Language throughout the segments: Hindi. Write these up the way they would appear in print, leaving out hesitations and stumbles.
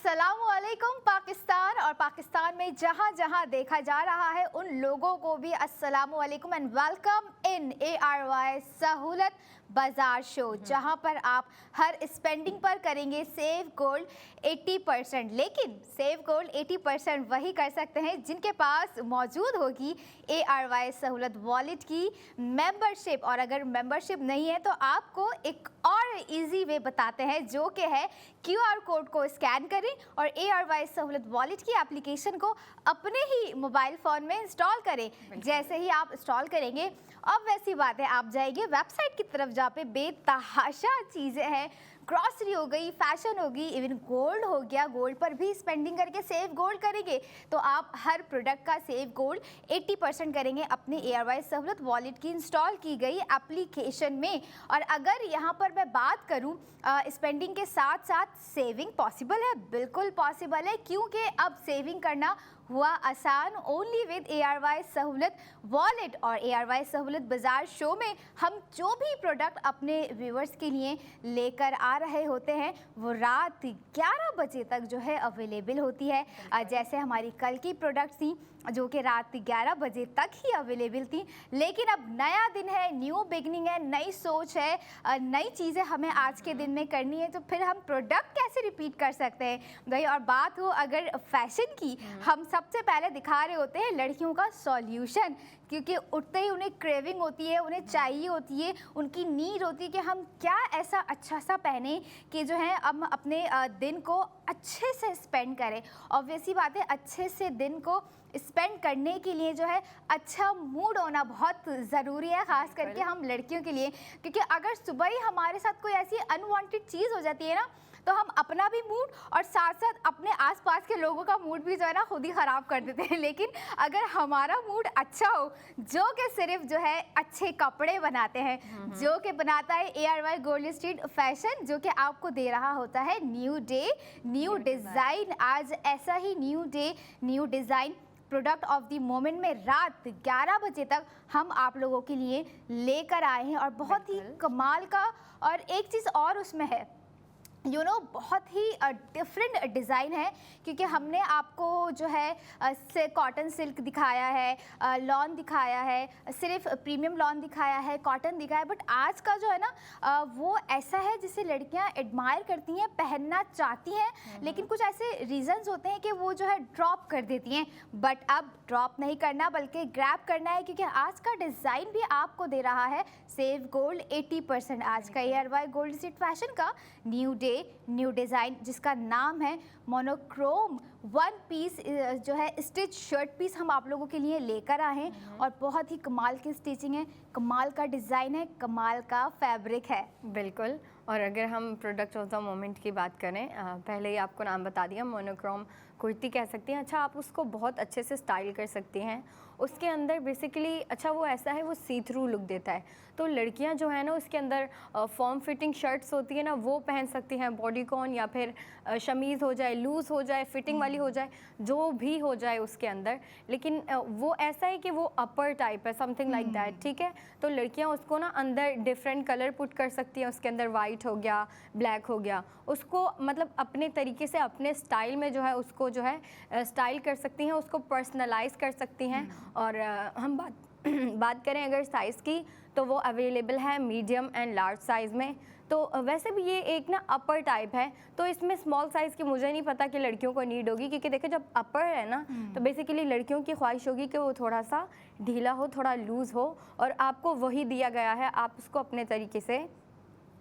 अस्सलामुअलैकुम पाकिस्तान, और पाकिस्तान में जहाँ जहाँ देखा जा रहा है उन लोगों को भी अस्सलामुअलैकुम and welcome in ARY Sahulat Bazaar show, जहाँ पर आप हर स्पेंडिंग पर करेंगे सेव गोल्ड 80%। लेकिन सेव गोल्ड 80% वही कर सकते हैं जिनके पास मौजूद होगी ARY सहूलत वॉलेट की मेंबरशिप। और अगर मेंबरशिप नहीं है तो आपको एक और इजी वे बताते हैं, जो कि है QR कोड को स्कैन करें और ARY सहूलत वॉलेट की एप्लीकेशन को अपने ही मोबाइल फ़ोन में इंस्टॉल करें। जैसे ही आप इंस्टॉल करेंगे, अब वैसी बात है, आप जाएंगे वेबसाइट की तरफ जहाँ पे बेतहाशा चीज़ें हैं, ग्रॉसरी हो गई, फैशन हो गई, इवन गोल्ड हो गया। गोल्ड पर भी स्पेंडिंग करके सेव गोल्ड करेंगे तो आप हर प्रोडक्ट का सेव गोल्ड 80% करेंगे अपने ARY सहूलत वॉलेट की इंस्टॉल की गई एप्लीकेशन में। और अगर यहाँ पर मैं बात करूँ स्पेंडिंग के साथ साथ सेविंग पॉसिबल है, बिल्कुल पॉसिबल है, क्योंकि अब सेविंग करना हुआ आसान ओनली विद ARY सहूलत वॉलेट। और ARY सहूलत बाजार शो में हम जो भी प्रोडक्ट अपने व्यूवर्स के लिए लेकर आ रहे होते हैं वो रात 11 बजे तक जो है अवेलेबल होती है। जैसे हमारी कल की प्रोडक्ट्स थी जो कि रात 11 बजे तक ही अवेलेबल थी। लेकिन अब नया दिन है, न्यू बिगनिंग है, नई सोच है, नई चीज़ें हमें आज के दिन में करनी है, तो फिर हम प्रोडक्ट कैसे रिपीट कर सकते हैं भाई। और बात हो अगर फैशन की, हम सबसे पहले दिखा रहे होते हैं लड़कियों का सॉल्यूशन, क्योंकि उठते ही उन्हें क्रेविंग होती है, उन्हें चाहिए होती है, उनकी नीड होती है कि हम क्या ऐसा अच्छा सा पहने कि जो है हम अपने दिन को अच्छे से स्पेंड करें। ऑब्वियसली बात है, अच्छे से दिन को स्पेंड करने के लिए जो है अच्छा मूड होना बहुत ज़रूरी है, ख़ास करके हम लड़कियों के लिए। क्योंकि अगर सुबह ही हमारे साथ कोई ऐसी अनवांटेड चीज़ हो जाती है ना, तो हम अपना भी मूड और साथ साथ अपने आसपास के लोगों का मूड भी जो है ना खुद ही ख़राब कर देते हैं। लेकिन अगर हमारा मूड अच्छा हो, जो कि सिर्फ जो है अच्छे कपड़े बनाते हैं, जो कि बनाता है ARY गोल्ड स्ट्रीट फैशन, जो कि आपको दे रहा होता है न्यू डे न्यू डिज़ाइन। आज ऐसा ही new day new design product of the moment में रात 11 बजे तक हम आप लोगों के लिए लेकर आए हैं। और बहुत ही कमाल का, और एक चीज़ और उसमें है, बहुत ही डिफरेंट डिज़ाइन है, क्योंकि हमने आपको जो है से कॉटन सिल्क दिखाया है, लॉन दिखाया है, सिर्फ प्रीमियम लॉन दिखाया है, कॉटन दिखाया है। बट आज का जो है ना वो ऐसा है जिसे लड़कियां एडमायर करती हैं, पहनना चाहती हैं, लेकिन कुछ ऐसे रीजंस होते हैं कि वो जो है ड्रॉप कर देती हैं। बट अब ड्रॉप नहीं करना बल्कि ग्रैब करना है, क्योंकि आज का डिज़ाइन भी आपको दे रहा है सेव गोल्ड 80%। आज का ARY गोल्ड स्ट्रीट फैशन का न्यू डे न्यू डिज़ाइन, जिसका नाम है मोनोक्रोम वन पीस जो है स्टिच शर्ट पीस, हम आप लोगों के लिए लेकर आए हैं। और बहुत ही कमाल की स्टिचिंग है, कमाल का डिज़ाइन है, कमाल का फैब्रिक है। बिल्कुल। और अगर हम प्रोडक्ट ऑफ द मोमेंट की बात करें, पहले ही आपको नाम बता दिया, मोनोक्रोम कुर्ती कह सकती हैं। अच्छा, आप उसको बहुत अच्छे से स्टाइल कर सकती हैं। उसके अंदर बेसिकली अच्छा वो ऐसा है, वो सी थ्रू लुक देता है, तो लड़कियां जो है ना उसके अंदर फॉर्म फिटिंग शर्ट्स होती है ना, वो पहन सकती हैं, बॉडीकॉन या फिर शमीज़ हो जाए, लूज़ हो जाए, फिटिंग वाली हो जाए, जो भी हो जाए उसके अंदर। लेकिन वो ऐसा है कि वो अपर टाइप है, समथिंग लाइक दैट, ठीक है। तो लड़कियां उसको ना अंदर डिफरेंट कलर पुट कर सकती हैं, उसके अंदर वाइट हो गया, ब्लैक हो गया, उसको मतलब अपने तरीके से अपने स्टाइल में जो है उसको जो है स्टाइल कर सकती हैं, उसको पर्सनलाइज कर सकती हैं। और हम बात करें अगर साइज़ की, तो वो अवेलेबल है मीडियम एंड लार्ज साइज़ में। तो वैसे भी ये एक ना अपर टाइप है, तो इसमें स्मॉल साइज़ की मुझे नहीं पता कि लड़कियों को नीड होगी, क्योंकि देखो जब अपर है ना तो बेसिकली लड़कियों की ख्वाहिश होगी कि वो थोड़ा सा ढीला हो, थोड़ा लूज़ हो, और आपको वही दिया गया है, आप उसको अपने तरीके से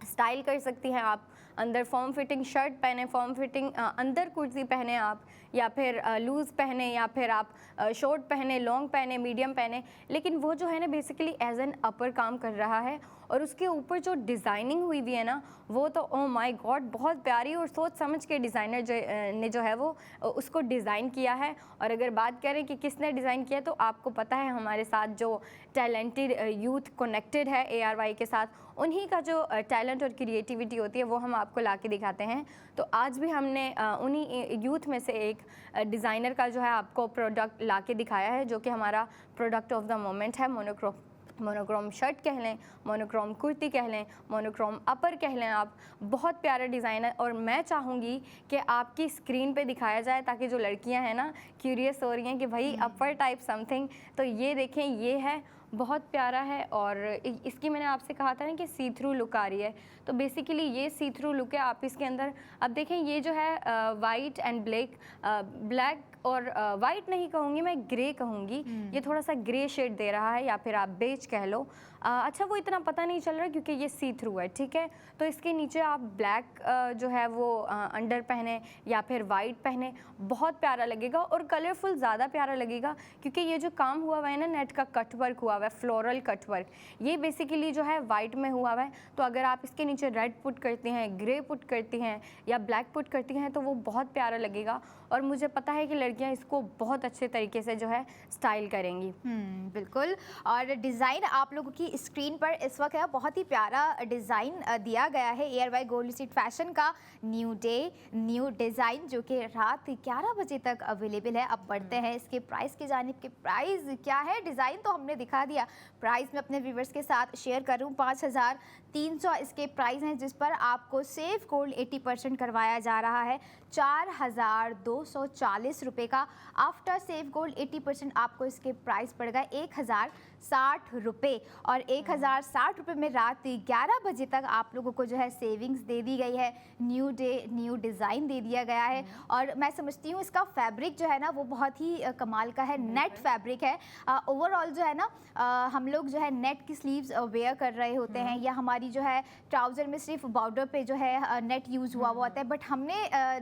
स्टाइल कर सकती हैं। आप अंदर फॉर्म फिटिंग शर्ट पहने, फॉर्म फिटिंग अंदर कुर्ती पहने आप, या फिर लूज़ पहने, या फिर आप शॉर्ट पहने, लॉन्ग पहने, मीडियम पहने, लेकिन वो जो है ना बेसिकली एज एन अपर काम कर रहा है। और उसके ऊपर जो डिज़ाइनिंग हुई हुई है ना, वो तो ओ माय गॉड बहुत प्यारी, और सोच समझ के डिज़ाइनर ने जो है वो उसको डिज़ाइन किया है। और अगर बात करें कि किसने डिज़ाइन किया, तो आपको पता है हमारे साथ जो टैलेंटेड यूथ कनेक्टेड है ARY के साथ, उन्हीं का जो टैलेंट और क्रिएटिविटी होती है वो हम आपको ला के दिखाते हैं। तो आज भी हमने उन्हीं यूथ में से एक डिज़ाइनर का जो है आपको प्रोडक्ट ला के दिखाया है, जो कि हमारा प्रोडक्ट ऑफ द मोमेंट है, मोनोक्रोम मोनोक्रोम शर्ट कह लें, मोनोक्रोम कुर्ती कह लें, मोनोक्रोम अपर कह लें आप, बहुत प्यारा डिज़ाइन है। और मैं चाहूँगी कि आपकी स्क्रीन पे दिखाया जाए ताकि जो लड़कियां हैं ना क्यूरियस हो रही हैं कि भाई अपर टाइप समथिंग, तो ये देखें, ये है, बहुत प्यारा है। और इसकी मैंने आपसे कहा था ना कि सी थ्रू लुक आ रही है, तो बेसिकली ये सी थ्रू लुक है। आप इसके अंदर अब देखें, ये जो है वाइट एंड ब्लैक और वाइट नहीं कहूँगी मैं, ग्रे कहूँगी। ये थोड़ा सा ग्रे शेड दे रहा है, या फिर आप बेज कह लो। अच्छा, वो इतना पता नहीं चल रहा क्योंकि ये सी थ्रू है, ठीक है। तो इसके नीचे आप ब्लैक जो है वो अंडर पहने या फिर वाइट पहने, बहुत प्यारा लगेगा और कलरफुल ज़्यादा प्यारा लगेगा, क्योंकि ये जो काम हुआ हुआ है ना, नेट का कट वर्क हुआ हुआ है, फ्लोरल कट वर्क, ये बेसिकली जो है वाइट में हुआ हुआ है। तो अगर आप इसके नीचे रेड पुट करती हैं, ग्रे पुट करती हैं या ब्लैक पुट करती हैं तो वो बहुत प्यारा लगेगा। और मुझे पता है कि लड़कियां इसको बहुत अच्छे तरीके से जो है स्टाइल करेंगी। बिल्कुल। और डिज़ाइन आप लोगों की स्क्रीन पर इस वक्त है, बहुत ही प्यारा डिज़ाइन दिया गया है ARY गोल्ड स्ट्रीट फैशन का न्यू डे न्यू डिज़ाइन, जो कि रात 11 बजे तक अवेलेबल है। अब बढ़ते हैं इसके प्राइस की जानिब के। प्राइस क्या है, डिज़ाइन तो हमने दिखा दिया, प्राइस मैं अपने व्यूवर्स के साथ शेयर करूँ। 5300 इसके प्राइस हैं, जिस पर आपको सेफ गोल्ड 80% करवाया जा रहा है 4240 रुपये का। आफ्टर सेफ गोल्ड 80% आपको इसके प्राइस पड़ गए 1060 रुपये। और 1060 रुपये में रात 11 बजे तक आप लोगों को जो है सेविंग्स दे दी गई है, न्यू डे न्यू डिज़ाइन दे दिया गया है। और मैं समझती हूँ इसका फैब्रिक जो है ना वो बहुत ही कमाल का है, नेट फैब्रिक है। ओवरऑल जो है ना हम लोग जो है नेट की स्लीव्स वेयर कर रहे होते हैं, या हमारी जो है ट्राउज़र में सिर्फ बॉर्डर पे जो है नेट यूज़ हुआ होता है, बट हमने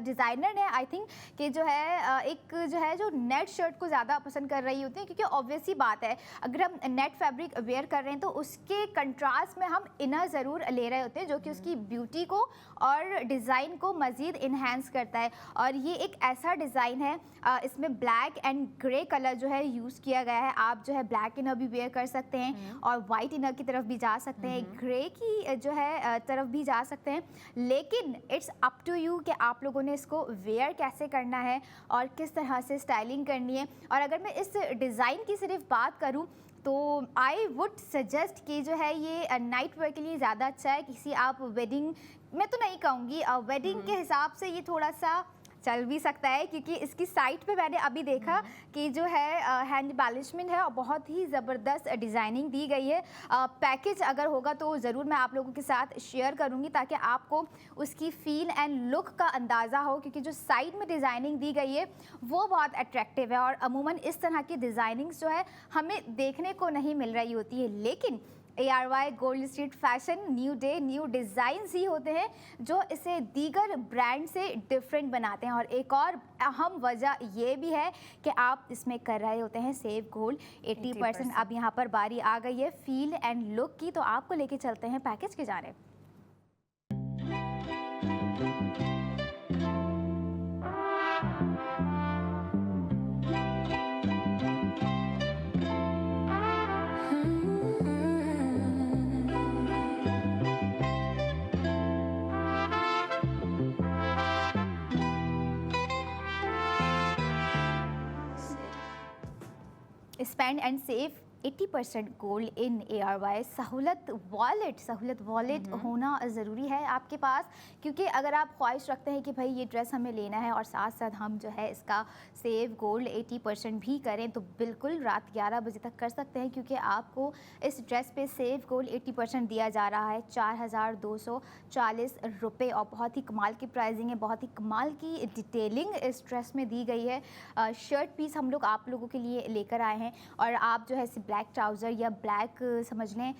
डिज़ाइनर ने आई थिंक कि जो है एक जो है जो नेट शर्ट को ज़्यादा पसंद कर रही होती है, क्योंकि ऑब्वियस ही बात है अगर हम नेट फैब्रिक वेयर कर रहे हैं तो उसके कंट्रास्ट में हम इनर ज़रूर ले रहे होते हैं, जो कि उसकी ब्यूटी को और डिज़ाइन को मज़ीद इन्हेंस करता है। और ये एक ऐसा डिज़ाइन है, इसमें ब्लैक एंड ग्रे कलर जो है यूज़ किया गया है। आप जो है ब्लैक इनर भी वेयर कर सकते हैं और वाइट इनर की तरफ भी जा सकते हैं, ग्रे की जो है तरफ भी जा सकते हैं, लेकिन इट्स अप टू यू कि आप लोगों ने इसको वेयर कैसे करना है और किस तरह से स्टाइलिंग करनी है। और अगर मैं इस डिज़ाइन की सिर्फ बात करूँ तो आई वुड सजेस्ट कि जो है ये नाइट वेयर के लिए ज़्यादा अच्छा है। किसी आप वेडिंग, मैं तो नहीं कहूँगी वेडिंग के हिसाब से ये थोड़ा सा चल भी सकता है, क्योंकि इसकी साइट पे मैंने अभी देखा कि जो है हैंड एम्बेलिशमेंट है और बहुत ही ज़बरदस्त डिज़ाइनिंग दी गई है। पैकेज अगर होगा तो ज़रूर मैं आप लोगों के साथ शेयर करूंगी ताकि आपको उसकी फ़ील एंड लुक का अंदाज़ा हो, क्योंकि जो साइड में डिज़ाइनिंग दी गई है वो बहुत अट्रैक्टिव है। और अमूमन इस तरह की डिज़ाइनिंग्स जो है हमें देखने को नहीं मिल रही होती है, लेकिन ARY gold street fashion new day new designs ही होते हैं जो इसे दीगर ब्रांड से डिफरेंट बनाते हैं। और एक और अहम वजह ये भी है कि आप इसमें कर रहे होते हैं सेव गोल्ड 80%। अब यहाँ पर बारी आ गई है फील एंड लुक की, तो आपको लेके चलते हैं पैकेज के जाने। Spend and save 80% gold in ARY। सहूलत वॉलेट होना ज़रूरी है आपके पास, क्योंकि अगर आप ख्वाहिश रखते हैं कि भाई ये ड्रेस हमें लेना है और साथ साथ हम जो है इसका सेव गोल्ड 80% भी करें, तो बिल्कुल रात 11 बजे तक कर सकते हैं, क्योंकि आपको इस ड्रेस पे सेव गोल्ड 80% दिया जा रहा है 4240 रुपये। और बहुत ही कमाल की प्राइसिंग है, बहुत ही कमाल की डिटेलिंग इस ड्रेस में दी गई है। शर्ट पीस हम लोग आप लोगों के लिए लेकर आए हैं, और आप जो है ब्लैक ट्राउज़र या ब्लैक समझ लें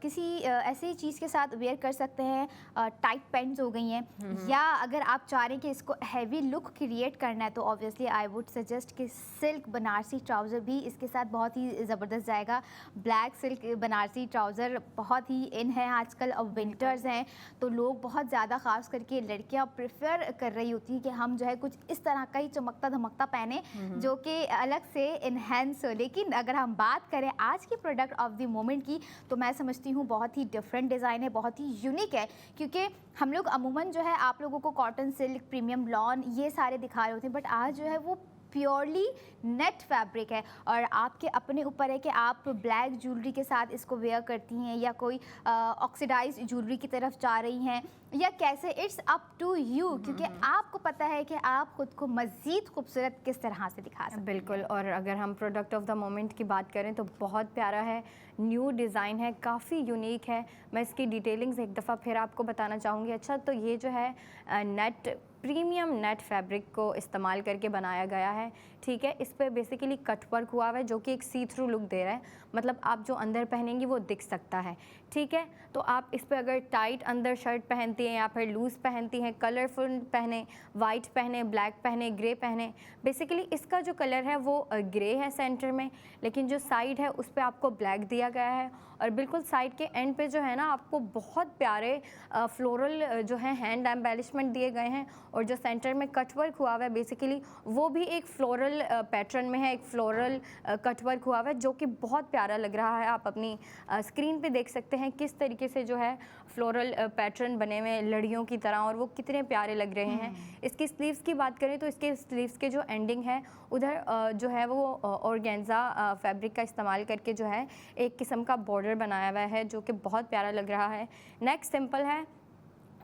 किसी ऐसी चीज़ के साथ वेयर कर सकते हैं। टाइट पैंट्स हो गई हैं, या अगर आप चाह रहे हैं कि इसको हैवी लुक क्रिएट करना है तो ऑब्वियसली आई वुड सजेस्ट कि सिल्क बनारसी ट्राउज़र भी इसके साथ बहुत ही ज़बरदस्त जाएगा। ब्लैक सिल्क बनारसी ट्राउज़र बहुत ही इन है आजकल, अब विंटर्स हैं तो लोग बहुत ज़्यादा ख़ास करके लड़कियाँ प्रेफर कर रही होती हैं कि हम जो है कुछ इस तरह का ही चमकता धमकता पहने जो कि अलग से इन्हेंस हो। लेकिन अगर हम बात करें आज की प्रोडक्ट ऑफ द मोमेंट की, तो मैं समझती हूँ बहुत ही डिफरेंट डिज़ाइन है, बहुत ही यूनिक है, क्योंकि हम लोग अमूमन जो है आप लोगों को कॉटन सिल्क प्रीमियम लॉन ये सारे दिखा रहे होते हैं, बट आज जो है वो प्योरली नेट फैब्रिक है और आपके अपने ऊपर है कि आप ब्लैक ज्वेलरी के साथ इसको वेयर करती हैं या कोई ऑक्सीडाइज ज्वेलरी की तरफ जा रही हैं या कैसे, इट्स अप टू यू, क्योंकि आपको पता है कि आप खुद को मज़ीद खूबसूरत किस तरह से दिखा सकते हैं। बिल्कुल। और अगर हम प्रोडक्ट ऑफ द मोमेंट की बात करें तो बहुत प्यारा है, न्यू डिज़ाइन है, काफ़ी यूनिक है। मैं इसकी डिटेलिंग्स एक दफ़ा फिर आपको बताना चाहूँगी। अच्छा, तो ये जो है नेट प्रीमियम नेट फैब्रिक को इस्तेमाल करके बनाया गया है, ठीक है। इस पे बेसिकली कट वर्क हुआ हुआ है जो कि एक सी थ्रू लुक दे रहा है, मतलब आप जो अंदर पहनेंगी वो दिख सकता है, ठीक है। तो आप इस पे अगर टाइट अंदर शर्ट पहनती हैं या फिर लूज़ पहनती हैं, कलरफुल पहने, वाइट पहने, ब्लैक पहने, ग्रे पहने, बेसिकली इसका जो कलर है वो ग्रे है सेंटर में, लेकिन जो साइड है उस पर आपको ब्लैक दिया गया है और बिल्कुल साइड के एंड पे जो है ना आपको बहुत प्यारे फ्लोरल जो है हैंड एम्बेलिशमेंट दिए गए हैं और जो सेंटर में कट वर्क हुआ हुआ है बेसिकली वो भी एक फ्लोरल पैटर्न में है, एक फ्लोरल कट वर्क हुआ हुआ है जो कि बहुत प्यारा लग रहा है। आप अपनी स्क्रीन पे देख सकते हैं किस तरीके से जो है फ्लोरल पैटर्न बने हुए लड़ियों की तरह और वो कितने प्यारे लग रहे हैं। इसकी स्लीव्स की बात करें तो इसके स्लीव्स के जो एंडिंग है उधर जो है वो ऑर्गेन्जा फैब्रिक का इस्तेमाल करके जो है एक किस्म का बॉर्डर बनाया हुआ है जो कि बहुत प्यारा लग रहा है। नेक सिंपल है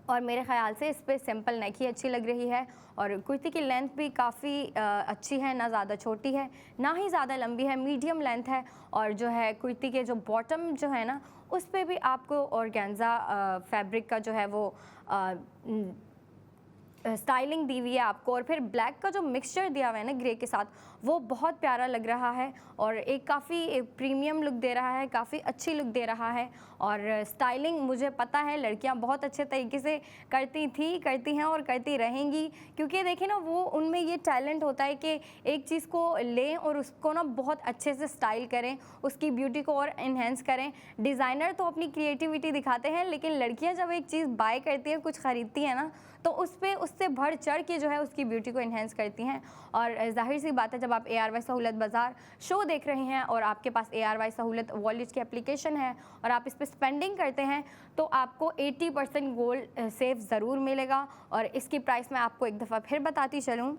और मेरे ख़्याल से इस पर सिंपल नेक ही अच्छी लग रही है और कुर्ती की लेंथ भी काफ़ी अच्छी है, ना ज़्यादा छोटी है ना ही ज़्यादा लंबी है, मीडियम लेंथ है। और जो है कुर्ती के जो बॉटम जो है ना उस पर भी आपको ऑर्गेन्जा फैब्रिक का जो है वो स्टाइलिंग दी हुई है आपको और फिर ब्लैक का जो मिक्सचर दिया हुआ है ना ग्रे के साथ वो बहुत प्यारा लग रहा है और एक काफ़ी प्रीमियम लुक दे रहा है, काफ़ी अच्छी लुक दे रहा है। और स्टाइलिंग मुझे पता है लड़कियां बहुत अच्छे तरीके से करती हैं और करती रहेंगी, क्योंकि देखिए ना वो उनमें ये टैलेंट होता है कि एक चीज़ को लें और उसको ना बहुत अच्छे से स्टाइल करें, उसकी ब्यूटी को और इन्हेंस करें। डिज़ाइनर तो अपनी क्रिएटिविटी दिखाते हैं लेकिन लड़कियाँ जब एक चीज़ बाय करती हैं, कुछ ख़रीदती हैं ना तो उससे बढ़ चढ़ के जो है उसकी ब्यूटी को इन्हेंस करती हैं। और जाहिर सी बात है जब आप ARY सहूलत बाज़ार शो देख रहे हैं और आपके पास ARY सहूलत वॉलेट की एप्लीकेशन है और आप इस पर स्पेंडिंग करते हैं तो आपको 80% गोल्ड सेव ज़रूर मिलेगा। और इसकी प्राइस मैं आपको एक दफ़ा फिर बताती चलूँ।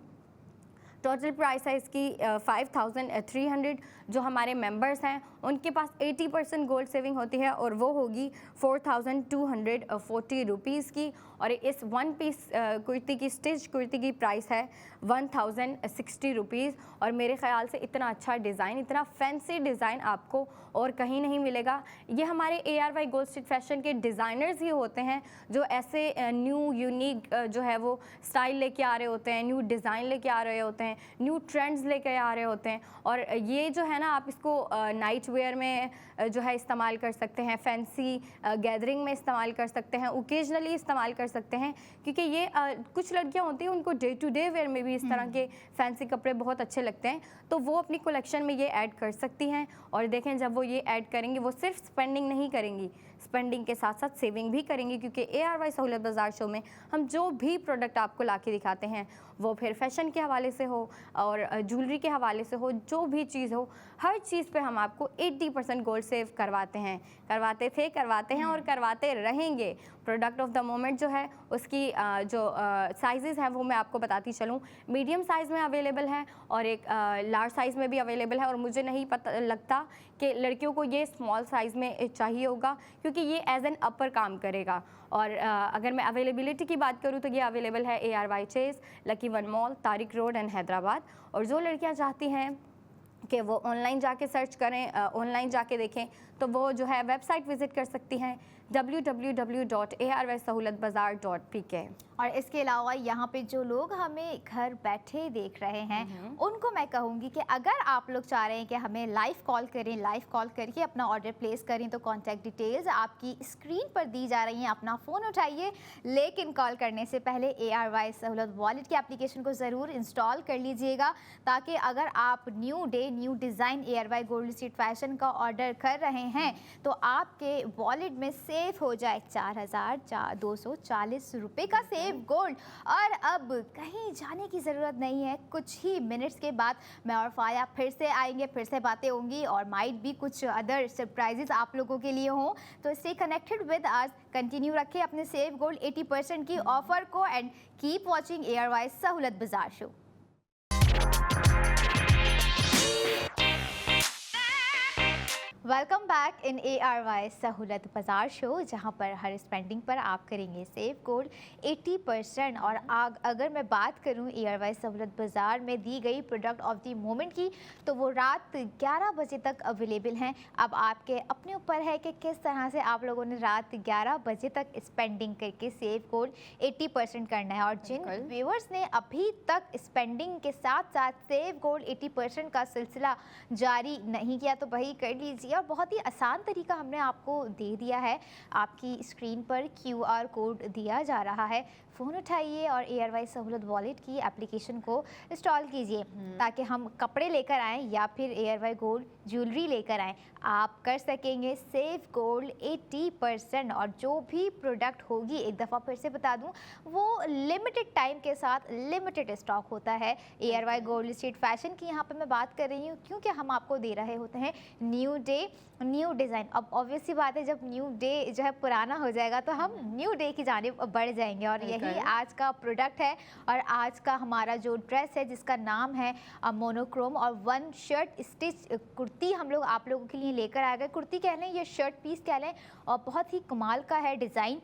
टोटल प्राइस है इसकी 5300। जो हमारे मेंबर्स हैं उनके पास 80% गोल्ड सेविंग होती है और वो होगी 4240 रुपीज़ की। और इस वन पीस कुर्ती की स्टिच कुर्ती की प्राइस है 1060 रुपीज़। और मेरे ख़्याल से इतना अच्छा डिज़ाइन, इतना फैंसी डिज़ाइन आपको और कहीं नहीं मिलेगा। ये हमारे ARY गोल्ड स्ट्रीट फैशन के डिज़ाइनर्स ही होते हैं जो ऐसे न्यू यूनिक जो है वो स्टाइल लेके आ रहे होते हैं, न्यू डिज़ाइन लेके आ रहे होते हैं, न्यू ट्रेंड्स लेके आ रहे होते हैं। और ये जो है ना आप इसको नाइट वेयर में जो है इस्तेमाल कर सकते हैं, फैंसी गैदरिंग में इस्तेमाल कर सकते हैं, ओकेजनली इस्तेमाल कर सकते हैं, क्योंकि ये कुछ लड़कियां होती हैं उनको डे टू डे वेयर में भी इस तरह के फैंसी कपड़े बहुत अच्छे लगते हैं, तो वो अपनी कलेक्शन में ये ऐड कर सकती हैं। और देखें जब वो ये ऐड करेंगी वो सिर्फ स्पेंडिंग नहीं करेंगी, स्पेंडिंग के साथ साथ सेविंग भी करेंगी, क्योंकि ARY सहूलत बाज़ार शो में हम जो भी प्रोडक्ट आपको ला के दिखाते हैं वो फिर फैशन के हवाले से हो और ज्वेलरी के हवाले से हो, जो भी चीज़ हो हर चीज़ पे हम आपको 80% गोल्ड सेव करवाते हैं और करवाते रहेंगे। प्रोडक्ट ऑफ द मोमेंट जो है उसकी जो साइज़ है वो मैं आपको बताती चलूँ। मीडियम साइज़ में अवेलेबल है और एक लार्ज साइज़ में भी अवेलेबल है और मुझे नहीं पता लगता कि लड़कियों को ये स्मॉल साइज़ में चाहिए होगा, क्योंकि ये एज एन अपर काम करेगा। और अगर मैं अवेलेबिलिटी की बात करूँ तो ये अवेलेबल है ARY Chase, Lucky One Mall, Tariq Road and Hyderabad. और जो लड़कियाँ चाहती हैं कि वो ऑनलाइन जाके सर्च करें, ऑनलाइन जाके देखें, तो वो जो है वेबसाइट विज़िट कर सकती हैं www.arysahoolatbazaar.pk। और इसके अलावा यहाँ पे जो लोग हमें घर बैठे देख रहे हैं उनको मैं कहूँगी कि अगर आप लोग चाह रहे हैं कि हमें लाइव कॉल करें, लाइव कॉल करके अपना ऑर्डर प्लेस करें, तो कॉन्टैक्ट डिटेल्स आपकी स्क्रीन पर दी जा रही हैं। अपना फ़ोन उठाइए, लेकिन कॉल करने से पहले ARY सहूलत वॉलेट की एप्लीकेशन को ज़रूर इंस्टॉल कर लीजिएगा, ताकि अगर आप new day new design ARY gold street Fashion का ऑर्डर कर रहे हैं तो आपके वॉलेट में सेव हो जाए 4240 रुपये का सेव गोल्ड। और अब कहीं जाने की ज़रूरत नहीं है, कुछ ही मिनट्स के बाद मैं और फाया फिर से आएंगे, फिर से बातें होंगी और माइट भी कुछ अदर सरप्राइजेस आप लोगों के लिए हों। तो stay connected with us, continue रखें अपने सेव गोल्ड 80% की ऑफर को एंड कीप वॉचिंग ARY सहूलत बाज़ार show. Welcome back in ARY सहूलत बाज़ार शो, जहां पर हर स्पेंडिंग पर आप करेंगे सेव कोड 80%। और अगर मैं बात करूं ARY सहूलत बाज़ार में दी गई प्रोडक्ट ऑफ द मोमेंट की, तो वो रात 11 बजे तक अवेलेबल हैं। अब आपके अपने ऊपर है कि किस तरह से आप लोगों ने रात 11 बजे तक स्पेंडिंग करके सेव कोड 80% करना है। और जिन व्यूअर्स ने अभी तक स्पेंडिंग के साथ साथ सेव कोड 80% का सिलसिला जारी नहीं किया, तो वही कर लीजिए। और बहुत ही आसान तरीका हमने आपको दे दिया है। आपकी स्क्रीन पर QR कोड दिया जा रहा है, फ़ोन उठाइए और ARY सहूलत वॉलेट की एप्लीकेशन को इंस्टॉल कीजिए, ताकि हम कपड़े लेकर आएँ या फिर ARY गोल्ड ज्वेलरी लेकर आएँ, आप कर सकेंगे सेव गोल्ड 80%। और जो भी प्रोडक्ट होगी, एक दफ़ा फिर से बता दूं, वो लिमिटेड टाइम के साथ लिमिटेड स्टॉक होता है। ARY गोल्ड स्ट्रीट फैशन की यहाँ पे मैं बात कर रही हूँ, क्योंकि हम आपको दे रहे होते हैं न्यू डे न्यू डिज़ाइन। अब ऑब्वियस सी बात है, जब न्यू डे जो है पुराना हो जाएगा तो हम न्यू डे की जानिब बढ़ जाएंगे। और यही आज का प्रोडक्ट है। और आज का हमारा जो ड्रेस है, जिसका नाम है मोनोक्रोम, और वन शर्ट स्टिच कुर्ती हम लोग आप लोगों के लिए लेकर आ गए। कुर्ती कह लें या शर्ट पीस कह लें, और बहुत ही कमाल का है डिज़ाइन।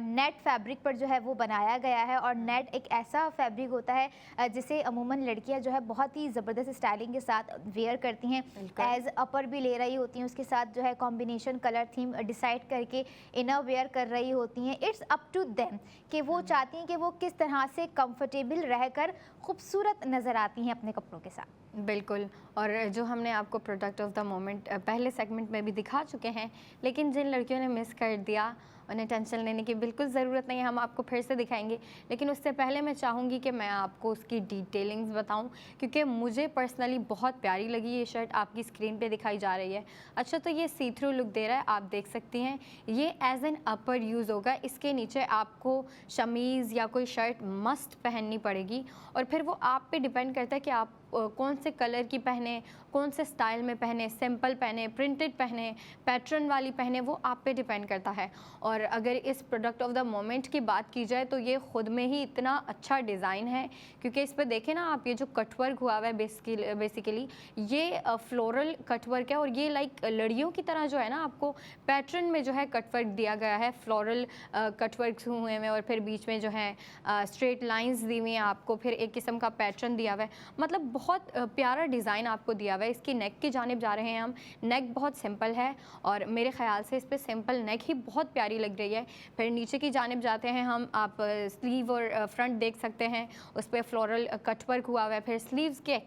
नेट फैब्रिक पर जो है वो बनाया गया है। और नेट एक ऐसा फैब्रिक होता है जिसे अमूमन लड़कियां जो है बहुत ही ज़बरदस्त स्टाइलिंग के साथ वेयर करती हैं। एज अपर भी ले रही होती हैं, उसके साथ जो है कॉम्बिनेशन कलर थीम डिसाइड करके इनर वेयर कर रही होती हैं। इट्स अप टू देम कि वो चाहती हैं कि वो किस तरह से कंफर्टेबल रहकर खूबसूरत नज़र आती हैं अपने कपड़ों के साथ। बिल्कुल। और जो हमने आपको प्रोडक्ट ऑफ द मोमेंट पहले सेगमेंट में भी दिखा चुके हैं, लेकिन जिन लड़कियों ने मिस कर दिया, उन्हें टेंशन लेने की बिल्कुल ज़रूरत नहीं है, हम आपको फिर से दिखाएंगे। लेकिन उससे पहले मैं चाहूँगी कि मैं आपको उसकी डिटेलिंग्स बताऊँ, क्योंकि मुझे पर्सनली बहुत प्यारी लगी ये शर्ट। आपकी स्क्रीन पे दिखाई जा रही है। अच्छा, तो ये सी थ्रू लुक दे रहा है, आप देख सकती हैं। ये एज एन अपर यूज़ होगा। इसके नीचे आपको शमीज़ या कोई शर्ट मस्ट पहननी पड़ेगी, और फिर वो आप पे डिपेंड करता है कि आप कौन से कलर की पहने, कौन से स्टाइल में पहने, सिंपल पहने, प्रिंटेड पहने, पैटर्न वाली पहने, वो आप पे डिपेंड करता है। और अगर इस प्रोडक्ट ऑफ द मोमेंट की बात की जाए, तो ये ख़ुद में ही इतना अच्छा डिज़ाइन है, क्योंकि इस पे देखें ना आप, ये जो कटवर्क हुआ हुआ है बेसिकली ये फ्लोरल कटवर्क है। और ये लाइक लड़ियों की तरह जो है ना, आपको पैटर्न में जो है कटवर्क दिया गया है, फ्लोरल कटवर्क हुए हैं, और फिर बीच में जो है स्ट्रेट लाइंस दी हुई हैं आपको, फिर एक किस्म का पैटर्न दिया हुआ है। मतलब बहुत प्यारा डिज़ाइन आपको दिया हुआ है। इसकी नेक की जानिब जा रहे हैं हम। नेक बहुत सिंपल है, और मेरे ख्याल से इस पर सिंपल नेक ही बहुत प्यारी लग रही है। फिर नीचे की जानिब जाते हैं हम, आप स्लीव और फ्रंट देख सकते हैं, उस पर फ्लोरल कटवर्क हुआ हुआ है। फिर स्लीव्स के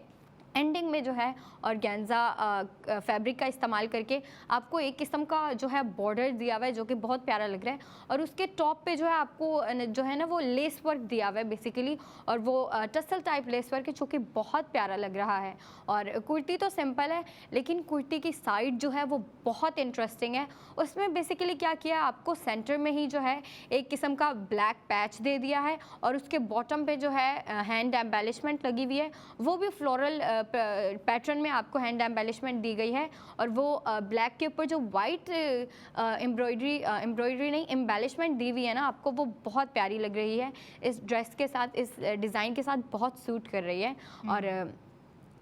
एंडिंग में जो है ऑर्गेन्जा फैब्रिक का इस्तेमाल करके आपको एक किस्म का जो है बॉर्डर दिया हुआ है, जो कि बहुत प्यारा लग रहा है। और उसके टॉप पे जो है आपको जो है ना वो लेस वर्क दिया हुआ है बेसिकली, और वो टसल टाइप लेस वर्क है, जो कि बहुत प्यारा लग रहा है। और कुर्ती तो सिंपल है, लेकिन कुर्ती की साइड जो है वो बहुत इंटरेस्टिंग है। उसमें बेसिकली क्या किया, आपको सेंटर में ही जो है एक किस्म का ब्लैक पैच दे दिया है, और उसके बॉटम पे जो है हैंड एम्बेलिशमेंट लगी हुई है, वो भी फ्लोरल पैटर्न में आपको हैंड एम्बेलिशमेंट दी गई है। और वो ब्लैक के ऊपर जो वाइट एम्ब्रॉयडरी नहीं एम्बेलिशमेंट दी हुई है ना आपको, वो बहुत प्यारी लग रही है। इस ड्रेस के साथ, इस डिज़ाइन के साथ बहुत सूट कर रही है। और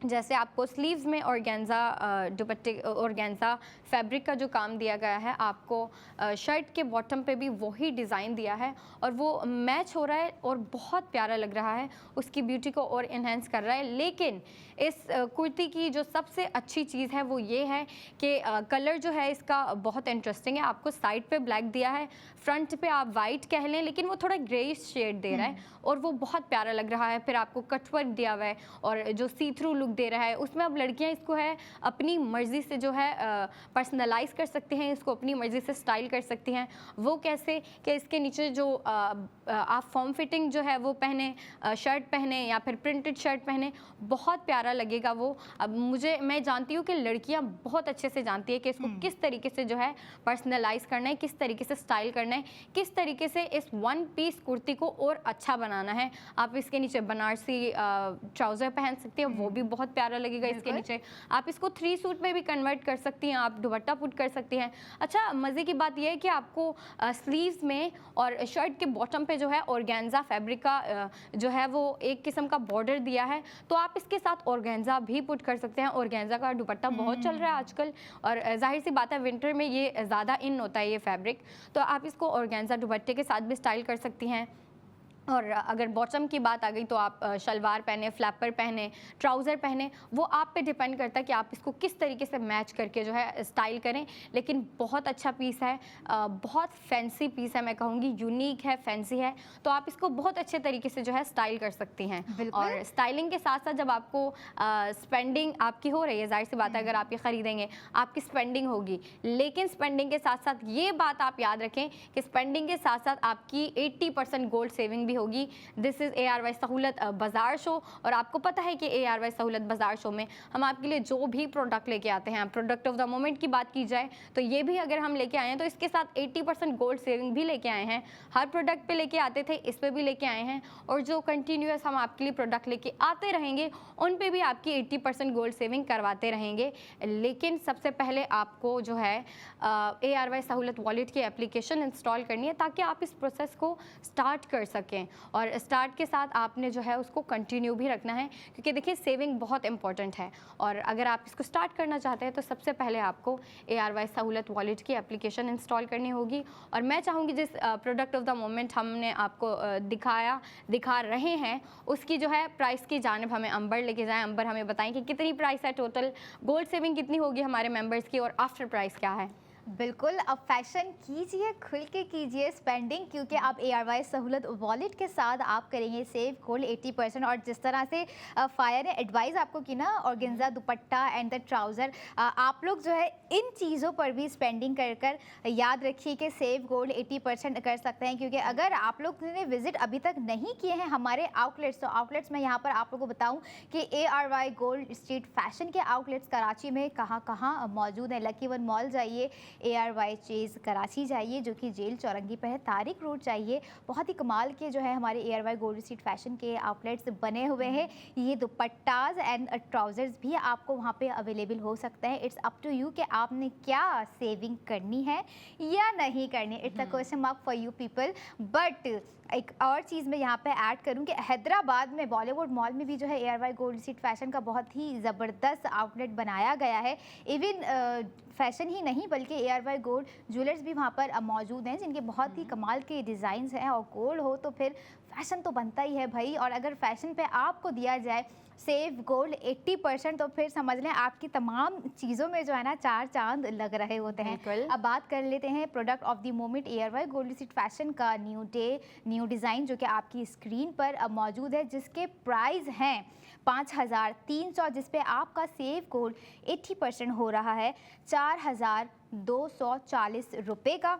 जैसे आपको स्लीव्स में ऑर्गेन्जा दुपट्टे ऑर्गेन्जा फैब्रिक का जो काम दिया गया है, आपको शर्ट के बॉटम पे भी वही डिज़ाइन दिया है, और वो मैच हो रहा है और बहुत प्यारा लग रहा है, उसकी ब्यूटी को और इन्हेंस कर रहा है। लेकिन इस कुर्ती की जो सबसे अच्छी चीज़ है वो ये है कि कलर जो है इसका बहुत इंटरेस्टिंग है। आपको साइड पे ब्लैक दिया है, फ्रंट पे आप वाइट कह लें, लेकिन वो थोड़ा ग्रेइश शेड दे रहा है, और वो बहुत प्यारा लग रहा है। फिर आपको कटवर्क दिया हुआ है, और जो सी थ्रू लुक दे रहा है, उसमें अब लड़कियां इसको है अपनी मर्ज़ी से जो है पर्सनलाइज कर सकती हैं, इसको अपनी मर्ज़ी से स्टाइल कर सकती हैं। वो कैसे कि इसके नीचे जो आप फॉर्म फिटिंग जो है वो पहने, शर्ट पहने या फिर प्रिंटेड शर्ट पहने, बहुत प्यारा लगेगा वो। अब मैं जानती हूँ कि लड़कियाँ बहुत अच्छे से जानती है कि इसको किस तरीके से जो है पर्सनलाइज करना है, किस तरीके से स्टाइल करना है, किस तरीके से इस वन पीस कुर्ती को और अच्छा बनाना है। आप इसके नीचे बनारसी ट्राउज़र पहन सकते हैं, वो भी बहुत बहुत प्यारा लगेगा इसके बिल्कुल। नीचे। आप इसको 3 सूट में भी कन्वर्ट कर सकती हैं, आप दुपट्टा पुट कर सकती हैं। अच्छा, मज़े की बात यह है कि आपको स्लीव्स में और शर्ट के बॉटम पे जो है ऑर्गेन्जा फैब्रिक का जो है वो एक किस्म का बॉर्डर दिया है, तो आप इसके साथ ऑर्गेन्जा भी पुट कर सकते हैं। ऑर्गेन्जा का दुपट्टा बहुत चल रहा है आजकल, और जाहिर सी बात है विंटर में ये ज़्यादा इन होता है ये फैब्रिक, तो आप इसको ऑर्गेन्जा दुपट्टे के साथ भी स्टाइल कर सकती हैं। और अगर बॉटम की बात आ गई तो आप शलवार पहने, फ्लैपर पहने, ट्राउज़र पहने, वो आप पे डिपेंड करता है कि आप इसको किस तरीके से मैच करके जो है स्टाइल करें। लेकिन बहुत अच्छा पीस है, बहुत फैंसी पीस है, मैं कहूँगी यूनिक है, फैंसी है, तो आप इसको बहुत अच्छे तरीके से जो है स्टाइल कर सकती हैं। और स्टाइलिंग के साथ साथ जब आपको स्पेंडिंग आपकी हो रही है, जाहिर सी बात है अगर आप ये ख़रीदेंगे आपकी स्पेंडिंग होगी, लेकिन स्पेंडिंग के साथ साथ ये बात आप याद रखें कि स्पेंडिंग के साथ साथ आपकी 80% गोल्ड सेविंग भी होगी। दिस इज़ ARY सहूलत बाज़ार शो, और आपको पता है कि ARY सहूलत बाज़ार शो में हम आपके लिए जो भी प्रोडक्ट लेके आते हैं, प्रोडक्ट ऑफ द मोमेंट की बात की जाए तो ये भी अगर हम लेके आए हैं तो इसके साथ 80% गोल्ड सेविंग भी लेके आए हैं। हर प्रोडक्ट पे लेके आते थे, इस पे भी लेके आए हैं, और जो कंटिन्यूस हम आपके लिए प्रोडक्ट लेके आते रहेंगे उन पे भी आपकी 80% गोल्ड सेविंग करवाते रहेंगे। लेकिन सबसे पहले आपको जो है ARY सहूलत वॉलेट की एप्लीकेशन इंस्टॉल करनी है ताकि आप इस प्रोसेस को स्टार्ट कर सकें, और स्टार्ट के साथ आपने जो है उसको कंटिन्यू भी रखना है, क्योंकि देखिए सेविंग बहुत इंपॉर्टेंट है। और अगर आप इसको स्टार्ट करना चाहते हैं तो सबसे पहले आपको ARY सहूलत वॉलेट की एप्लीकेशन इंस्टॉल करनी होगी। और मैं चाहूँगी जिस प्रोडक्ट ऑफ द मोमेंट हमने आपको दिखा रहे हैं उसकी जो है प्राइस की जानिब हमें अंबर लेके जाएं। अंबर हमें बताएं कि कितनी प्राइस है, टोटल गोल्ड सेविंग कितनी होगी हमारे मेंबर्स की, और आफ्टर प्राइस क्या है। बिल्कुल, अब फैशन कीजिए, खुल के कीजिए स्पेंडिंग, क्योंकि आप ARY सहूलत वॉलेट के साथ आप करेंगे सेव गोल्ड 80%। और जिस तरह से फायर ने एडवाइस आपको की ना, organza dupatta and the trouser, आप लोग जो है इन चीज़ों पर भी स्पेंडिंग कर याद रखिए कि सेव गोल्ड 80% कर सकते हैं। क्योंकि अगर आप लोग ने विज़िट अभी तक नहीं किए हैं हमारे आउटलेट्स, तो आउटलेट्स में यहाँ पर आप लोगों को बताऊँ कि ARY गोल्ड स्ट्रीट फैशन के आउटलेट्स कराची में कहाँ मौजूद है। लकी वन मॉल जाइए, ARY चेज़ कराची जाइए जो कि जेल चौरंगी पर है, तारिक रोड चाहिए। बहुत ही कमाल के जो है हमारे ARY गोल्ड स्ट्रीट फैशन के आउटलेट्स बने हुए हैं। ये दुपट्टाज एंड ट्राउज़र्स भी आपको वहाँ पे अवेलेबल हो सकते हैं। इट्स अप टू यू कि आपने क्या सेविंग करनी है या नहीं करनी। It's a question mark for you people. But एक और चीज़ मैं यहाँ पे ऐड करूँ कि हैदराबाद में बॉलीवुड मॉल में भी जो है ARY गोल्ड स्ट्रीट फैशन का बहुत ही ज़बरदस्त आउटलेट बनाया गया है। इवन फैशन ही नहीं बल्कि ARY गोल्ड ज्वेलर्स भी वहाँ पर मौजूद हैं जिनके बहुत ही कमाल के डिज़ाइंस हैं। और गोल्ड हो तो फिर फैशन तो बनता ही है भाई, और अगर फैशन पे आपको दिया जाए सेव गोल्ड 80% तो फिर समझ लें आपकी तमाम चीज़ों में जो है ना 4 चांद लग रहे होते हैं। अब बात कर लेते हैं product of the moment ARY gold street Fashion का न्यू डिज़ाइन जो कि आपकी स्क्रीन पर अब मौजूद है, जिसके प्राइस हैं 5300, जिस पे आपका सेव गोल्ड 80% हो रहा है 4240 रुपये का।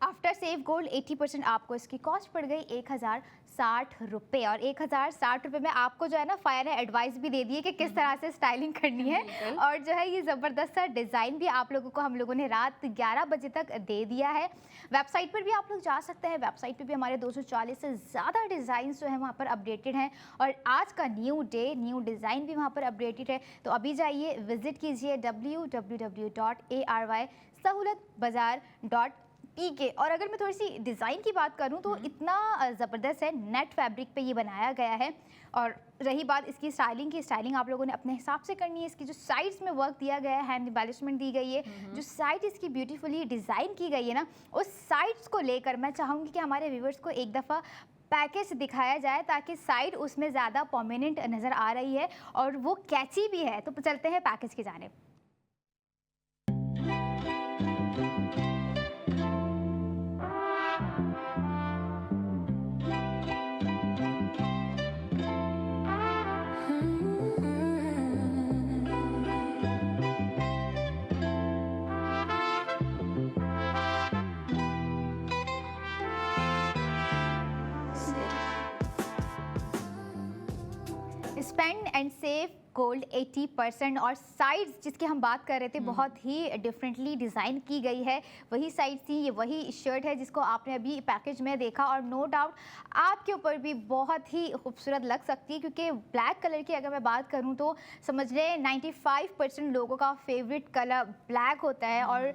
आफ्टर सेव गोल्ड 80% आपको इसकी कॉस्ट पड़ गई 1060 रुपये। और 1060 रुपये में आपको जो है ना फायर ने एडवाइस भी दे दी है कि किस तरह से स्टाइलिंग करनी है। और जो है ये ज़बरदस्त सा डिज़ाइन भी आप लोगों को हम लोगों ने रात 11 बजे तक दे दिया है। वेबसाइट पर भी आप लोग जा सकते हैं, वेबसाइट पे भी हमारे 240 से ज़्यादा डिज़ाइन जो है वहाँ पर अपडेटेड हैं। और आज का न्यू डिज़ाइन भी वहाँ पर अपडेटेड है। तो अभी जाइए विज़िट कीजिए www.ARYSahoolatbazaar.pk। और अगर मैं थोड़ी सी डिज़ाइन की बात करूं तो इतना ज़बरदस्त है, नेट फैब्रिक पे ये बनाया गया है। और रही बात इसकी स्टाइलिंग की, स्टाइलिंग आप लोगों ने अपने हिसाब से करनी है। इसकी जो साइड्स में वर्क दिया गया है, हैंड एम्बेलिशमेंट दी गई है, जो साइड इसकी ब्यूटीफुली डिज़ाइन की गई है ना, उस साइड्स को लेकर मैं चाहूँगी कि हमारे व्यूवर्स को एक दफ़ा पैकेज दिखाया जाए ताकि साइड उसमें ज़्यादा प्रोमिनेंट नज़र आ रही है और वो कैची भी है। तो चलते हैं पैकेज की जानिब। स्पेंड एंड सेव गोल्ड 80% और साइड्स जिसकी हम बात कर रहे थे बहुत ही डिफरेंटली डिज़ाइन की गई है। वही साइड्स थी, ये वही शर्ट है जिसको आपने अभी पैकेज में देखा और नो डाउट आपके ऊपर भी बहुत ही खूबसूरत लग सकती है, क्योंकि ब्लैक कलर की अगर मैं बात करूं तो समझ लें 95% लोगों का फेवरेट कलर ब्लैक होता है और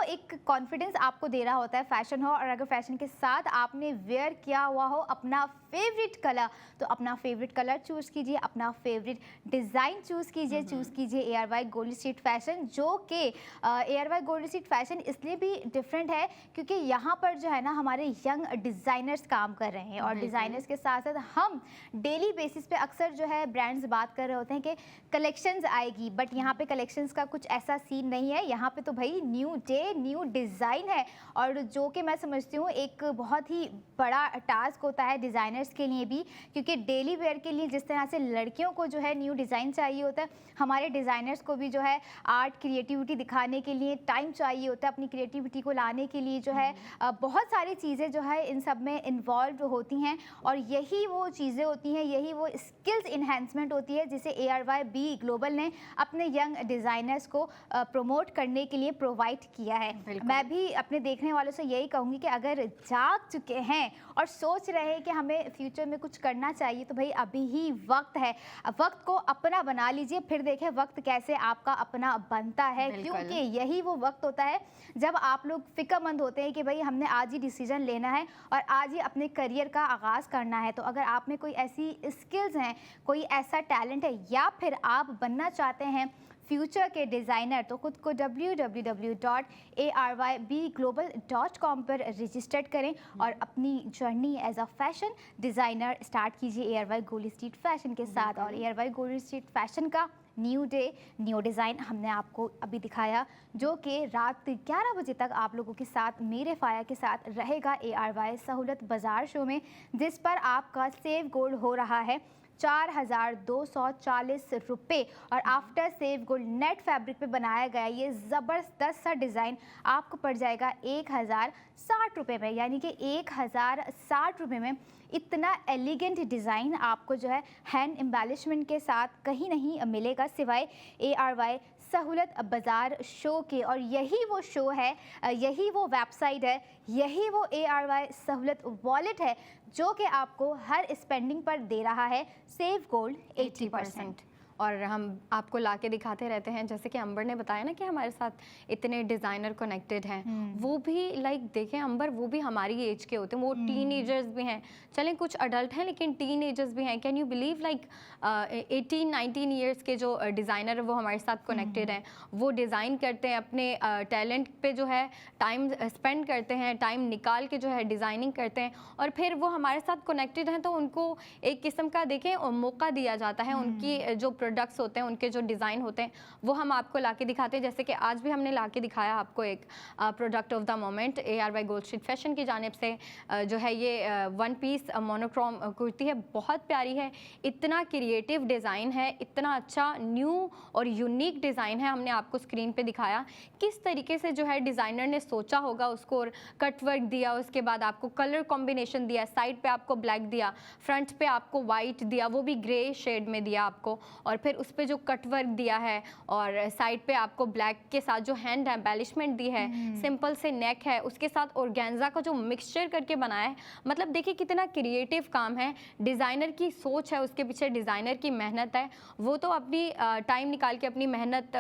एक कॉन्फिडेंस आपको दे रहा होता है, फैशन हो और अगर फैशन के साथ आपने वेयर किया हुआ हो अपना फेवरेट कलर, तो अपना फेवरेट कलर चूज़ कीजिए, अपना फेवरेट डिज़ाइन चूज़ कीजिए ARY गोल्ड स्ट्रीट फैशन, जो कि ARY गोल्ड स्ट्रीट फैशन इसलिए भी डिफरेंट है क्योंकि यहाँ पर जो है ना हमारे यंग डिज़ाइनर्स काम कर रहे हैं और डिज़ाइनर्स के साथ साथ हम डेली बेसिस पे अक्सर जो है ब्रांड्स बात कर रहे होते हैं कि कलेक्शंस आएगी, बट यहाँ पे कलेक्शंस का कुछ ऐसा सीन नहीं है। यहाँ पे तो भाई न्यू डे न्यू डिज़ाइन है और जो कि मैं समझती हूँ एक बहुत ही बड़ा टास्क होता है डिज़ाइनर्स के लिए भी, क्योंकि डेली वेयर के लिए जिस तरह से लड़कियों को जो है न्यू डिज़ाइन चाहिए होता है, हमारे डिज़ाइनर्स को भी जो है आर्ट क्रिएटिविटी दिखाने के लिए टाइम चाहिए होता है, अपनी क्रिएटिविटी को लाने के लिए जो है बहुत सारी चीज़ें जो है इन सब में इन्वॉल्व होती हैं और यही वो चीज़ें होती हैं, यही वो स्किल्स इन्हेंसमेंट होती है जिसे ARY ग्लोबल ने अपने यंग डिज़ाइनर्स को प्रमोट करने के लिए प्रोवाइड किया है। मैं भी अपने देखने वालों से यही कहूँगी कि अगर जाग चुके हैं और सोच रहे हैं कि हमें फ्यूचर में कुछ करना चाहिए तो भाई अभी ही वक्त है, वक्त को अपना बना लीजिए, फिर देखें वक्त कैसे आपका अपना बनता है, क्योंकि यही वो वक्त होता है जब आप लोग फिक्रमंद होते हैं कि भाई हमने आज ही डिसीजन लेना है और आज ही अपने करियर का आगाज़ करना है। तो अगर आप में कोई ऐसी स्किल्स हैं, कोई ऐसा टैलेंट है या फिर आप बनना चाहते हैं फ्यूचर के डिज़ाइनर, तो खुद को www.arybglobal.com पर रजिस्टर्ड करें और अपनी journey as a fashion designer start कीजिए ARY गोल्ड स्ट्रीट फैशन के साथ। और ARY गोल्ड स्ट्रीट फैशन का न्यू डे न्यू डिज़ाइन हमने आपको अभी दिखाया, जो कि रात 11 बजे तक आप लोगों के साथ मेरे फाया के साथ रहेगा ARY सहूलत बाज़ार शो में, जिस पर आपका सेव गोल्ड हो रहा है 4,240 रुपये और after save gold net fabric पे बनाया गया ये ज़बरदस्त सा डिज़ाइन आपको पड़ जाएगा 1,060 रुपये में, यानी कि 1,060 रुपये में इतना एलिगेंट डिज़ाइन आपको जो है हैंड एम्बेलिशमेंट के साथ कहीं नहीं मिलेगा सिवाय ARY सहूलत बाज़ार शो के। और यही वो शो है, यही वो वेबसाइट है, यही वो ARY सहूलत वॉलेट है जो कि आपको हर स्पेंडिंग पर दे रहा है सेव गोल्ड 80%। और हम आपको ला के दिखाते रहते हैं, जैसे कि अंबर ने बताया ना कि हमारे साथ इतने डिज़ाइनर कनेक्टेड हैं, वो भी देखें अंबर, वो भी हमारी एज के होते हैं, वो टीनेजर्स भी हैं, चलें कुछ अडल्ट हैं लेकिन टीनेजर्स भी हैं। कैन यू बिलीव 18-19 ईयर्स के जो डिज़ाइनर वो हमारे साथ कनेक्टेड हैं, वो डिज़ाइन करते हैं, अपने टैलेंट पे जो है टाइम स्पेंड करते हैं, टाइम निकाल के जो है डिज़ाइनिंग करते हैं और फिर वो हमारे साथ कनेक्टेड हैं, तो उनको एक किस्म का देखें मौका दिया जाता है। उनकी जो प्रोडक्ट्स होते हैं, उनके जो डिज़ाइन होते हैं, वो हम आपको लाके दिखाते हैं। जैसे कि आज भी हमने लाके दिखाया आपको एक product of the moment ARY gold street Fashion की जानिब से जो है ये वन पीस मोनोक्रोम कुर्ती है, बहुत प्यारी है, इतना क्रिएटिव डिज़ाइन है, इतना अच्छा न्यू और यूनिक डिज़ाइन है। हमने आपको स्क्रीन पे दिखाया किस तरीके से जो है डिज़ाइनर ने सोचा होगा उसको, और कट वर्क दिया, उसके बाद आपको कलर कॉम्बिनेशन दिया, साइड पे आपको ब्लैक दिया, फ्रंट पे आपको वाइट दिया, वो भी ग्रे शेड में दिया आपको, और फिर उस पे जो कट वर्क दिया है और साइड पे आपको ब्लैक के साथ जो हैंड एम्बेलिशमेंट दी है, सिंपल से नेक है, उसके साथ ऑर्गेन्जा का जो मिक्सचर करके बनाया है। मतलब देखिए कितना क्रिएटिव काम है, डिज़ाइनर की सोच है, उसके पीछे डिज़ाइनर की मेहनत है, वो तो अपनी टाइम निकाल के अपनी मेहनत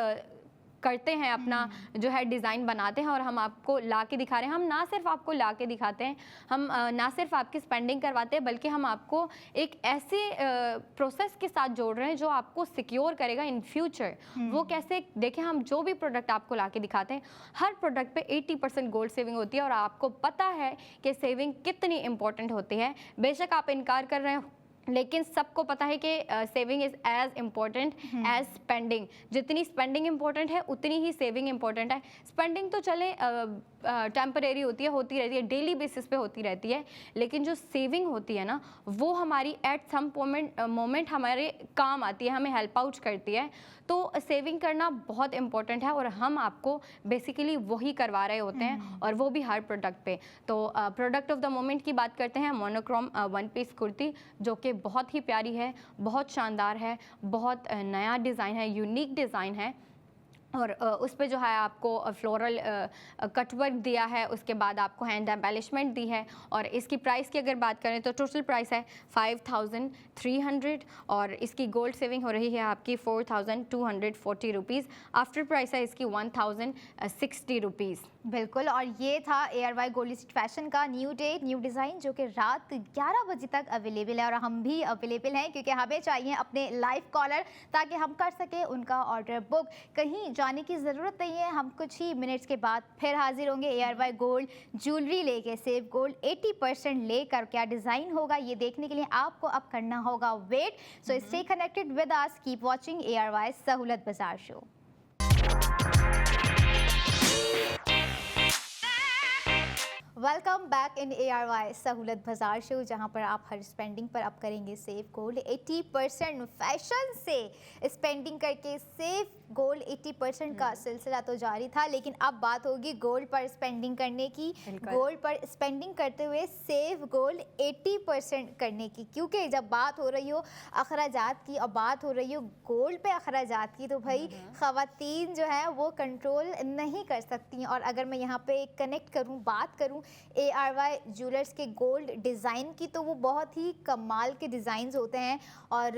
करते हैं, अपना जो है डिज़ाइन बनाते हैं और हम आपको ला के दिखा रहे हैं। हम ना सिर्फ आपको ला के दिखाते हैं, हम ना सिर्फ आपकी स्पेंडिंग करवाते हैं, बल्कि हम आपको एक ऐसे प्रोसेस के साथ जोड़ रहे हैं जो आपको सिक्योर करेगा इन फ्यूचर। वो कैसे, देखें हम जो भी प्रोडक्ट आपको ला के दिखाते हैं, हर प्रोडक्ट पे 80% गोल्ड सेविंग होती है और आपको पता है कि सेविंग कितनी इंपॉर्टेंट होती है। बेशक आप इनकार कर रहे हैं, लेकिन सबको पता है कि saving is as important as spending. जितनी स्पेंडिंग इम्पोर्टेंट है उतनी ही सेविंग इम्पोर्टेंट है। स्पेंडिंग तो चले टेम्परेरी होती रहती है, डेली बेसिस पे होती रहती है, लेकिन जो सेविंग होती है ना वो हमारी एट सम मोमेंट हमारे काम आती है, हमें हेल्प आउट करती है। तो सेविंग करना बहुत इंपॉर्टेंट है और हम आपको बेसिकली वही करवा रहे होते हैं और वो भी हर प्रोडक्ट पे। तो प्रोडक्ट ऑफ द मोमेंट की बात करते हैं, मोनोक्रोम वन पीस कुर्ती, जो कि बहुत ही प्यारी है, बहुत शानदार है, बहुत नया डिज़ाइन है, यूनिक डिज़ाइन है और उस पे जो है आपको फ्लोरल कटवर्क दिया है, उसके बाद आपको हैंड एम्बेलिशमेंट दी है और इसकी प्राइस की अगर बात करें तो टोटल प्राइस है 5300 और इसकी गोल्ड सेविंग हो रही है आपकी 4240 रुपीज़। आफ्टर प्राइस है इसकी 1060 रुपीज़। बिल्कुल, और ये था ARY गोल्ड स्ट्रीट फैशन का न्यू डे न्यू डिज़ाइन जो कि रात 11 बजे तक अवेलेबल है और हम भी अवेलेबल हैं क्योंकि हमें चाहिए अपने लाइव कॉलर ताकि हम कर सकें उनका ऑर्डर बुक। कहीं जाने की ज़रूरत नहीं है, हम कुछ ही मिनट्स के बाद फिर हाजिर होंगे ARY गोल्ड ज्वेलरी लेके। सेव गोल्ड 80% लेकर क्या डिज़ाइन होगा ये देखने के लिए आपको अब करना होगा wait. So stay connected with us, keep watching ARY Sahulat Bazaar show. Welcome back in ARY Sahulat Bazaar show, जहां पर आप हर स्पेंडिंग पर आप करेंगे सेव गोल्ड 80%। फैशन से स्पेंडिंग करके सेव गोल्ड 80% का सिलसिला तो जारी था, लेकिन अब बात होगी गोल्ड पर स्पेंडिंग करने की। गोल्ड पर स्पेंडिंग करते हुए सेव गोल्ड 80% करने की, क्योंकि जब बात हो रही हो अखराजात की और बात हो रही हो गोल्ड पे अखराजात की तो भाई ख़वातीन जो है वो कंट्रोल नहीं कर सकती। और अगर मैं यहाँ पे कनेक्ट करूँ, बात करूँ ARY ज्वेलर्स के गोल्ड डिज़ाइन की, तो वो बहुत ही कमाल के डिज़ाइंस होते हैं और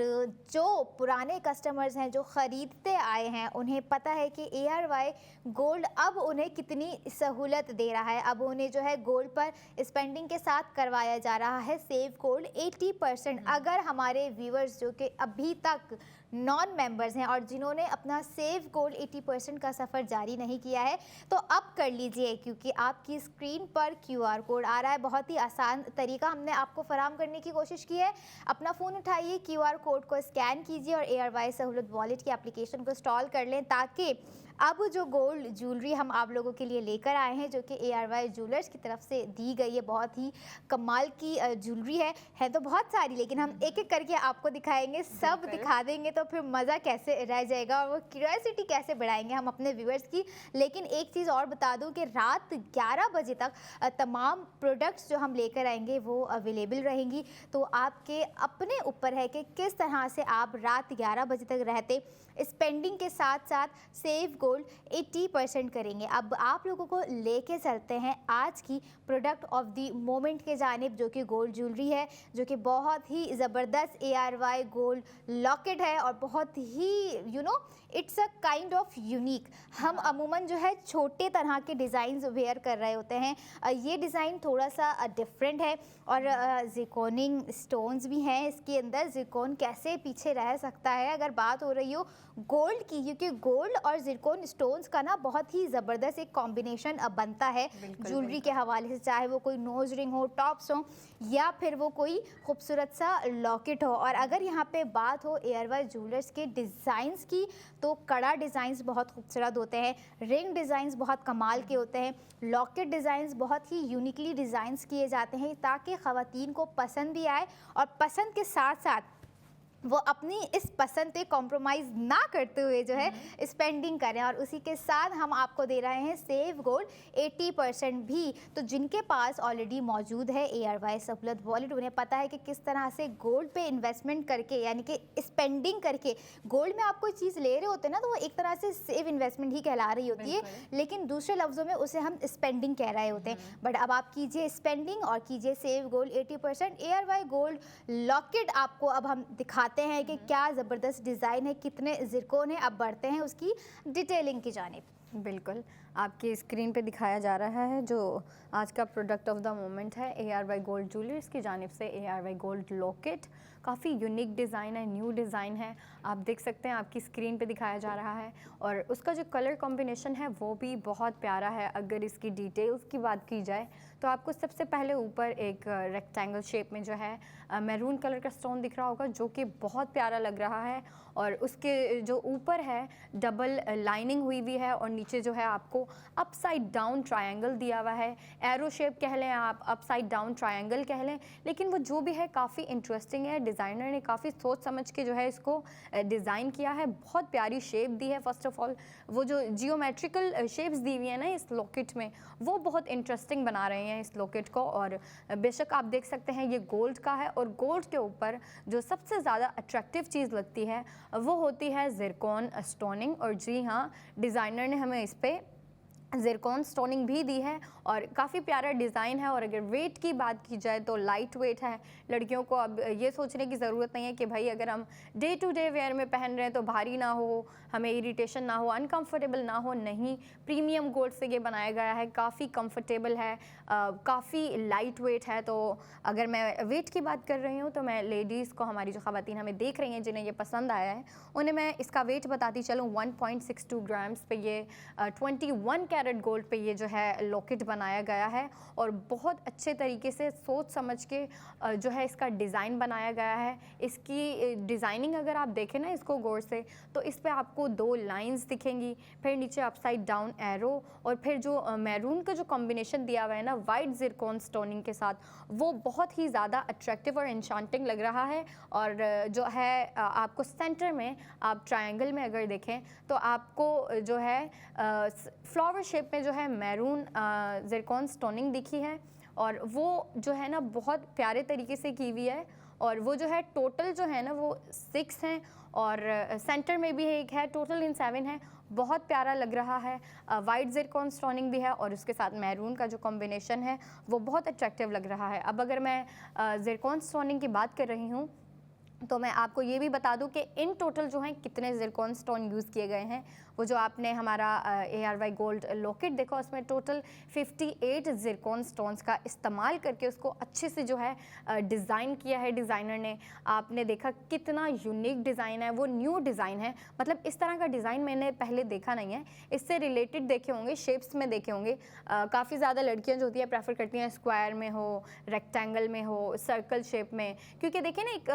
जो पुराने कस्टमर्स हैं जो ख़रीदते आए हैं उन्हें पता है कि ARY गोल्ड अब उन्हें कितनी सहूलत दे रहा है। अब उन्हें जो है गोल्ड पर स्पेंडिंग के साथ करवाया जा रहा है सेव गोल्ड 80%। अगर हमारे व्यूअर्स जो कि अभी तक नॉन मेंबर्स हैं और जिन्होंने अपना सेव गोल्ड 80% का सफ़र जारी नहीं किया है तो अब कर लीजिए, क्योंकि आपकी स्क्रीन पर QR कोड आ रहा है। बहुत ही आसान तरीका हमने आपको फराहम करने की कोशिश की है। अपना फ़ोन उठाइए, QR कोड को स्कैन कीजिए और ARY सहूलत वॉलेट की एप्लीकेशन को इंस्टॉल कर लें, ताकि अब जो गोल्ड ज्वेलरी हम आप लोगों के लिए लेकर आए हैं जो कि ARY ज्वेलर्स की तरफ से दी गई है, बहुत ही कमाल की ज्वेलरी है तो बहुत सारी, लेकिन हम एक एक करके आपको दिखाएंगे, सब दिखा देंगे तो फिर मज़ा कैसे रह जाएगा और वो क्यूरियोसिटी कैसे बढ़ाएंगे हम अपने व्यूअर्स की। लेकिन एक चीज़ और बता दूं कि रात 11 बजे तक तमाम प्रोडक्ट्स जो हम लेकर आएंगे वो अवेलेबल रहेंगी। तो आपके अपने ऊपर है कि किस तरह से आप रात 11 बजे तक रहते स्पेंडिंग के साथ साथ सेव गोल्ड 80% करेंगे। अब आप लोगों को लेके चलते हैं आज की प्रोडक्ट ऑफ द मोमेंट के जानिब, जो कि गोल्ड ज्वेलरी है, जो कि बहुत ही ज़बरदस्त ARY गोल्ड लॉकेट है और बहुत ही it's a kind of unique. हम अमूमन जो है छोटे तरह के डिज़ाइन वेयर कर रहे होते हैं, ये डिज़ाइन थोड़ा सा डिफरेंट है और ज़िरकोनिंग स्टोन्स भी हैं इसके अंदर। ज़िरकोन कैसे पीछे रह सकता है अगर बात हो रही हो गोल्ड की, क्योंकि गोल्ड और ज़िरकोन स्टोन्स का ना बहुत ही ज़बरदस्त एक कॉम्बिनेशन बनता है ज्वेलरी के हवाले से, चाहे वो कोई नोज रिंग हो, टॉप्स हो या फिर वो कोई खूबसूरत सा लॉकेट हो। और अगर यहाँ पे बात हो ARY ज्वेलर्स के डिज़ाइंस की तो कड़ा डिज़ाइंस बहुत खूबसूरत होते हैं, रिंग डिज़ाइंस बहुत कमाल के होते हैं, लॉकेट डिज़ाइंस बहुत ही यूनिकली डिज़ाइंस किए जाते हैं ताकि ख़वातीन को पसंद भी आए और पसंद के साथ साथ वो अपनी इस पसंद पे कॉम्प्रोमाइज़ ना करते हुए जो है स्पेंडिंग करें। और उसी के साथ हम आपको दे रहे हैं सेव गोल्ड 80% भी। तो जिनके पास ऑलरेडी मौजूद है ARY सहूलत वॉलेट, उन्हें पता है कि किस तरह से गोल्ड पे इन्वेस्टमेंट करके यानी कि स्पेंडिंग करके गोल्ड में आप कोई चीज़ ले रहे होते हैं ना, तो वो एक तरह से सेव इन्वेस्टमेंट ही कहला रही होती है, लेकिन दूसरे लफ्ज़ों में उसे हम स्पेंडिंग कह रहे होते हैं। बट अब आप कीजिए स्पेंडिंग और कीजिए save gold 80%। ARY gold locket आपको अब हम दिखा हैं कि क्या ज़बरदस्त डिज़ाइन है, कितने ज़िरकोन है। अब बढ़ते हैं उसकी डिटेलिंग की जानिब। बिल्कुल, आपकी स्क्रीन पे दिखाया जा रहा है जो आज का प्रोडक्ट ऑफ द मोमेंट है ARY गोल्ड ज्वेलर्स की जानिब से ARY गोल्ड लॉकेट। काफ़ी यूनिक डिज़ाइन है, न्यू डिज़ाइन है, आप देख सकते हैं आपकी स्क्रीन पे दिखाया जा रहा है और उसका जो कलर कॉम्बिनेशन है वो भी बहुत प्यारा है। अगर इसकी डिटेल्स की बात की जाए तो आपको सबसे पहले ऊपर एक रेक्टेंगल शेप में जो है मैरून कलर का स्टोन दिख रहा होगा जो कि बहुत प्यारा लग रहा है और उसके जो ऊपर है डबल लाइनिंग हुई है और नीचे जो है आपको अपसाइड डाउन ट्रायंगल दिया हुआ है, एरो शेप कह लें आप, अपसाइड डाउन ट्रायंगल कह लें, लेकिन वो जो भी है काफ़ी इंटरेस्टिंग है। डिज़ाइनर ने काफ़ी सोच समझ के जो है इसको डिज़ाइन किया है, बहुत प्यारी शेप दी है। फर्स्ट ऑफ ऑल वो जो जियोमेट्रिकल शेप्स दी हुई है ना इस लॉकेट में, वो बहुत इंटरेस्टिंग बना रहे हैं इस लॉकेट को। और बेशक आप देख सकते हैं ये गोल्ड का है, और गोल्ड के ऊपर जो सबसे ज़्यादा अट्रैक्टिव चीज़ लगती है वो होती है ज़िरकॉन स्टोनिंग। और जी हाँ, डिज़ाइनर ने हमें इस पर ज़िरकॉन स्टोनिंग भी दी है और काफ़ी प्यारा डिज़ाइन है। और अगर वेट की बात की जाए तो लाइट वेट है। लड़कियों को अब ये सोचने की ज़रूरत नहीं है कि भाई अगर हम डे टू डे वेयर में पहन रहे हैं तो भारी ना हो, हमें इरिटेशन ना हो, अनकंफर्टेबल ना हो। नहीं, प्रीमियम गोल्ड से ये बनाया गया है, काफ़ी कंफर्टेबल है, काफ़ी लाइट वेट है। तो अगर मैं वेट की बात कर रही हूँ तो मैं लेडीज़ को, हमारी जो ख़वातीन हमें देख रही हैं जिन्हें ये पसंद आया है, उन्हें मैं इसका वेट बताती चलूँ। 1.62 ग्राम्स पे ये 21 कैरेट गोल्ड पे ये जो है लॉकेट बनाया गया है। और बहुत अच्छे तरीके से सोच समझ के जो है इसका डिज़ाइन बनाया गया है। इसकी डिज़ाइनिंग अगर आप देखें ना इसको गौर से, तो इस पे आपको 2 लाइंस दिखेंगी, फिर नीचे अपसाइड डाउन एरो, और फिर जो मैरून का जो कॉम्बिनेशन दिया हुआ है ना वाइट ज़िरकॉन स्टोनिंग के साथ, वो बहुत ही ज़्यादा अट्रैक्टिव और एन्चांटिंग लग रहा है। और जो है आपको सेंटर में, आप ट्रायंगल में अगर देखें तो आपको जो है फ्लावर शेप में जो है मैरून ज़िरकॉन स्टोनिंग दिखी है, और वो जो है ना बहुत प्यारे तरीके से की हुई है। और वो जो है टोटल जो है ना वो 6 हैं, और सेंटर में भी एक है, टोटल इन 7 है। बहुत प्यारा लग रहा है। वाइट ज़िरकॉन स्टोनिंग भी है और उसके साथ मैरून का जो कॉम्बिनेशन है वो बहुत अट्रैक्टिव लग रहा है। अब अगर मैं ज़िरकॉन स्टोनिंग की बात कर रही हूँ तो मैं आपको ये भी बता दूं कि इन टोटल जो हैं कितने ज़िरकॉन स्टोन यूज़ किए गए हैं। वो जो आपने हमारा ARY गोल्ड लॉकेट देखा, उसमें टोटल 58 ज़िरकॉन स्टोन्स का इस्तेमाल करके उसको अच्छे से जो है डिज़ाइन किया है डिज़ाइनर ने। आपने देखा कितना यूनिक डिज़ाइन है, वो न्यू डिज़ाइन है, मतलब इस तरह का डिज़ाइन मैंने पहले देखा नहीं है। इससे रिलेटेड देखे होंगे, शेप्स में देखे होंगे। काफ़ी ज़्यादा लड़कियाँ जो होती हैं प्रेफर करती हैं स्क्वायर में हो, रेक्टेंगल में हो, सर्कल शेप में, क्योंकि देखिए ना एक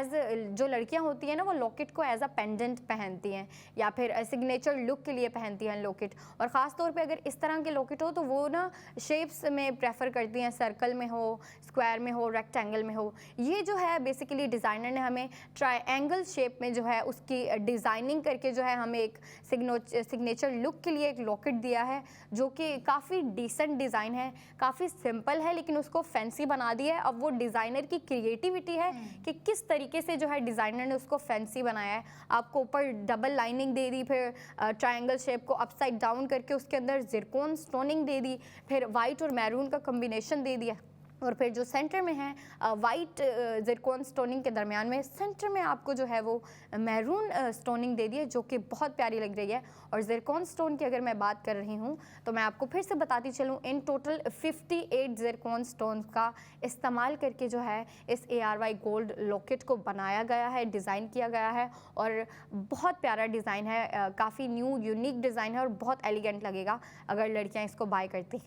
जो लड़कियां होती हैं ना वो लॉकेट को एज अ पेंडेंट पहनती हैं या फिर सिग्नेचर लुक के लिए पहनती हैं लॉकेट। और ख़ास तौर पे अगर इस तरह के लॉकेट हो तो वो ना शेप्स में प्रेफर करती हैं, सर्कल में हो, स्क्वायर में हो, रेक्टेंगल में हो। ये जो है बेसिकली डिज़ाइनर ने हमें ट्रायंगल शेप में जो है उसकी डिज़ाइनिंग करके जो है हमें एक सिग्नेचर लुक के लिए एक लॉकेट दिया है, जो कि काफ़ी डिसेंट डिज़ाइन है, काफ़ी सिंपल है, लेकिन उसको फैंसी बना दिया है। अब वो डिज़ाइनर की क्रिएटिविटी है कि किस तरीके से जो है डिज़ाइनर ने उसको फैंसी बनाया है। आपको ऊपर डबल लाइनिंग दे दी, फिर ट्रायंगल शेप को अपसाइड डाउन करके उसके अंदर ज़िरकॉन स्टोनिंग दे दी, फिर वाइट और मैरून का कॉम्बिनेशन दे दिया, और फिर जो सेंटर में है वाइट ज़िरकॉन स्टोनिंग के दरमियान में सेंटर में आपको जो है वो मैरून स्टोनिंग दे दी है, जो कि बहुत प्यारी लग रही है। और ज़िरकॉन स्टोन की अगर मैं बात कर रही हूँ तो मैं आपको फिर से बताती चलूँ, इन टोटल 58 ज़िरकॉन स्टोन का इस्तेमाल करके जो है इस ARY गोल्ड लॉकेट को बनाया गया है, डिज़ाइन किया गया है। और बहुत प्यारा डिज़ाइन है, काफ़ी न्यू यूनिक डिज़ाइन है और बहुत एलिगेंट लगेगा अगर लड़कियाँ इसको बाय करती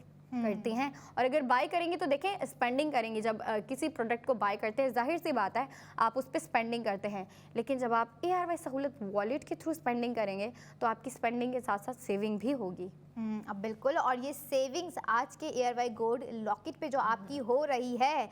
हैं। और अगर बाय करेंगी तो देखें स्पेंडिंग करेंगी। जब किसी प्रोडक्ट को बाय करते हैं जाहिर सी बात है आप उस पर स्पेंडिंग करते हैं, लेकिन जब आप ARY सहूलत वॉलेट के थ्रू स्पेंडिंग करेंगे तो आपकी स्पेंडिंग के साथ साथ सेविंग भी होगी। अब बिल्कुल, और ये सेविंग्स आज के ARY गोल्ड लॉकेट पे जो आपकी हो रही है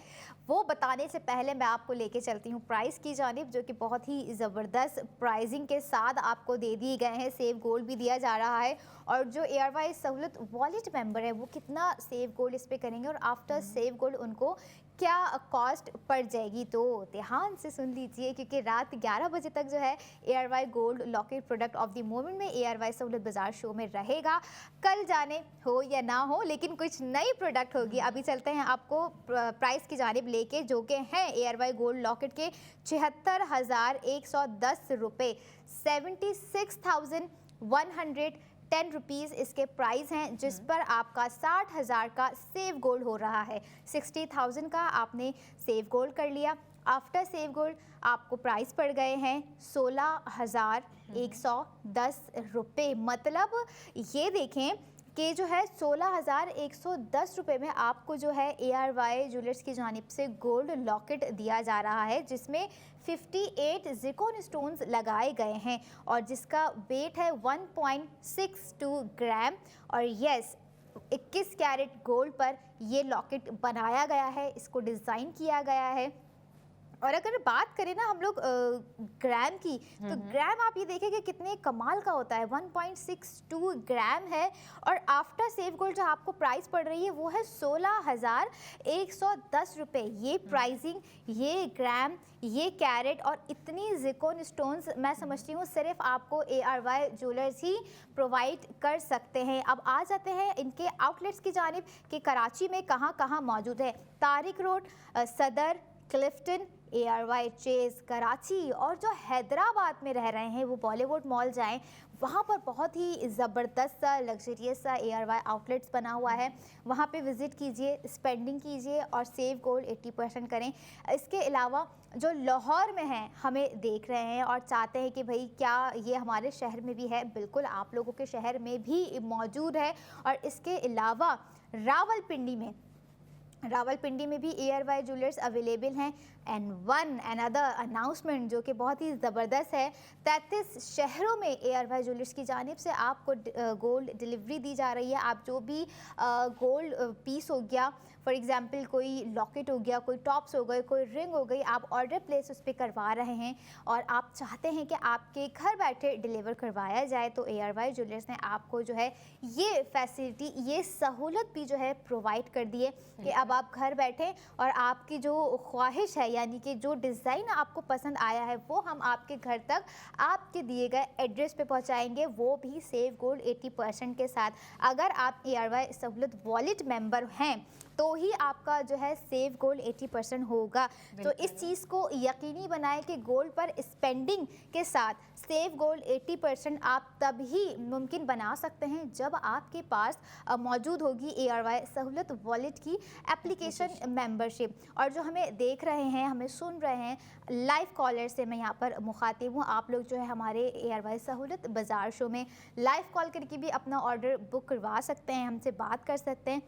वो बताने से पहले मैं आपको लेके चलती हूँ प्राइस की जानिब, जो कि बहुत ही ज़बरदस्त प्राइसिंग के साथ आपको दे दिए गए हैं। सेव गोल्ड भी दिया जा रहा है, और जो ARY सहूलत वॉलेट मेंबर है वो कितना सेव गोल्ड इस पे करेंगे और आफ्टर सेव गोल्ड उनको क्या कॉस्ट पड़ जाएगी। तो ध्यान से सुन लीजिए, क्योंकि रात 11 बजे तक जो है ARY gold locket product of the moment में ARY सहूलत बाजार शो में रहेगा। कल जाने हो या ना हो, लेकिन कुछ नई प्रोडक्ट होगी। अभी चलते हैं आपको प्राइस की जानिब लेके, जो कि हैं ARY गोल्ड लॉकेट के 76,110 रुपये, 76,110 रुपीज़ इसके प्राइस हैं, जिस पर आपका 60,000 का सेव गोल्ड हो रहा है। 60,000 का आपने सेव गोल्ड कर लिया, आफ्टर सेव गोल्ड आपको प्राइस पड़ गए हैं 16,110 रुपये। मतलब ये देखें कि जो है 16,110 रुपये में आपको जो है ARY ज्वेलर्स की जानिब से गोल्ड लॉकेट दिया जा रहा है, जिसमें 58 ज़िरकॉन स्टोन्स लगाए गए हैं और जिसका वेट है 1.62 ग्राम। और यस, 21 कैरेट गोल्ड पर ये लॉकेट बनाया गया है, इसको डिज़ाइन किया गया है। और अगर बात करें ना हम लोग ग्राम की, तो ग्राम आप ये देखें कि कितने कमाल का होता है, 1.62 ग्राम है। और आफ्टर सेफ गोल्ड जो आपको प्राइस पड़ रही है वो है 16,110 रुपये। ये प्राइसिंग, ये ग्राम, ये कैरेट और इतनी ज़िरकॉन स्टोन्स मैं समझती हूँ सिर्फ आपको ARY ज्वेलर्स ही प्रोवाइड कर सकते हैं। अब आ जाते हैं इनके आउटलेट्स की जानिब कि कराची में कहाँ कहाँ मौजूद है। तारिक रोड, सदर, क्लिफ्टन, ARY चेज़ कराची, और जो हैदराबाद में रह रहे हैं वो बॉलीवुड मॉल जाएं, वहाँ पर बहुत ही ज़बरदस्त सा लग्जरियस सा ARY आउटलेट्स बना हुआ है, वहाँ पे विज़िट कीजिए, स्पेंडिंग कीजिए और सेव गोल्ड 80% करें। इसके अलावा जो लाहौर में हैं, हमें देख रहे हैं और चाहते हैं कि भाई क्या ये हमारे शहर में भी है, बिल्कुल आप लोगों के शहर में भी मौजूद है। और इसके अलावा रावलपिंडी में भी ARY ज्वेलर्स अवेलेबल हैं। एंड वन अनदर अनाउंसमेंट जो कि बहुत ही ज़बरदस्त है, 33 शहरों में ARY ज्वेलर्स की जानिब से आपको गोल्ड डिलीवरी दी जा रही है। आप जो भी गोल्ड पीस हो गया, फॉर एग्जांपल कोई लॉकेट हो गया, कोई टॉप्स हो गए, कोई रिंग हो गई, आप ऑर्डर प्लेस उस पर करवा रहे हैं और आप चाहते हैं कि आपके घर बैठे डिलीवर करवाया जाए, तो ARY ज्वेलर्स ने आपको जो है ये फैसिलिटी, ये सहूलत भी जो है प्रोवाइड कर दी है कि अब आप घर बैठे और आपकी जो ख्वाहिश है, यानी कि जो डिज़ाइन आपको पसंद आया है, वो हम आपके घर तक आपके दिए गए एड्रेस पे पहुंचाएंगे, वो भी सेव गोल्ड 80% के साथ। अगर आप ARY सहूलत वॉलेट मेंबर हैं तो ही आपका जो है सेव गोल्ड 80% होगा। तो इस चीज़ को यकीनी बनाएं कि गोल्ड पर स्पेंडिंग के साथ सेव गोल्ड 80% आप तब ही मुमकिन बना सकते हैं जब आपके पास मौजूद होगी ARY सहूलत वॉलेट की एप्लीकेशन मेंबरशिप। और जो हमें देख रहे हैं, हमें सुन रहे हैं, लाइव कॉलर से मैं यहाँ पर मुखातिब हूँ, आप लोग जो है हमारे ARY सहूलत बाज़ार शो में लाइव कॉल करके भी अपना ऑर्डर बुक करवा सकते हैं, हमसे बात कर सकते हैं।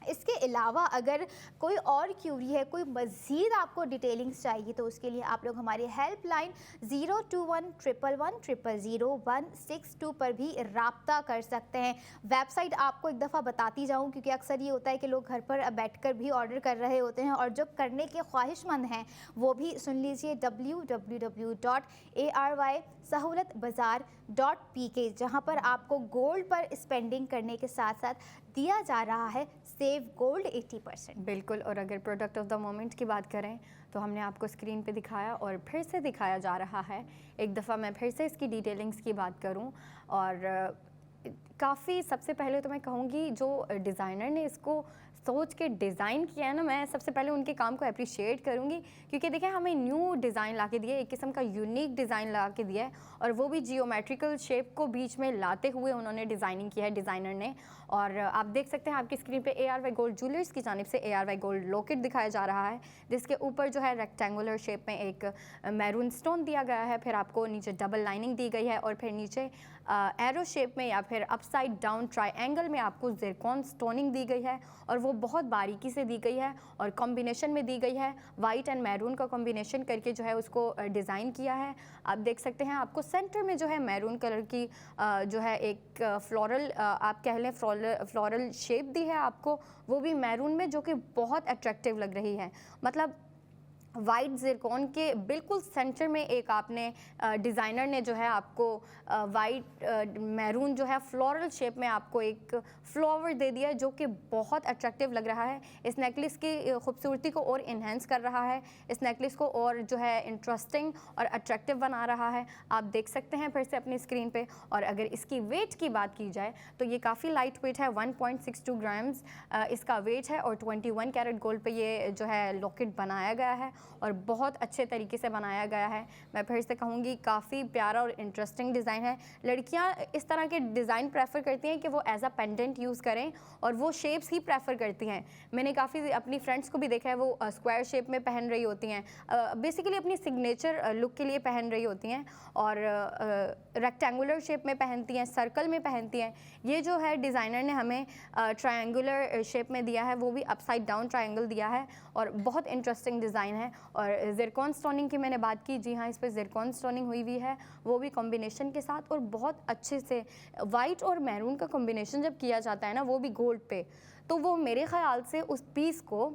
इसके अलावा अगर कोई और क्यूरी है, कोई मज़ीद आपको डिटेलिंग्स चाहिए, तो उसके लिए आप लोग हमारी हेल्पलाइन 02111000162 पर भी रब्ता कर सकते हैं। वेबसाइट आपको एक दफ़ा बताती जाऊं, क्योंकि अक्सर ये होता है कि लोग घर पर बैठकर भी ऑर्डर कर रहे होते हैं और जो करने के ख्वाहिशमंद हैं वो भी सुन लीजिए, www.ARYSahoolatBazaar.pk, जहाँ पर आपको गोल्ड पर स्पेंडिंग करने के साथ साथ दिया जा रहा है सेव गोल्ड 80%। बिल्कुल। और अगर प्रोडक्ट ऑफ द मोमेंट की बात करें तो हमने आपको स्क्रीन पे दिखाया और फिर से दिखाया जा रहा है। एक दफ़ा मैं फिर से इसकी डिटेलिंग्स की बात करूं, और काफ़ी, सबसे पहले तो मैं कहूँगी जो डिज़ाइनर ने इसको सोच के डिज़ाइन किया है ना, मैं सबसे पहले उनके काम को अप्रिशिएट करूँगी, क्योंकि देखिए हमें न्यू डिज़ाइन ला के दिया है, एक किस्म का यूनिक डिज़ाइन ला के दिया है, और वो भी जियोमेट्रिकल शेप को बीच में लाते हुए उन्होंने डिज़ाइनिंग किया है डिज़ाइनर ने। और आप देख सकते हैं आपकी स्क्रीन पे ARY गोल्ड ज्वेलर्स की जानिब से ARY गोल्ड लॉकेट दिखाया जा रहा है, जिसके ऊपर जो है रेक्टेंगुलर शेप में एक मैरून स्टोन दिया गया है, फिर आपको नीचे डबल लाइनिंग दी गई है, और फिर नीचे एरो शेप में या फिर अपसाइड डाउन ट्रायंगल में आपको ज़िरकॉन स्टोनिंग दी गई है, और वो बहुत बारीकी से दी गई है और कॉम्बिनेशन में दी गई है, वाइट एंड मैरून का कॉम्बिनेशन करके जो है उसको डिज़ाइन किया है। आप देख सकते हैं आपको सेंटर में जो है मैरून कलर की जो है एक फ्लोरल, आप कह लें फ्लोरल शेप दी है आपको, वो भी मैरून में, जो कि बहुत अट्रैक्टिव लग रही है। मतलब वाइट ज़िरकॉन के बिल्कुल सेंटर में एक आपने डिज़ाइनर ने जो है आपको वाइट मैरून जो है फ्लोरल शेप में आपको एक फ्लावर दे दिया है, जो कि बहुत अट्रैक्टिव लग रहा है। इस नेकलेस की खूबसूरती को और इन्हेंस कर रहा है, इस नेकलेस को और जो है इंटरेस्टिंग और अट्रैक्टिव बना रहा है। आप देख सकते हैं फिर से अपनी स्क्रीन पे। और अगर इसकी वेट की बात की जाए तो ये काफ़ी लाइट वेट है, 1.62 ग्राम्स इसका वेट है, और 21 कैरेट गोल्ड पे ये जो है लॉकेट बनाया गया है। और बहुत अच्छे तरीके से बनाया गया है। मैं फिर से कहूँगी काफ़ी प्यारा और इंटरेस्टिंग डिज़ाइन है। लड़कियाँ इस तरह के डिज़ाइन प्रेफर करती हैं कि वो एज अ पेंडेंट यूज़ करें और वो शेप्स ही प्रेफर करती हैं। मैंने काफ़ी अपनी फ्रेंड्स को भी देखा है, वो स्क्वायर शेप में पहन रही होती हैं, बेसिकली अपनी सिग्नेचर लुक के लिए पहन रही होती हैं, और रेक्टेंगुलर शेप में पहनती हैं, सर्कल में पहनती हैं। ये जो है डिज़ाइनर ने हमें ट्रायंगुलर शेप में दिया है, वो भी अपसाइड डाउन ट्रायंगल दिया है, और बहुत इंटरेस्टिंग डिज़ाइन है। और ज़िरकॉन स्टोनिंग की मैंने बात की, जी हाँ, इस पर ज़िरकॉन स्टोनिंग हुई हुई है, वो भी कॉम्बिनेशन के साथ, और बहुत अच्छे से वाइट और मैरून का कॉम्बिनेशन जब किया जाता है ना, वो भी गोल्ड पे, तो वो मेरे ख़्याल से उस पीस को,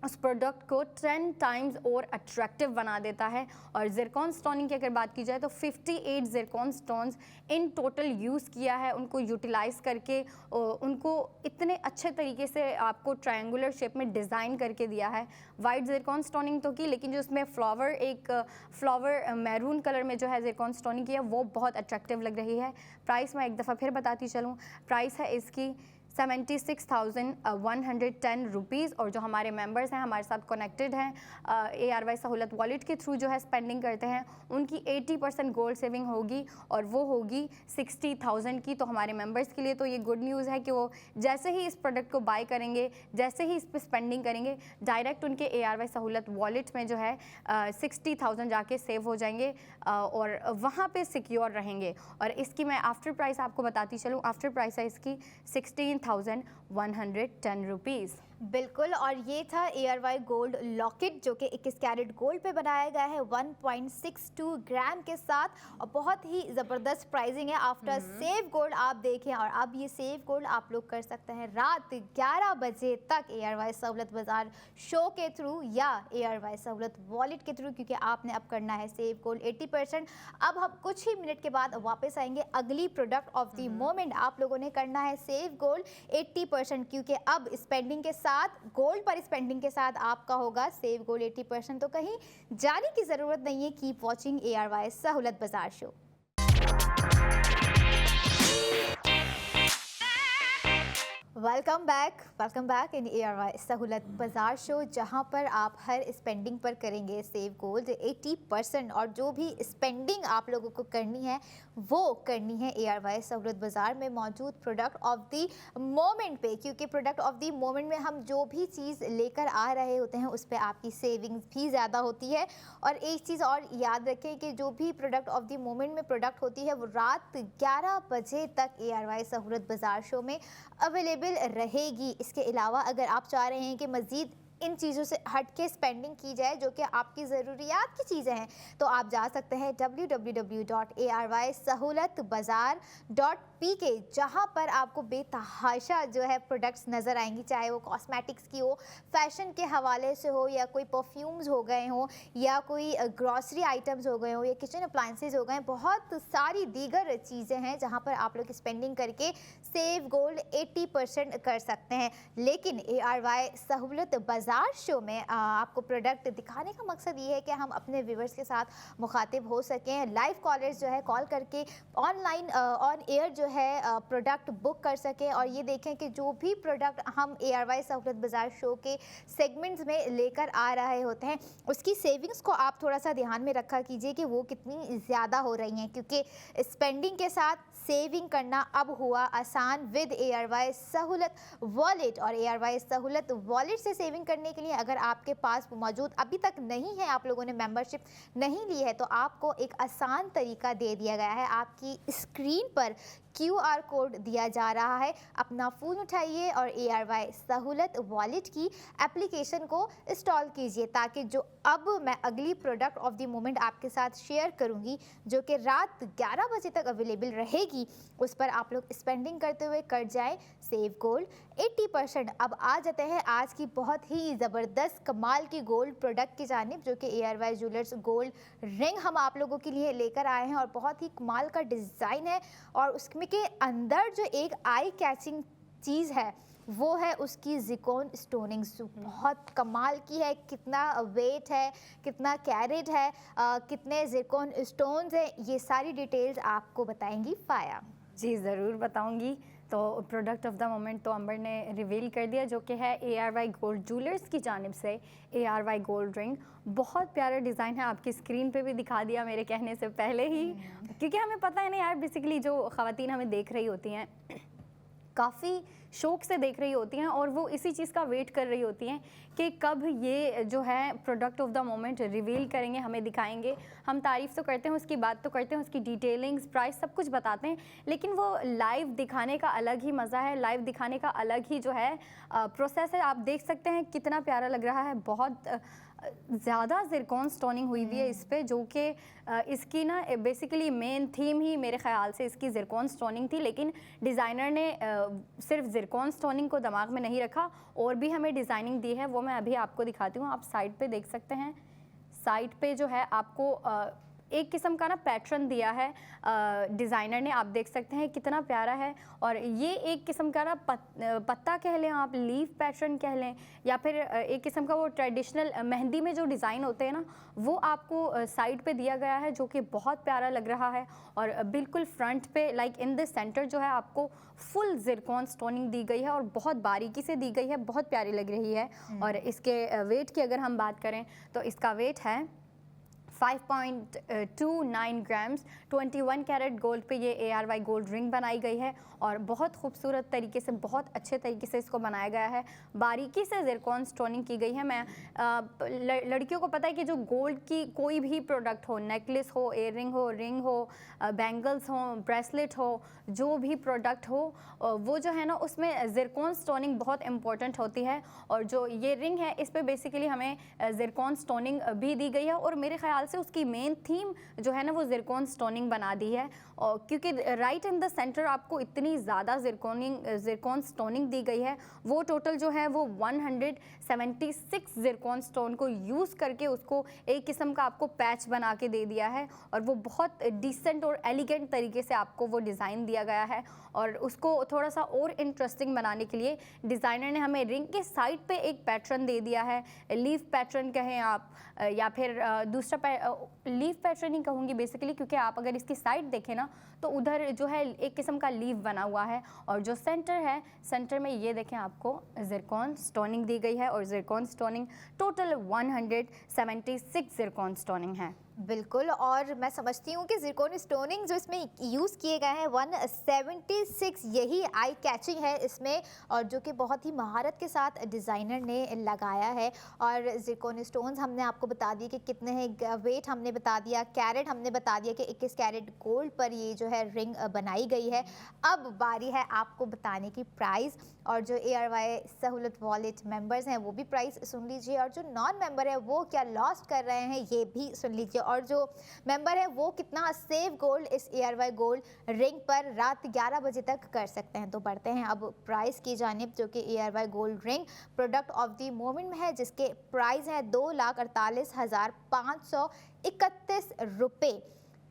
उस प्रोडक्ट को 10 टाइम्स और अट्रैक्टिव बना देता है। और ज़िरकॉन स्टोनिंग की अगर बात की जाए तो 58 Zircon stones in total use किया है, उनको यूटिलाइज़ करके उनको इतने अच्छे तरीके से आपको ट्रायंगुलर शेप में डिज़ाइन करके दिया है। वाइट ज़िरकॉन स्टोनिंग तो की, लेकिन जो उसमें फ्लावर मैरून कलर में जो है ज़िरकॉन स्टोनिंग की है, वो बहुत अट्रैक्टिव लग रही है। प्राइस मैं एक दफ़ा फिर बताती चलूँ, प्राइस है इसकी 76,110 रुपीज़। और जो हमारे मेंबर्स हैं, हमारे साथ कनेक्टेड हैं, ARY सहूलत वॉलेट के थ्रू जो है स्पेंडिंग करते हैं, उनकी 80% गोल्ड सेविंग होगी, और वो होगी 60,000 की। तो हमारे मेंबर्स के लिए तो ये गुड न्यूज़ है कि वो जैसे ही इस प्रोडक्ट को बाय करेंगे, जैसे ही इस पर स्पेंडिंग करेंगे, डायरेक्ट उनके ARY सहूलत वॉलेट में जो है 60,000 जाके सेव हो जाएंगे, और वहाँ पे सिक्योर रहेंगे। और इसकी मैं आफ्टर प्राइस आपको बताती चलूँ, आफ्टर प्राइस है इसकी 16,110 रुपीज़। बिल्कुल, और ये था ARY गोल्ड लॉकेट जो कि 21 कैरेट गोल्ड पे बनाया गया है 1.62 ग्राम के साथ, और बहुत ही ज़बरदस्त प्राइसिंग है। आफ्टर सेव गोल्ड आप देखें, और अब ये सेव गोल्ड आप लोग कर सकते हैं रात 11 बजे तक ARY सहूलत बाज़ार शो के थ्रू या ARY सहूलत वॉलेट के थ्रू, क्योंकि आपने अब करना है सेव गोल्ड 80%। अब हम कुछ ही मिनट के बाद वापस आएंगे, अगली प्रोडक्ट ऑफ द मोमेंट आप लोगों ने करना है सेव गोल्ड 80%, क्योंकि अब स्पेंडिंग के साथ, गोल्ड पर स्पेंडिंग के साथ आपका होगा सेव गोल्ड 80%। तो कहीं जाने की ज़रूरत नहीं है, कीप वॉचिंग ARY सहूलत बाज़ार show. Welcome back in ARY सहूलत बाज़ार शो, जहां पर आप हर स्पेंडिंग पर करेंगे सेव गोल्ड 80%, और जो भी स्पेंडिंग आप लोगों को करनी है वो करनी है ARY सहूलत बाज़ार में मौजूद प्रोडक्ट ऑफ द मोमेंट पे, क्योंकि प्रोडक्ट ऑफ द मोमेंट में हम जो भी चीज़ लेकर आ रहे होते हैं उस पर आपकी सेविंग्स भी ज़्यादा होती है। और एक चीज़ और याद रखें कि जो भी प्रोडक्ट ऑफ द मोमेंट में प्रोडक्ट होती है वो रात 11 बजे तक ARY सहूलत बाज़ार शो में अवेलेबल रहेगी। इसके अलावा अगर आप चाह रहे हैं कि मज़ीद इन चीज़ों से हट के स्पेंडिंग की जाए जो कि आपकी ज़रूरियात की चीज़ें हैं, तो आप जा सकते हैं www.arysahoulatbazaar.pk, जहां पर आपको बेतहाशा जो है प्रोडक्ट्स नज़र आएंगी, चाहे वो कॉस्मेटिक्स की हो, फैशन के हवाले से हो, या कोई परफ्यूम्स हो गए हों, या कोई ग्रॉसरी आइटम्स हो गए हों, या किचन अप्लाइंसेज हो गए, बहुत सारी दीगर चीज़ें हैं जहां पर आप लोग स्पेंडिंग करके सेव गोल्ड 80% कर सकते हैं। लेकिन ARY सहूलत बाज़ार शो में आपको प्रोडक्ट दिखाने का मकसद ये है कि हम अपने व्यूवर्स के साथ मुखातिब हो सकें, लाइव कॉलर्स जो है कॉल करके ऑनलाइन ऑन एयर जो है प्रोडक्ट बुक कर सकें, और ये देखें कि जो भी प्रोडक्ट हम ARY सहूलत बाज़ार शो के सेगमेंट्स में लेकर आ रहे होते हैं उसकी सेविंग्स को आप थोड़ा सा ध्यान में रखा कीजिए कि वो कितनी ज़्यादा हो रही हैं, क्योंकि स्पेंडिंग के साथ सेविंग करना अब हुआ आसान विद ARY सहूलत वॉलेट। और ARY सहूलत वॉलेट से सेविंग करने के लिए अगर आपके पास मौजूद अभी तक नहीं है, आप लोगों ने मेंबरशिप नहीं ली है, तो आपको एक आसान तरीका दे दिया गया है। आपकी स्क्रीन पर QR कोड दिया जा रहा है, अपना फ़ोन उठाइए और ARY सहूलत वॉलेट की एप्लीकेशन को इंस्टॉल कीजिए, ताकि जो अब मैं अगली प्रोडक्ट ऑफ द मोमेंट आपके साथ शेयर करूंगी जो कि रात 11 बजे तक अवेलेबल रहेगी, उस पर आप लोग स्पेंडिंग करते हुए कर जाएं सेव गोल्ड 80%। अब आ जाते हैं आज की बहुत ही ज़बरदस्त कमाल की गोल्ड प्रोडक्ट की जानिब, जो कि ARY ज्वेलर्स गोल्ड रिंग हम आप लोगों के लिए लेकर आए हैं, और बहुत ही कमाल का डिज़ाइन है, और उसमें के अंदर जो एक आई कैचिंग चीज़ है वो है उसकी ज़िरकॉन स्टोनिंग, बहुत कमाल की है। कितना वेट है, कितना कैरेट है, कितने ज़िरकॉन स्टोन्स हैं, ये सारी डिटेल्स आपको बताएंगी फाया। जी ज़रूर बताऊंगी। तो प्रोडक्ट ऑफ द मोमेंट तो अंबर ने रिवील कर दिया, जो कि है ARY गोल्ड ज्वेलर्स की जानिब से ARY गोल्ड रिंग। बहुत प्यारा डिज़ाइन है, आपकी स्क्रीन पे भी दिखा दिया मेरे कहने से पहले ही, क्योंकि हमें पता है ना यार, बेसिकली जो ख़वातीन हमें देख रही होती हैं काफ़ी शौक़ से देख रही होती हैं और वो इसी चीज़ का वेट कर रही होती हैं कि कब ये जो है product of the moment reveal करेंगे, हमें दिखाएंगे। हम तारीफ़ तो करते हैं, उसकी बात तो करते हैं, उसकी डिटेलिंग्स, प्राइस सब कुछ बताते हैं, लेकिन वो लाइव दिखाने का अलग ही मज़ा है, लाइव दिखाने का अलग ही जो है प्रोसेस है। आप देख सकते हैं कितना प्यारा लग रहा है, बहुत ज़्यादा ज़िरकॉन स्टोनिंग हुई हुई है इस पे, जो कि इसकी ना बेसिकली मेन थीम ही मेरे ख़्याल से इसकी ज़िरकॉन स्टोनिंग थी, लेकिन डिज़ाइनर ने सिर्फ ज़िरकॉन स्टोनिंग को दिमाग में नहीं रखा, और भी हमें डिज़ाइनिंग दी है, वो मैं अभी आपको दिखाती हूँ। आप साइड पे देख सकते हैं, साइड पे जो है आपको एक किस्म का ना पैटर्न दिया है डिज़ाइनर ने, आप देख सकते हैं कितना प्यारा है। और ये एक किस्म का ना पत्ता कह लें आप, लीफ पैटर्न कह लें, या फिर एक किस्म का वो ट्रेडिशनल मेहंदी में जो डिज़ाइन होते हैं ना, वो आपको साइड पे दिया गया है, जो कि बहुत प्यारा लग रहा है। और बिल्कुल फ्रंट पे लाइक इन द सेंटर जो है आपको फुल ज़िरकॉन स्टोनिंग दी गई है और बहुत बारीकी से दी गई है, बहुत प्यारी लग रही है। और इसके वेट की अगर हम बात करें तो इसका वेट है 5.29 ग्राम्स। 21 कैरेट गोल्ड पे ये ARY गोल्ड रिंग बनाई गई है और बहुत खूबसूरत तरीके से, बहुत अच्छे तरीके से इसको बनाया गया है, बारीकी से ज़िरकॉन स्टोनिंग की गई है। मैं लड़कियों को पता है कि जो गोल्ड की कोई भी प्रोडक्ट हो, नेकलेस हो, इयर रिंग हो, बैंगल्स हो, ब्रेसलेट हो, जो भी प्रोडक्ट हो, वो जो है ना उसमें ज़िरकॉन स्टोनिंग बहुत इंपॉर्टेंट होती है। और जो ये रिंग है इस पर बेसिकली हमें ज़िरकॉन स्टोनिंग भी दी गई है, और मेरे ख्याल से उसकी मेन थीम जो है ना वो ज़िरकॉन स्टोनिंग बना दी है। और क्योंकि राइट इन द सेंटर आपको इतनी ज़्यादा ज़िरकॉन स्टोनिंग दी गई है, वो टोटल जो है वो 176 ज़िरकॉन स्टोन को यूज़ करके उसको एक किस्म का आपको पैच बना के दे दिया है, और वो बहुत डिसेंट और एलिगेंट तरीके से आपको वो डिज़ाइन दिया गया है। और उसको थोड़ा सा और इंटरेस्टिंग बनाने के लिए डिज़ाइनर ने हमें रिंग के साइड पे एक पैटर्न दे दिया है, लीफ पैटर्न कहें आप, या फिर दूसरा लीफ पैटर्न ही कहूँगी बेसिकली, क्योंकि आप अगर इसकी साइड देखें ना तो उधर जो है एक किस्म का लीफ बना हुआ है, और जो सेंटर है, सेंटर में ये देखें आपको ज़िरकॉन स्टोनिंग दी गई है, और Zircon stoning total 176 Zircon stoning है। बिल्कुल, और मैं समझती हूँ कि ज़िरकॉन स्टोनिंग जो इसमें यूज़ किए गए हैं 176, यही आई कैचिंग है इसमें, और जो कि बहुत ही महारत के साथ डिज़ाइनर ने लगाया है। और ज़िरकॉन स्टोन्स हमने आपको बता दिए कि कितने हैं, वेट हमने बता दिया, कैरेट हमने बता दिया कि 21 कैरेट गोल्ड पर ये जो है रिंग बनाई गई है। अब बारी है आपको बताने की प्राइस, और जो ARY सहूलत वॉलेट मेंबर्स हैं वो भी प्राइस सुन लीजिए, और जो नॉन मेंबर है वो क्या लॉस्ट कर रहे हैं ये भी सुन लीजिए, और जो मेंबर है वो कितना सेव गोल्ड इस ARY गोल्ड रिंग पर रात 11 बजे तक कर सकते हैं। तो बढ़ते हैं अब प्राइस की जानिब, जो कि ARY gold ring product of the moment में है, जिसके प्राइस है 2,48,531 रुपये,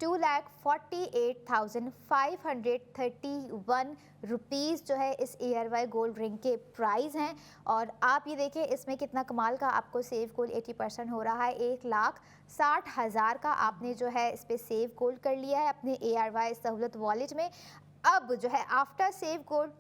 2,48,531 रुपीज़ जो है इस ARY गोल्ड रिंग के प्राइस हैं। और आप ये देखें इसमें कितना कमाल का आपको सेव गोल्ड 80% हो रहा है, 1,60,000 का आपने जो है इस पर सेव गोल्ड कर लिया है अपने ARY सहूलत वॉलेट में। अब जो है आफ्टर सेव गोल्ड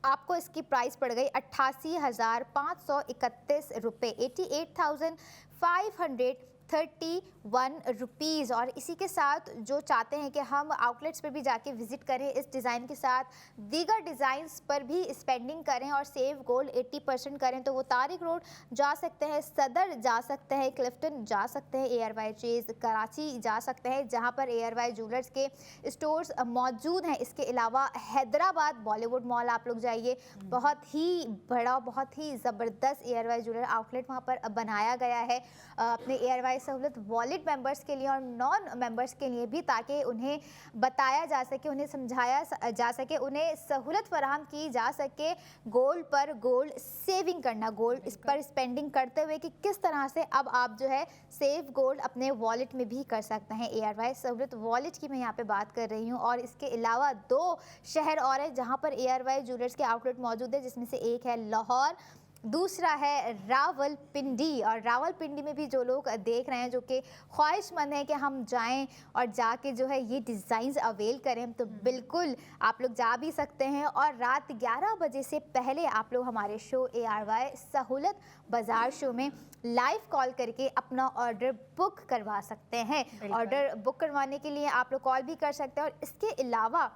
आपको इसकी प्राइस पड़ गई 88,531 रुपये, 88,531 रुपीज़। और इसी के साथ जो चाहते हैं कि हम आउटलेट्स पर भी जाके विज़िट करें, इस डिज़ाइन के साथ दीगर डिज़ाइंस पर भी स्पेंडिंग करें और सेव गोल्ड 80% करें, तो वो तारिक रोड जा सकते हैं, सदर जा सकते हैं, क्लिफ्टन जा सकते हैं, ARY चेज़ कराची जा सकते हैं, जहां पर ARY ज्वेलर्स के स्टोर्स मौजूद हैं। इसके अलावा हैदराबाद बॉलीवुड मॉल आप लोग जाइए, बहुत ही बड़ा, बहुत ही ज़बरदस्त ARY ज्वेलर आउटलेट वहाँ पर बनाया गया है अपने ARY सहूलत वॉलेट मेंबर्स के लिए और नॉन मेंबर्स के लिए भी, ताकि उन्हें बताया जा सके, उन्हें समझाया जा सके, उन्हें सहूलत फराहम की जा सके गोल्ड पर गोल्ड सेविंग करना, गोल्ड इस पर स्पेंडिंग करते हुए कि किस तरह से अब आप जो है सेव गोल्ड अपने वॉलेट में भी कर सकते हैं। ARY सहूलत वॉलेट की मैं यहाँ पे बात कर रही हूँ। और इसके अलावा 2 शहर और हैं जहाँ पर ARY ज्वेलर्स के आउटलेट मौजूद है, जिसमें से एक है लाहौर दूसरा है रावलपिंडी, और रावलपिंडी में भी जो लोग देख रहे हैं, जो कि ख्वाहिशमंद हैं कि हम जाएं और जाके जो है ये डिज़ाइंस अवेल करें, तो बिल्कुल आप लोग जा भी सकते हैं। और रात 11 बजे से पहले आप लोग हमारे शो ARY सहूलत बाज़ार शो में लाइव कॉल करके अपना ऑर्डर बुक करवा सकते हैं। ऑर्डर बुक करवाने के लिए आप लोग कॉल भी कर सकते हैं, और इसके अलावा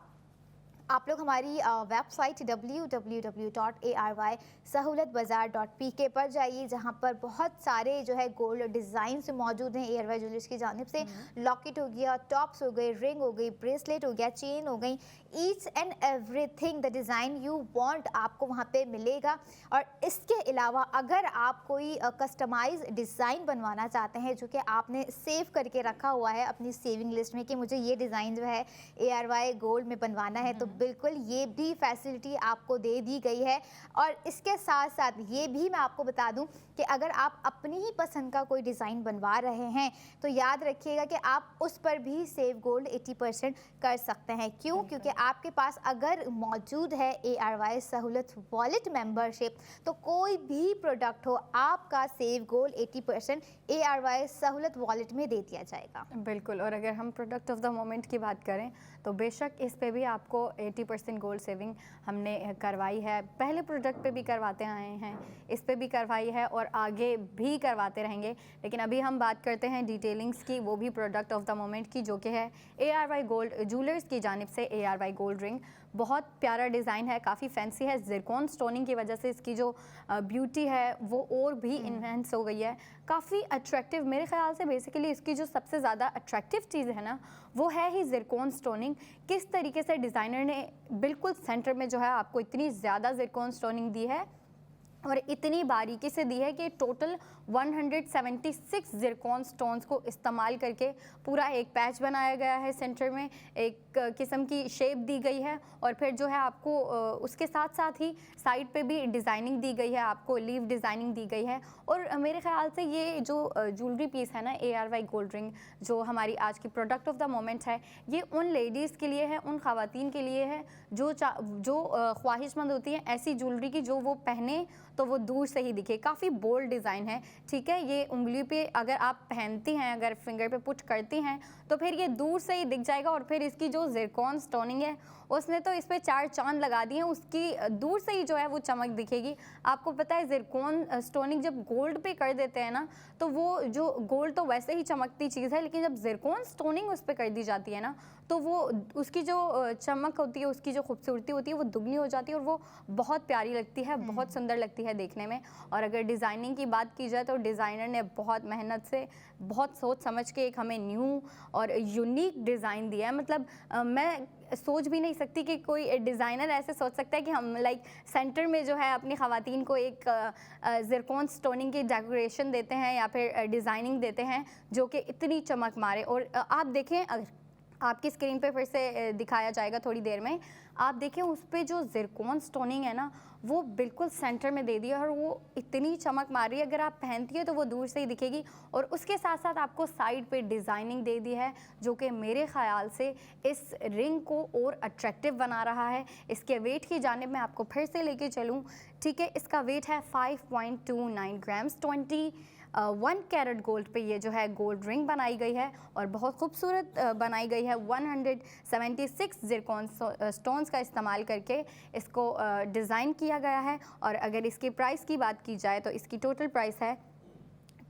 आप लोग हमारी वेबसाइट www.arysahoolatbazaar.pk पर जाइए, जहां पर बहुत सारे जो है गोल्ड डिज़ाइंस मौजूद हैं ARY ज्वेलर्स की जानिब से। लॉकेट हो गया, टॉप्स हो गए, रिंग हो गई, ब्रेसलेट हो गया, चेन हो गई, each and everything the design you want आपको वहां पे मिलेगा। और इसके अलावा अगर आप कोई कस्टमाइज डिज़ाइन बनवाना चाहते हैं, जो कि आपने सेव करके रखा हुआ है अपनी सेविंग लिस्ट में कि मुझे ये डिज़ाइन जो है ARY गोल्ड में बनवाना है, तो बिल्कुल ये भी फैसिलिटी आपको दे दी गई है। और इसके साथ साथ ये भी मैं आपको बता दूं कि अगर आप अपनी ही पसंद का कोई डिज़ाइन बनवा रहे हैं, तो याद रखिएगा कि आप उस पर भी सेव गोल्ड 80% कर सकते हैं। क्यों? क्योंकि आपके पास अगर मौजूद है ARY सहूलत वॉलेट मेंबरशिप, तो कोई भी प्रोडक्ट हो आपका सेव गोल्ड 80% ARY सहूलत वॉलेट में दे दिया जाएगा। बिल्कुल। और अगर हम प्रोडक्ट ऑफ द मोमेंट की बात करें, तो बेशक इस पे भी आपको 80% गोल्ड सेविंग हमने करवाई है। पहले प्रोडक्ट पे भी करवाते आए हैं, इस पे भी करवाई है और आगे भी करवाते रहेंगे। लेकिन अभी हम बात करते हैं डिटेलिंग्स की, वो भी प्रोडक्ट ऑफ द मोमेंट की, जो कि है ARY गोल्ड ज्वेलर्स की जानिब से ARY गोल्ड रिंग। बहुत प्यारा डिज़ाइन है, काफ़ी फैंसी है। ज़िरकॉन स्टोनिंग की वजह से इसकी जो ब्यूटी है वो और भी इन्हेंस हो गई है, काफ़ी अट्रैक्टिव। मेरे ख्याल से बेसिकली इसकी जो सबसे ज़्यादा अट्रैक्टिव चीज़ है ना, वो है ही ज़िरकॉन स्टोनिंग। किस तरीके से डिज़ाइनर ने बिल्कुल सेंटर में जो है आपको इतनी ज़्यादा ज़िरकॉन स्टोनिंग दी है और इतनी बारीकी से दी है कि टोटल 176 ज़िरकॉन स्टोन्स को इस्तेमाल करके पूरा एक पैच बनाया गया है। सेंटर में एक किस्म की शेप दी गई है, और फिर जो है आपको उसके साथ साथ ही साइड पे भी डिज़ाइनिंग दी गई है, आपको लीव डिज़ाइनिंग दी गई है। और मेरे ख्याल से ये जो ज्वेलरी पीस है ना, ARY गोल्ड रिंग, जो हमारी आज की प्रोडक्ट ऑफ द मोमेंट है, ये उन लेडीज़ के लिए है, उन ख़वातीन के लिए है जो ख्वाहिशमंद होती हैं ऐसी ज्वेलरी की जो वो पहने तो वो दूर से ही दिखे। काफ़ी बोल्ड डिज़ाइन है, ठीक है। ये उंगली पे अगर आप पहनती हैं, अगर फिंगर पे पुट करती हैं, तो फिर ये दूर से ही दिख जाएगा। और फिर इसकी जो ज़िरकॉन स्टोनिंग है, उसने तो इस पे 4 चांद लगा दिए हैं। उसकी दूर से ही जो है वो चमक दिखेगी। आपको पता है ज़िरकॉन स्टोनिंग जब गोल्ड पे कर देते हैं ना, तो वो जो गोल्ड तो वैसे ही चमकती चीज़ है, लेकिन जब ज़िरकॉन स्टोनिंग उस पर कर दी जाती है ना, तो वो उसकी जो चमक होती है, उसकी जो खूबसूरती होती है, वो दुगनी हो जाती है और वो बहुत प्यारी लगती है, बहुत सुंदर लगती है देखने में। और अगर डिज़ाइनिंग की बात की जाए, तो डिज़ाइनर ने बहुत मेहनत से, बहुत सोच समझ के एक हमें न्यू और यूनिक डिज़ाइन दिया है। मतलब मैं सोच भी नहीं सकती कि कोई डिज़ाइनर ऐसे सोच सकता है कि हम सेंटर में जो है अपनी ख़वातीन को एक ज़िरकॉन स्टोनिंग की डेकोरेशन देते हैं या फिर डिज़ाइनिंग देते हैं जो कि इतनी चमक मारे। और आप देखें, अगर आपकी स्क्रीन पे फिर से दिखाया जाएगा थोड़ी देर में, आप देखें उस पे जो ज़िरकॉन स्टोनिंग है ना, वो बिल्कुल सेंटर में दे दिया है और वो इतनी चमक मार रही है। अगर आप पहनती है तो वो दूर से ही दिखेगी। और उसके साथ साथ आपको साइड पे डिज़ाइनिंग दे दी है, जो कि मेरे ख़याल से इस रिंग को और अट्रैक्टिव बना रहा है। इसके वेट की जानिब मैं आपको फिर से लेके चलूँ, ठीक है। इसका वेट है 5.29 ग्राम्स। 1 कैरेट गोल्ड पे ये जो है गोल्ड रिंग बनाई गई है और बहुत खूबसूरत बनाई गई है। 176 ज़िरकॉन स्टोन्स का इस्तेमाल करके इसको डिज़ाइन किया गया है। और अगर इसकी प्राइस की बात की जाए, तो इसकी टोटल प्राइस है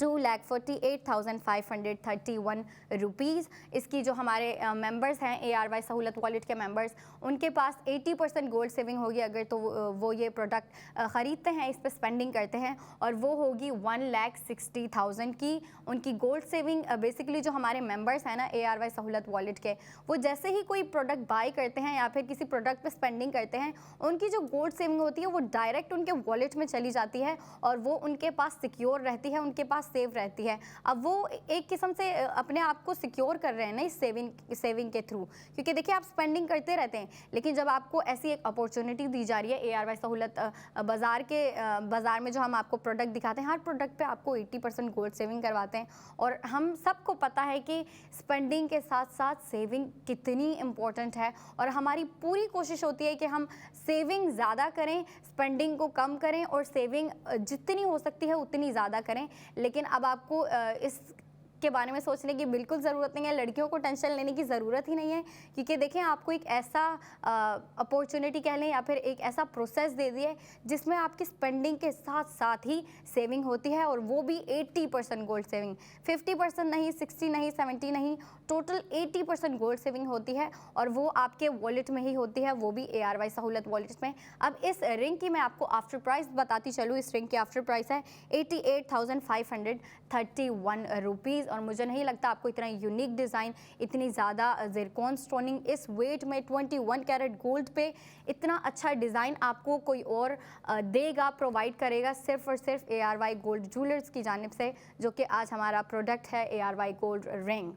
2,48,531 रुपीज़। इसकी जो हमारे मेंबर्स हैं ARY सहूलत वॉलेट के मेंबर्स, उनके पास 80% गोल्ड सेविंग होगी अगर तो वो ये प्रोडक्ट ख़रीदते हैं, इस पर स्पेंडिंग करते हैं, और वो होगी 1,60,000 की उनकी गोल्ड सेविंग। बेसिकली जो हमारे मेंबर्स हैं ना ARY सहूलत वॉलेट के, वो जैसे ही कोई प्रोडक्ट बाय करते हैं या फिर किसी प्रोडक्ट पर स्पेंडिंग करते हैं, उनकी जो गोल्ड सेविंग होती है वो डायरेक्ट उनके वॉलेट में चली जाती है और वो उनके पास सिक्योर रहती है, उनके पास सेव रहती है। अब वो एक किस्म से अपने आप को सिक्योर कर रहे हैं ना इस सेविंग के थ्रू, क्योंकि देखिए आप स्पेंडिंग करते रहते हैं, लेकिन जब आपको ऐसी एक अपॉर्चुनिटी दी जा रही है ARY सहूलत बाज़ार में जो हम आपको प्रोडक्ट दिखाते हैं, हर प्रोडक्ट पे आपको 80% गोल्ड सेविंग करवाते हैं। और हम सबको पता है कि स्पेंडिंग के साथ साथ सेविंग कितनी इम्पोर्टेंट है, और हमारी पूरी कोशिश होती है कि हम सेविंग ज़्यादा करें, स्पेंडिंग को कम करें, और सेविंग जितनी हो सकती है उतनी ज़्यादा करें। लेकिन अब आपको इस के बारे में सोचने की बिल्कुल ज़रूरत नहीं है, लड़कियों को टेंशन लेने की ज़रूरत ही नहीं है, क्योंकि देखें आपको एक ऐसा अपॉर्चुनिटी कह लें या फिर एक ऐसा प्रोसेस दे दिए जिसमें आपकी स्पेंडिंग के साथ साथ ही सेविंग होती है, और वो भी 80% गोल्ड सेविंग। 50% नहीं, 60 नहीं, 70 नहीं, टोटल 80% गोल्ड सेविंग होती है, और वो आपके वॉलेट में ही होती है, वो भी ARY सहूलत वॉलेट में। अब इस रिंग की मैं आपको आफ्टर प्राइस बताती चलूँ। इस रिंग की आफ्टर प्राइस है 88,531 रुपीज़, और मुझे नहीं लगता आपको इतना यूनिक डिज़ाइन, इतनी ज़्यादा ज़िरकॉन स्टोनिंग, इस वेट में 21 कैरेट गोल्ड पे इतना अच्छा डिज़ाइन आपको कोई और देगा, प्रोवाइड करेगा, सिर्फ और सिर्फ ARY गोल्ड ज्वेलर्स की जानिब से, जो कि आज हमारा प्रोडक्ट है ARY गोल्ड रिंग।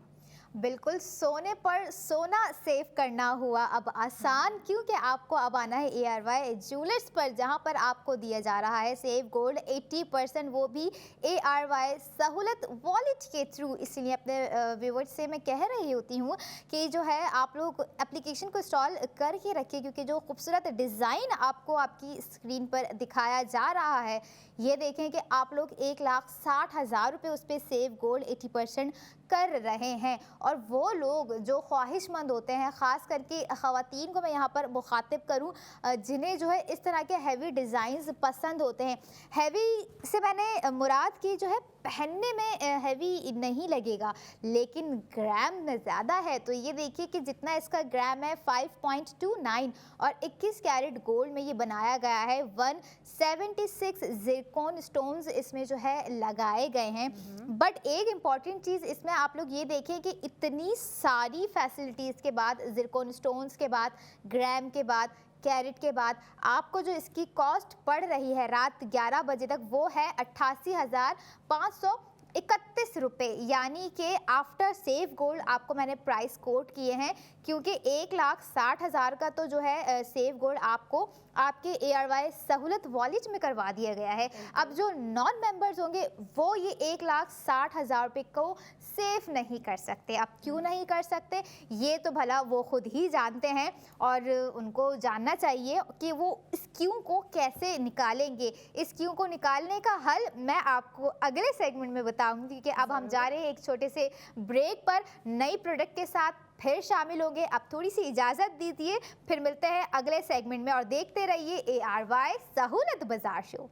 बिल्कुल, सोने पर सोना सेव करना हुआ अब आसान, क्योंकि आपको अब आना है ARY ज्वेलर्स पर, जहां पर आपको दिया जा रहा है सेव गोल्ड 80%, वो भी ARY सहूलत वॉलेट के थ्रू। इसलिए अपने व्यूअर्स से मैं कह रही होती हूँ कि जो है आप लोग एप्लीकेशन को इंस्टॉल करके रखिए, क्योंकि जो खूबसूरत डिज़ाइन आपको आपकी स्क्रीन पर दिखाया जा रहा है, ये देखें कि आप लोग 1,60,000 रुपये उस पर सेव गोल्ड 80% कर रहे हैं। और वो लोग जो ख्वाहिशमंद होते हैं, ख़ास करके ख़वातीन को मैं यहाँ पर मुखातिब करूँ, जिन्हें जो है इस तरह के हैवी डिज़ाइंस पसंद होते हैं। हैवी से मैंने मुराद की जो है पहनने में हैवी नहीं लगेगा, लेकिन ग्राम में ज़्यादा है। तो ये देखिए कि जितना इसका ग्राम है 5.29, और 21 कैरेट गोल्ड में ये बनाया गया है। 176 ज़िरकॉन स्टोन्स इसमें जो है लगाए गए हैं। बट एक इम्पॉर्टेंट चीज़ इसमें आप लोग ये देखें कि इतनी सारी फैसिलिटीज़ के बाद, ज़िरकॉन स्टोन्स के बाद, ग्राम के बाद, कैरेट के बाद, आपको जो इसकी कॉस्ट पड़ रही है रात 11 बजे तक, वो है 88,531 रुपये। यानी कि आफ्टर सेव गोल्ड आपको मैंने प्राइस कोट किए हैं, क्योंकि 1,60,000 का तो जो है सेव गोल्ड आपको आपके ARY सहूलत वॉलेट में करवा दिया गया है। अब जो नॉन मेंबर्स होंगे वो ये 1,60,000 रुपये को सेव नहीं कर सकते। अब क्यों नहीं कर सकते, ये तो भला वो खुद ही जानते हैं, और उनको जानना चाहिए कि वो इस क्यों को कैसे निकालेंगे। इस क्यों को निकालने का हल मैं आपको अगले सेगमेंट में बताऊंगी, कि अब हम जा रहे हैं एक छोटे से ब्रेक पर। नई प्रोडक्ट के साथ फिर शामिल होंगे। अब थोड़ी सी इजाज़त दीजिए, फिर मिलते हैं अगले सेगमेंट में, और देखते रहिए ARY Sahulat Bazaar show.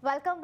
Welcome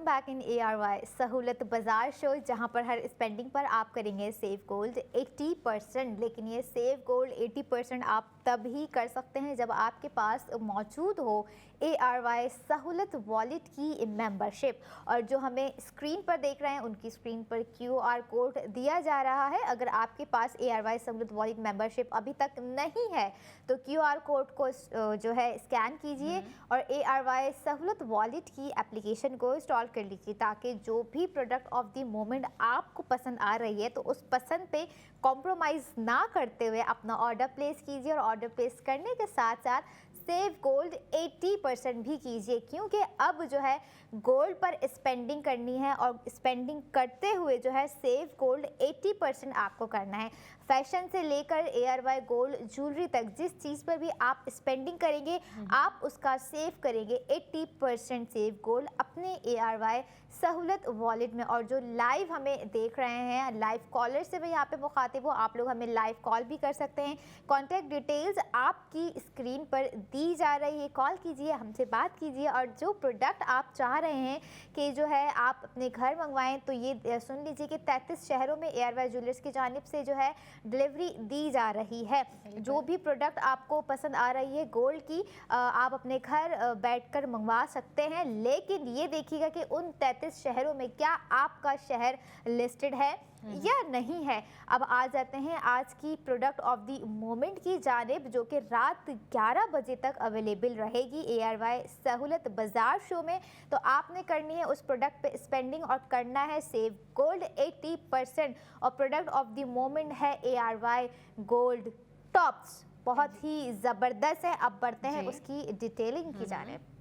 back in ARY Sahulat Bazaar show, जहां पर हर स्पेंडिंग पर आप करेंगे सेव गोल्ड 80%। लेकिन ये सेव गोल्ड 80% आप तब ही कर सकते हैं जब आपके पास मौजूद हो ARY सहूलत वॉलेट की मेंबरशिप। और जो हमें स्क्रीन पर देख रहे हैं, उनकी स्क्रीन पर QR कोड दिया जा रहा है। अगर आपके पास ARY सहूलत वॉलेट मेंबरशिप अभी तक नहीं है, तो QR कोड को जो है स्कैन कीजिए और ARY सहूलत वॉलेट की एप्लीकेशन को इंस्टॉल कर लीजिए, ताकि जो भी प्रोडक्ट ऑफ द मोमेंट आपको पसंद आ रही है, तो उस पसंद पे कॉम्प्रोमाइज़ ना करते हुए अपना ऑर्डर प्लेस कीजिए। और ऑर्डर प्लेस करने के साथ साथ सेव गोल्ड 80% भी कीजिए, क्योंकि अब जो है गोल्ड पर स्पेंडिंग करनी है, और स्पेंडिंग करते हुए जो है सेव गोल्ड 80% आपको करना है। फैशन से लेकर ARY गोल्ड ज्वेलरी तक, जिस चीज़ पर भी आप स्पेंडिंग करेंगे, आप उसका सेव करेंगे 80% सेव गोल्ड अपने ARY सहूलत वॉलेट में। और जो लाइव हमें देख रहे हैं, लाइव कॉलर से भी यहाँ पे मुखातिब हो, आप लोग हमें लाइव कॉल भी कर सकते हैं। कॉन्टैक्ट डिटेल्स आपकी स्क्रीन पर दी जा रही है, कॉल कीजिए, हमसे बात कीजिए। और जो प्रोडक्ट आप चाह रहे हैं कि जो है आप अपने घर मंगवाएं, तो ये सुन लीजिए कि 33 शहरों में ARY ज्वेलर्स की जानिब से जो है डिलीवरी दी जा रही है। जो भी प्रोडक्ट आपको पसंद आ रही है गोल्ड की, आप अपने घर बैठकर मंगवा सकते हैं। लेकिन ये देखिएगा कि उन 33 शहरों में क्या आपका शहर लिस्टेड है या नहीं है। अब आ जाते हैं आज की प्रोडक्ट ऑफ द मोमेंट की जानिब, जो कि रात 11 बजे तक तक अवेलेबल रहेगी ARY सहूलत बाजार शो में। तो आपने करनी है उस प्रोडक्ट पे स्पेंडिंग और करना है सेव गोल्ड 80%। और प्रोडक्ट ऑफ द मोमेंट है ARY गोल्ड टॉप्स, बहुत ही ज़बरदस्त है। अब बढ़ते हैं उसकी डिटेलिंग की जानिब।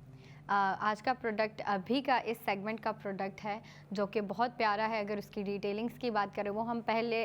आज का प्रोडक्ट अभी का इस सेगमेंट का प्रोडक्ट है जो कि बहुत प्यारा है। अगर उसकी डिटेलिंग्स की बात करें वो हम पहले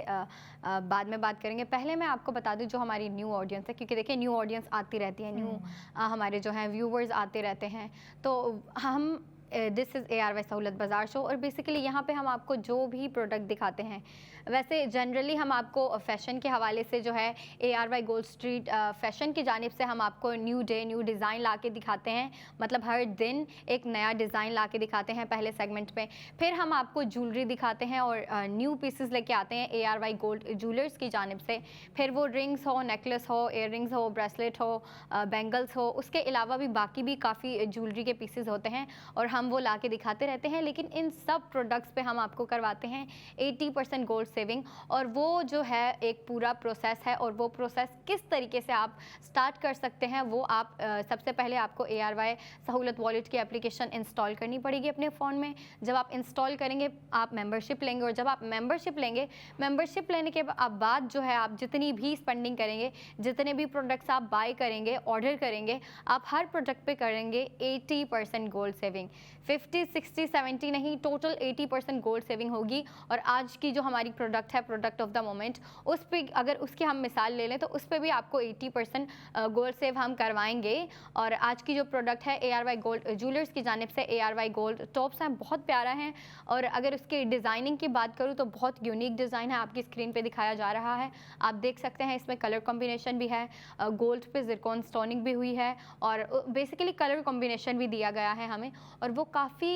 बाद में बात करेंगे। पहले मैं आपको बता दूं जो हमारी न्यू ऑडियंस है, क्योंकि देखिए न्यू ऑडियंस आती रहती है, न्यू हमारे जो हैं व्यूवर्स आते रहते हैं। तो हम दिस इज़ ARY सहूलत बाज़ार शो और बेसिकली यहाँ पे हम आपको जो भी प्रोडक्ट दिखाते हैं, वैसे जनरली हम आपको फ़ैशन के हवाले से जो है ARY गोल्ड स्ट्रीट फ़ैशन की जानिब से हम आपको न्यू डे न्यू डिज़ाइन ला के दिखाते हैं। मतलब हर दिन एक नया डिज़ाइन ला के दिखाते हैं पहले सेगमेंट में। फिर हम आपको ज्वेलरी दिखाते हैं और न्यू पीसेस लेके आते हैं ARY गोल्ड ज्वेलर्स की जानिब से। फिर वो रिंग्स हो, नेकलेस हो, इयर रिंग्स हो, ब्रेसलेट हो, बैंगल्स हो, उसके अलावा भी बाकी भी काफ़ी ज्वेलरी के पीसेस होते हैं और हम वो ला के दिखाते रहते हैं। लेकिन इन सब प्रोडक्ट्स पे हम आपको करवाते हैं 80% गोल्ड सेविंग। और वो जो है एक पूरा प्रोसेस है और वो प्रोसेस किस तरीके से आप स्टार्ट कर सकते हैं वो आप सबसे पहले आपको ARY सहूलत वॉलेट की एप्लीकेशन इंस्टॉल करनी पड़ेगी अपने फ़ोन में। जब आप इंस्टॉल करेंगे आप मेंबरशिप लेंगे और जब आप मेंबरशिप लेंगे, मेंबरशिप लेने के बाद जो है आप जितनी भी स्पेंडिंग करेंगे, जितने भी प्रोडक्ट्स आप बाय करेंगे, ऑर्डर करेंगे, आप हर प्रोडक्ट पे करेंगे 80% गोल्ड सेविंग। 50, 60, 70 नहीं, टोटल 80% गोल्ड सेविंग होगी। और आज की जो हमारी प्रोडक्ट है, प्रोडक्ट ऑफ द मोमेंट, उस पर अगर उसकी हम मिसाल ले लें तो उस पर भी आपको 80% गोल्ड सेव हम करवाएंगे। और आज की जो प्रोडक्ट है ARY गोल्ड ज्वेलर्स की जानिब से ARY गोल्ड टॉप्स हैं, बहुत प्यारा है। और अगर उसकी डिज़ाइनिंग की बात करूँ तो बहुत यूनिक डिज़ाइन है, आपकी स्क्रीन पे दिखाया जा रहा है, आप देख सकते हैं। इसमें कलर कॉम्बिनेशन भी है, गोल्ड पे ज़िरकॉन स्टोनिंग भी हुई है और बेसिकली कलर कॉम्बिनेशन भी दिया गया है हमें। और वो काफ़ी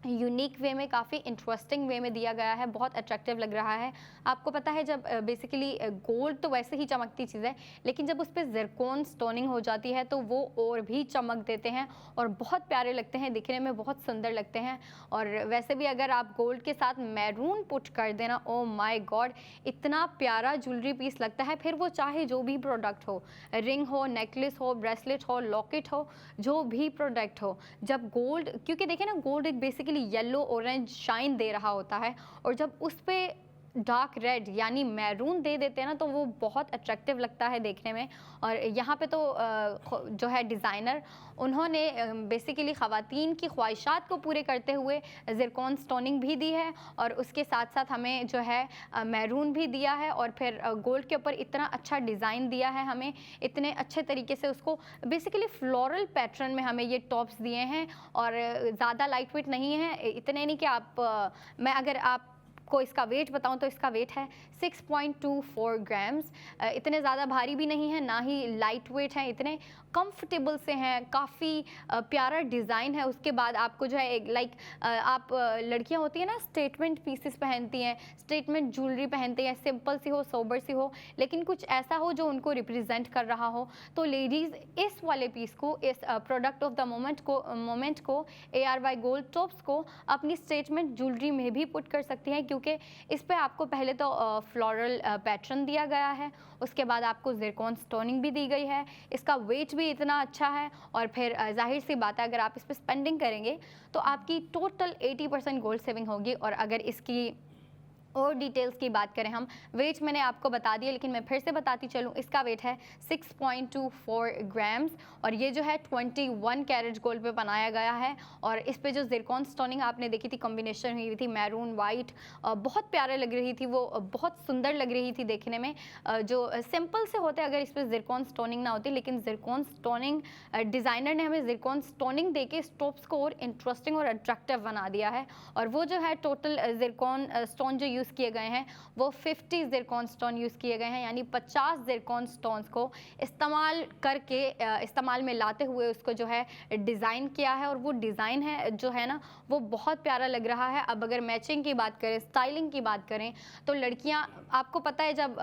यूनिक वे में, काफ़ी इंटरेस्टिंग वे में दिया गया है, बहुत अट्रैक्टिव लग रहा है। आपको पता है जब बेसिकली गोल्ड तो वैसे ही चमकती चीज़ है, लेकिन जब उस पर ज़िरकॉन स्टोनिंग हो जाती है तो वो और भी चमक देते हैं और बहुत प्यारे लगते हैं, दिखने में बहुत सुंदर लगते हैं। और वैसे भी अगर आप गोल्ड के साथ मैरून पुट कर देना, ओ माय गॉड, इतना प्यारा ज्वेलरी पीस लगता है। फिर वो चाहे जो भी प्रोडक्ट हो, रिंग हो, नेकलेस हो, ब्रेसलेट हो, लॉकेट हो, जो भी प्रोडक्ट हो, जब गोल्ड, क्योंकि देखिए ना गोल्ड एक बेसिकली येलो ऑरेंज शाइन दे रहा होता है और जब उस पे डार्क रेड यानी मैरून दे देते हैं ना तो वो बहुत अट्रैक्टिव लगता है देखने में। और यहाँ पे तो जो है डिज़ाइनर, उन्होंने बेसिकली ख़वातीन की ख्वाहिशात को पूरे करते हुए ज़िरकॉन स्टोनिंग भी दी है और उसके साथ साथ हमें जो है मैरून भी दिया है और फिर गोल्ड के ऊपर इतना अच्छा डिज़ाइन दिया है हमें, इतने अच्छे तरीके से उसको बेसिकली फ्लोरल पैटर्न में हमें ये टॉप्स दिए हैं। और ज़्यादा लाइट वेट नहीं है, इतने नहीं कि आप मैं अगर आप को इसका वेट बताऊं तो इसका वेट है 6.24 ग्राम्स। इतने ज़्यादा भारी भी नहीं है, ना ही लाइट वेट हैं, इतने कंफर्टेबल से हैं, काफ़ी प्यारा डिज़ाइन है। उसके बाद आपको जो है लाइक आप लड़कियां होती हैं ना, स्टेटमेंट पीसेस पहनती हैं, स्टेटमेंट ज्वेलरी पहनती हैं, सिंपल सी हो, सोबर सी हो, लेकिन कुछ ऐसा हो जो उनको रिप्रेजेंट कर रहा हो। तो लेडीज़ इस वाले पीस को, इस प्रोडक्ट ऑफ द मोमेंट को ARY गोल्ड टॉप्स को अपनी स्टेटमेंट ज्वेलरी में भी पुट कर सकती हैं, क्योंकि इस पे आपको पहले तो फ्लोरल पैटर्न दिया गया है, उसके बाद आपको ज़िरकॉन स्टोनिंग भी दी गई है, इसका वेट भी इतना अच्छा है। और फिर जाहिर सी बात है अगर आप इस पर स्पेंडिंग करेंगे तो आपकी टोटल 80% गोल्ड सेविंग होगी। और अगर इसकी और डिटेल्स की बात करें, हम वेट मैंने आपको बता दिया लेकिन मैं फिर से बताती चलूँ, इसका वेट है 6.24 ग्राम्स और ये जो है 21 कैरेट गोल्ड पे बनाया गया है। और इस पे जो ज़िरकॉन स्टोनिंग आपने देखी थी, कॉम्बिनेशन हुई थी मैरून वाइट, बहुत प्यारे लग रही थी, वो बहुत सुंदर लग रही थी देखने में। जो सिंपल से होते अगर इस पर ज़िरकॉन स्टोनिंग ना होती, लेकिन ज़िरकॉन स्टोनिंग डिज़ाइनर ने हमें ज़िरकॉन स्टोनिंग दे के टॉप्स को और इंटरेस्टिंग और अट्रैक्टिव बना दिया है। और वो जो है टोटल ज़िरकॉन स्टोन जो यूज़ किए गए हैं वो 50 ज़िरकॉन स्टोन यूज़ किए गए हैं, यानी 50 ज़िरकॉन स्टोन्स को इस्तेमाल करके इस्तेमाल में लाते हुए उसको जो है डिज़ाइन किया है। और वो डिज़ाइन है जो है ना वो बहुत प्यारा लग रहा है। अब अगर मैचिंग की बात करें, स्टाइलिंग की बात करें, तो लड़कियां, आपको पता है जब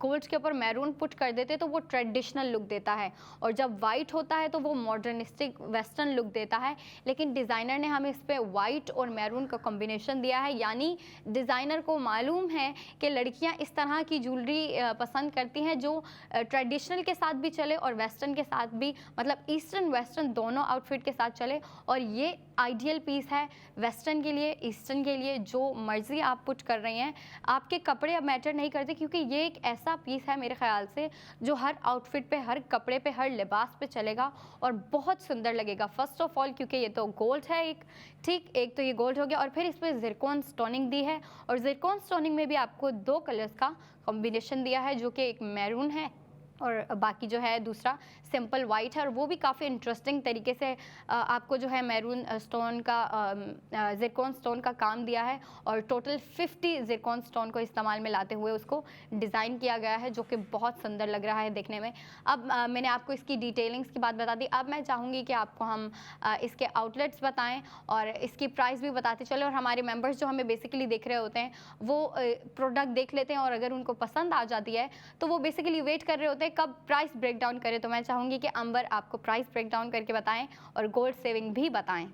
गोल्ड के ऊपर मैरून पुट कर देते तो वो ट्रेडिशनल लुक देता है और जब वाइट होता है तो वो मॉडर्निस्टिक वेस्टर्न लुक देता है। लेकिन डिज़ाइनर ने हमें इस पर वाइट और मैरून का कॉम्बिनेशन दिया है, यानी डिज़ाइनर को आपको मालूम है कि लड़कियां इस तरह की ज्वेलरी पसंद करती हैं जो ट्रेडिशनल के साथ भी चले और वेस्टर्न के साथ भी, मतलब ईस्टर्न वेस्टर्न दोनों आउटफिट के साथ चले। और ये आइडियल पीस है वेस्टर्न के लिए, ईस्टर्न के लिए, जो मर्जी आप पुट कर रही हैं। आपके कपड़े अब मैटर नहीं करते, क्योंकि ये एक ऐसा पीस है मेरे ख्याल से जो हर आउटफिट पे, हर कपड़े पे, हर लिबास पे चलेगा और बहुत सुंदर लगेगा। फर्स्ट ऑफ ऑल क्योंकि ये तो गोल्ड है एक तो ये गोल्ड हो गया, और फिर इस पर ज़िरकॉन स्टोनिंग दी है, और ज़िरकॉन स्टोनिंग में भी आपको 2 कलर्स का कॉम्बिनेशन दिया है, जो कि एक मैरून है और बाकी जो है दूसरा सिंपल वाइट है। और वो भी काफ़ी इंटरेस्टिंग तरीके से आपको जो है मैरून स्टोन का, ज़िरकॉन स्टोन का काम दिया है, और टोटल 50 ज़िरकॉन स्टोन को इस्तेमाल में लाते हुए उसको डिज़ाइन किया गया है, जो कि बहुत सुंदर लग रहा है देखने में। अब मैंने आपको इसकी डिटेलिंग्स की बात बता दी, अब मैं चाहूँगी कि आपको हम इसके आउटलेट्स बताएं और इसकी प्राइस भी बताते चले, और हमारे मेंबर्स जो हमें बेसिकली देख रहे होते हैं वो प्रोडक्ट देख लेते हैं, और अगर उनको पसंद आ जाती है तो वो बेसिकली वेट कर रहे होते हैं कब प्राइस ब्रेक डाउन करें। तो मैं चाहूँगी कि अंबर आपको प्राइस ब्रेक डाउन करके बताएं और गोल्ड सेविंग भी बताएं।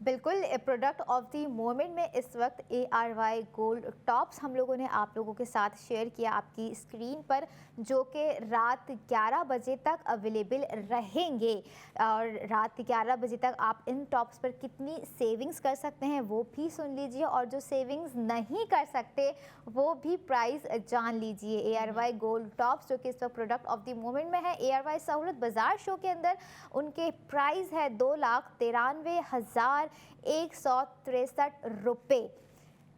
बिल्कुल, प्रोडक्ट ऑफ द मोमेंट में इस वक्त ARY गोल्ड टॉप्स हम लोगों ने आप लोगों के साथ शेयर किया आपकी स्क्रीन पर, जो कि रात 11 बजे तक अवेलेबल रहेंगे। और रात 11 बजे तक आप इन टॉप्स पर कितनी सेविंग्स कर सकते हैं वो भी सुन लीजिए, और जो सेविंग्स नहीं कर सकते वो भी प्राइस जान लीजिए। ARY गोल्ड टॉप्स जो कि इस वक्त प्रोडक्ट ऑफ द मोमेंट में है ARY सहूलत बाजार शो के अंदर, उनके प्राइस है 2,93,163 रुपये,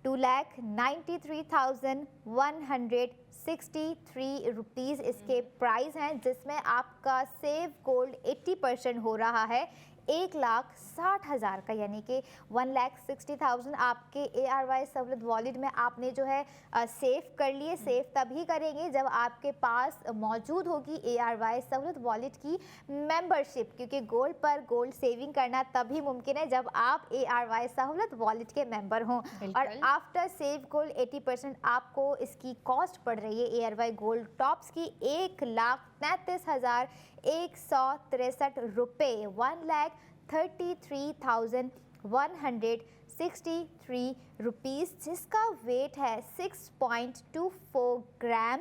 2,93,163 रुपीज़ इसके प्राइस हैं, जिसमें आपका सेव गोल्ड 80% हो रहा है 1,60,000 का, यानी कि 1,60,000 आपके ARY सहूलत वॉलेट में आपने जो है सेव कर लिए। सेव तभी करेंगे जब आपके पास मौजूद होगी ARY सहूलत वॉलेट की मेंबरशिप, क्योंकि गोल्ड पर गोल्ड सेविंग करना तभी मुमकिन है जब आप ARY सहूलत वॉलेट के मेंबर हों। और आफ्टर सेव गोल्ड 80% आपको इसकी कॉस्ट पड़ रही है ARY गोल्ड टॉप्स की 1,33,163 रुपये, 1,33,163 रुपीज़, जिसका वेट है 6.24 ग्राम।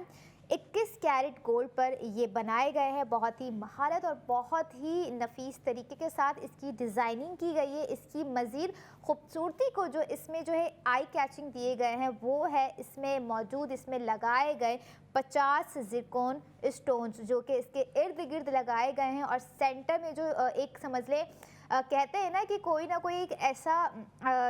21 कैरेट गोल्ड पर ये बनाए गए हैं। बहुत ही महारत और बहुत ही नफीस तरीके के साथ इसकी डिज़ाइनिंग की गई है। इसकी मज़ीद खूबसूरती को जो इसमें जो है आई कैचिंग दिए गए हैं वो है इसमें मौजूद, इसमें लगाए गए 50 ज़िरकॉन स्टोन्स जो कि इसके इर्द गिर्द लगाए गए हैं, और सेंटर में जो एक समझ लें कहते हैं ना कि कोई ना कोई एक ऐसा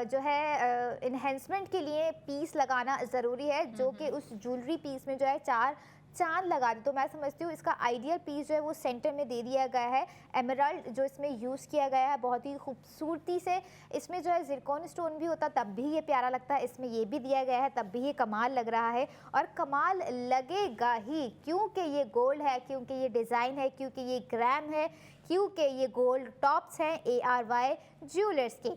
जो है इन्हेंसमेंट के लिए पीस लगाना ज़रूरी है, जो कि उस ज्वेलरी पीस में जो है 4 चांद लगा दी। तो मैं समझती हूँ इसका आइडियल पीस जो है वो सेंटर में दे दिया गया है। एमराल्ड जो इसमें यूज़ किया गया है बहुत ही खूबसूरती से, इसमें जो है ज़िरकॉन स्टोन भी होता तब भी ये प्यारा लगता है, इसमें ये भी दिया गया है तब भी ये कमाल लग रहा है, और कमाल लगेगा ही क्योंकि ये गोल्ड है, क्योंकि ये डिज़ाइन है, क्योंकि ये ग्राम है, क्योंकि ये गोल्ड टॉप्स हैं ARY ज्वेलर्स के।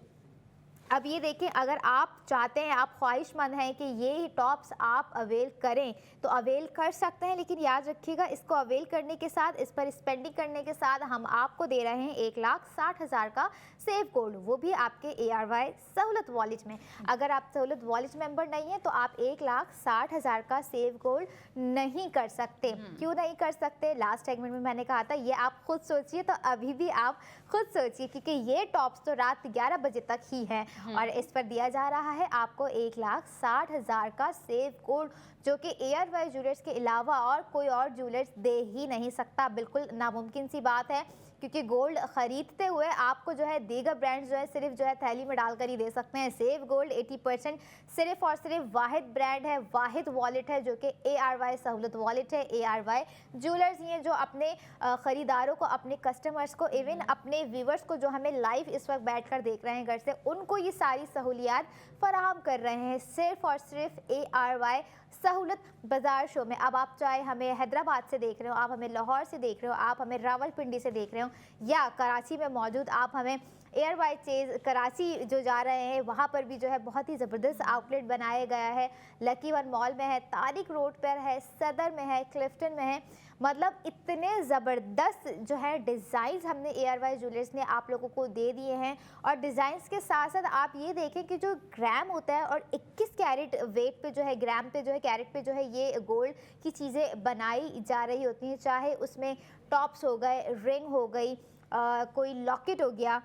अब ये देखें, अगर आप चाहते हैं, आप ख्वाहिशमंद हैं कि ये टॉप्स आप अवेल करें तो अवेल कर सकते हैं, लेकिन याद रखिएगा इसको अवेल करने के साथ, इस पर स्पेंडिंग करने के साथ हम आपको दे रहे हैं 1,60,000 का सेव गोल्ड, वो भी आपके ARY सहूलत वॉलेट में। अगर आप सहूलत वॉलेट मेंबर नहीं हैं तो आप 1,60,000 का सेव गोल्ड नहीं कर सकते। क्यों नहीं कर सकते? लास्ट सेगमेंट में मैंने कहा था ये आप खुद सोचिए, तो अभी भी आप खुद सोचिए, क्योंकि ये टॉप्स तो रात 11 बजे तक ही है और इस पर दिया जा रहा है आपको 1,60,000 का सेव गोल्ड, जो कि ARY ज्वेलर्स के अलावा और कोई और ज्वेलर्स दे ही नहीं सकता। बिल्कुल नामुमकिन सी बात है, क्योंकि गोल्ड ख़रीदते हुए आपको जो है दीगर ब्रांड्स जो है सिर्फ जो है थैली में डालकर ही दे सकते हैं। सेव गोल्ड 80% सिर्फ और सिर्फ वाहिद ब्रांड है, वाहिद वॉलेट है, जो कि ARY सहूलत वॉलेट है। ARY ज्वेलर्स ये जो अपने ख़रीदारों को, अपने कस्टमर्स को, इवन अपने व्यूवर्स को जो हमें लाइव इस वक्त बैठकर देख रहे हैं घर से, उनको ये सारी सहूलियात फराहम कर रहे हैं सिर्फ और सिर्फ ARY सहूलत बाजार शो में। अब आप चाहे हमें हैदराबाद से देख रहे हो, आप हमें लाहौर से देख रहे हो, आप हमें रावलपिंडी से देख रहे हो, या कराची में मौजूद आप हमें एयर वाई चेज कराची जो जा रहे हैं वहाँ पर भी जो है बहुत ही ज़बरदस्त आउटलेट बनाया गया है। लकी वन मॉल में है, तारिक रोड पर है, सदर में है, क्लिफ्टन में है। मतलब इतने ज़बरदस्त जो है डिज़ाइंस हमने ARY ज्वेलर्स ने आप लोगों को दे दिए हैं। और डिज़ाइंस के साथ साथ आप ये देखें कि जो ग्राम होता है और 21 कैरेट वेट पे जो है, ग्राम पे जो है, कैरेट पे जो है ये गोल्ड की चीज़ें बनाई जा रही होती हैं। चाहे उसमें टॉप्स हो गए, रिंग हो गई, कोई लॉकेट हो गया,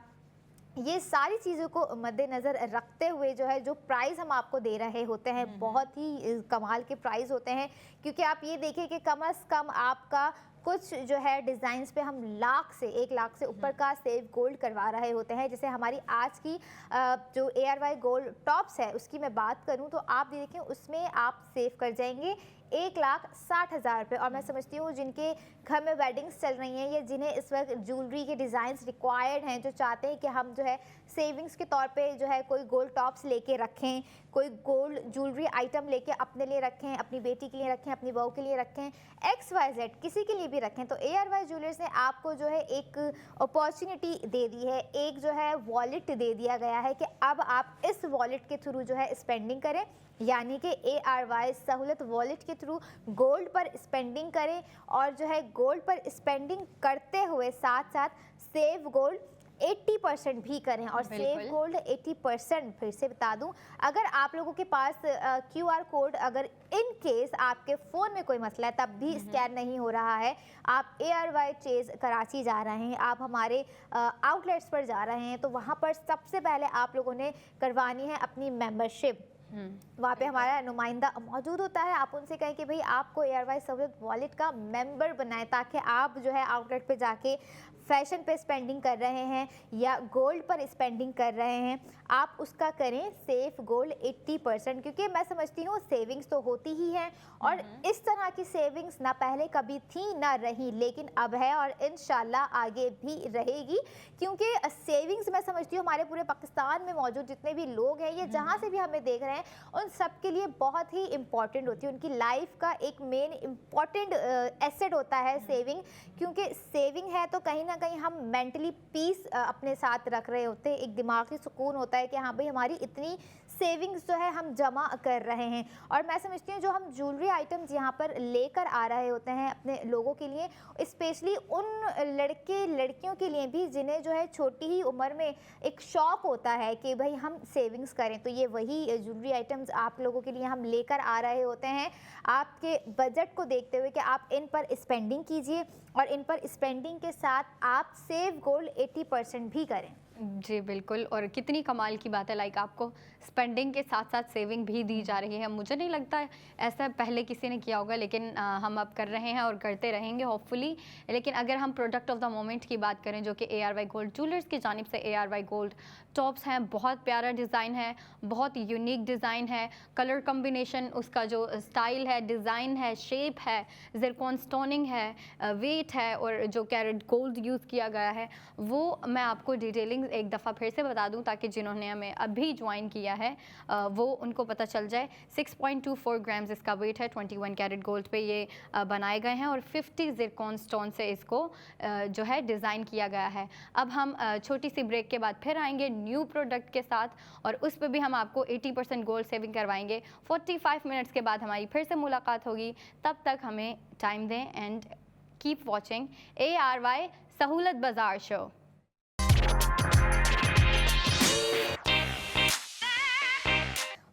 ये सारी चीज़ों को मद्देनज़र रखते हुए जो है जो प्राइस हम आपको दे रहे होते हैं बहुत ही कमाल के प्राइस होते हैं। क्योंकि आप ये देखिए कि कम से कम आपका कुछ जो है डिज़ाइंस पे हम 1 लाख से ऊपर का सेव गोल्ड करवा रहे होते हैं। जैसे हमारी आज की जो ARY गोल्ड टॉप्स है उसकी मैं बात करूं तो आप देखें उसमें आप सेव कर जाएंगे 1,60,000 रुपये। और मैं समझती हूँ जिनके घर में वेडिंग्स चल रही हैं या जिन्हें इस वक्त ज्वेलरी के डिज़ाइंस रिक्वायर्ड हैं, जो चाहते हैं कि हम जो है सेविंग्स के तौर पे जो है कोई गोल्ड टॉप्स लेके रखें, कोई गोल्ड ज्वेलरी आइटम लेके अपने लिए रखें, अपनी बेटी के लिए रखें, अपनी बहू के लिए रखें, XYZ किसी के लिए भी रखें, तो ARY ज्वेलर्स ने आपको जो है एक अपॉर्चुनिटी दे दी है, एक जो है वॉलेट दे दिया गया है कि अब आप इस वॉलेट के थ्रू जो है स्पेंडिंग करें। यानी कि ARY सहूलत वॉलेट के थ्रू गोल्ड पर स्पेंडिंग करें और जो है गोल्ड पर स्पेंडिंग करते हुए साथ साथ सेव गोल्ड 80% भी करें। और सेव गोल्ड 80% फिर से बता दूं, अगर आप लोगों के पास QR कोड अगर इन केस आपके फ़ोन में कोई मसला है तब भी स्कैन नहीं हो रहा है, आप ARY चेज कराची जा रहे हैं, आप हमारे आउटलेट्स पर जा रहे हैं, तो वहाँ पर सबसे पहले आप लोगों ने करवानी है अपनी मेंबरशिप। वहाँ पे हमारा नुमाइंदा मौजूद होता है। आप उनसे कहें कि भाई आपको ARY सहूलत वॉलेट का मेंबर बनाएं ताकि आप जो है आउटलेट पे जाके फैशन पे स्पेंडिंग कर रहे हैं या गोल्ड पर स्पेंडिंग कर रहे हैं, आप उसका करें सेफ गोल्ड 80%। क्योंकि मैं समझती हूँ सेविंग्स तो होती ही हैं और इस तरह की सेविंग्स ना पहले कभी थी ना रही, लेकिन अब है और इंशाल्लाह आगे भी रहेगी। क्योंकि सेविंग्स मैं समझती हूँ हमारे पूरे पाकिस्तान में मौजूद जितने भी लोग हैं या जहाँ से भी हमें देख रहे हैं उन सब के लिए बहुत ही इम्पॉर्टेंट होती है। उनकी लाइफ का एक मेन इम्पॉर्टेंट एसेट होता है सेविंग। क्योंकि सेविंग है तो कहीं ना कहीं हम मेंटली पीस अपने साथ रख रहे होते हैं, एक दिमागी सुकून होता है कि हाँ भाई हमारी इतनी सेविंग्स जो है हम जमा कर रहे हैं। और मैं समझती हूँ जो हम ज्वेलरी आइटम्स यहाँ पर लेकर आ रहे होते हैं अपने लोगों के लिए, स्पेशली उन लड़के लड़कियों के लिए भी जिन्हें जो है छोटी ही उम्र में एक शौक़ होता है कि भाई हम सेविंग्स करें, तो ये वही ज्वेलरी आइटम्स आप लोगों के लिए हम लेकर आ रहे होते हैं आपके बजट को देखते हुए कि आप इन पर स्पेंडिंग कीजिए और इन पर स्पेंडिंग के साथ आप सेव गोल्ड 80% भी करें। जी बिल्कुल, और कितनी कमाल की बात है, लाइक आपको स्पेंडिंग के साथ साथ सेविंग भी दी जा रही है। मुझे नहीं लगता है ऐसा पहले किसी ने किया होगा, लेकिन हम अब कर रहे हैं और करते रहेंगे होपफुली। लेकिन अगर हम प्रोडक्ट ऑफ द मोमेंट की बात करें जो कि ARY गोल्ड ज्वेलर्स की जानिब से ARY गोल्ड टॉप्स हैं, बहुत प्यारा डिज़ाइन है, बहुत यूनिक डिज़ाइन है, कलर कम्बिनेशन उसका जो स्टाइल है, डिज़ाइन है, शेप है, ज़िरकॉन स्टोनिंग है, वेट है और जो कैरेट गोल्ड यूज़ किया गया है, वो मैं आपको डिटेलिंग एक दफ़ा फिर से बता दूं ताकि जिन्होंने हमें अभी ज्वाइन किया है वो उनको पता चल जाए। 6.24 ग्राम्स इसका वेट है, 21 कैरेट गोल्ड पे ये बनाए गए हैं और 50 ज़िरकॉन स्टोन से इसको जो है डिज़ाइन किया गया है। अब हम छोटी सी ब्रेक के बाद फिर आएंगे न्यू प्रोडक्ट के साथ और उस पर भी हम आपको 80% गोल्ड सेविंग करवाएंगे। 45 मिनट्स के बाद हमारी फिर से मुलाकात होगी, तब तक हमें टाइम दें एंड कीप वॉचिंग ARY सहूलत बाज़ार show.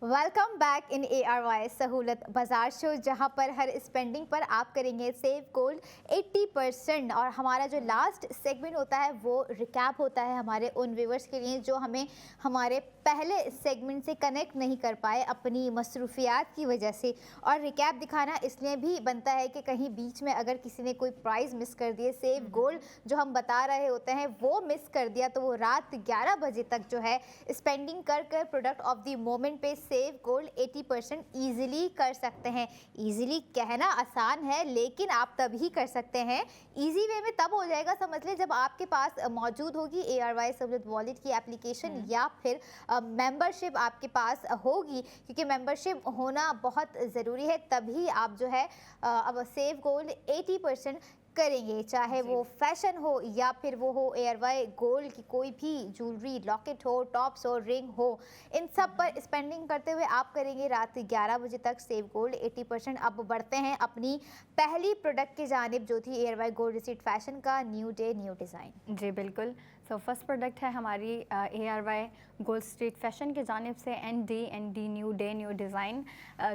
Welcome back in ARY सहूलत बाज़ार शो, जहां पर हर स्पेंडिंग पर आप करेंगे सेव गोल्ड 80%। और हमारा जो लास्ट सेगमेंट होता है वो रिकैप होता है हमारे उन व्यूवर्स के लिए जो हमें हमारे पहले सेगमेंट से कनेक्ट नहीं कर पाए अपनी मसरूफियात की वजह से। और रिकैप दिखाना इसलिए भी बनता है कि कहीं बीच में अगर किसी ने कोई प्राइज़ मिस कर दिए, सेव गोल्ड जो हम बता रहे होते हैं वो मिस कर दिया, तो वो रात 11 बजे तक जो है स्पेंडिंग कर कर प्रोडक्ट ऑफ द मोमेंट पे सेव गोल्ड 80% ईजिली कर सकते हैं। ईजिली कहना आसान है लेकिन आप तभी कर सकते हैं, ईजी वे में तब हो जाएगा समझ लें जब आपके पास मौजूद होगी ARY सहूलत वॉलेट की एप्लीकेशन या फिर मेंबरशिप आपके पास होगी। क्योंकि मेंबरशिप होना बहुत ज़रूरी है, तभी आप जो है अब सेव गोल्ड 80% करेंगे, चाहे वो फैशन हो या फिर वो हो एयरवाई गोल्ड की कोई भी ज्वेलरी, लॉकेट हो, टॉप्स हो, रिंग हो, इन सब पर स्पेंडिंग करते हुए आप करेंगे रात 11 बजे तक सेव गोल्ड 80%। अब बढ़ते हैं अपनी पहली प्रोडक्ट की जानिब जो थी एयरवाई गोल्ड रिसीट फैशन का न्यू डे न्यू डिज़ाइन। जी बिल्कुल। सो फर्स्ट प्रोडक्ट है हमारी ARY गोल्ड स्ट्रीट फैशन की जानिब से ND new day new design,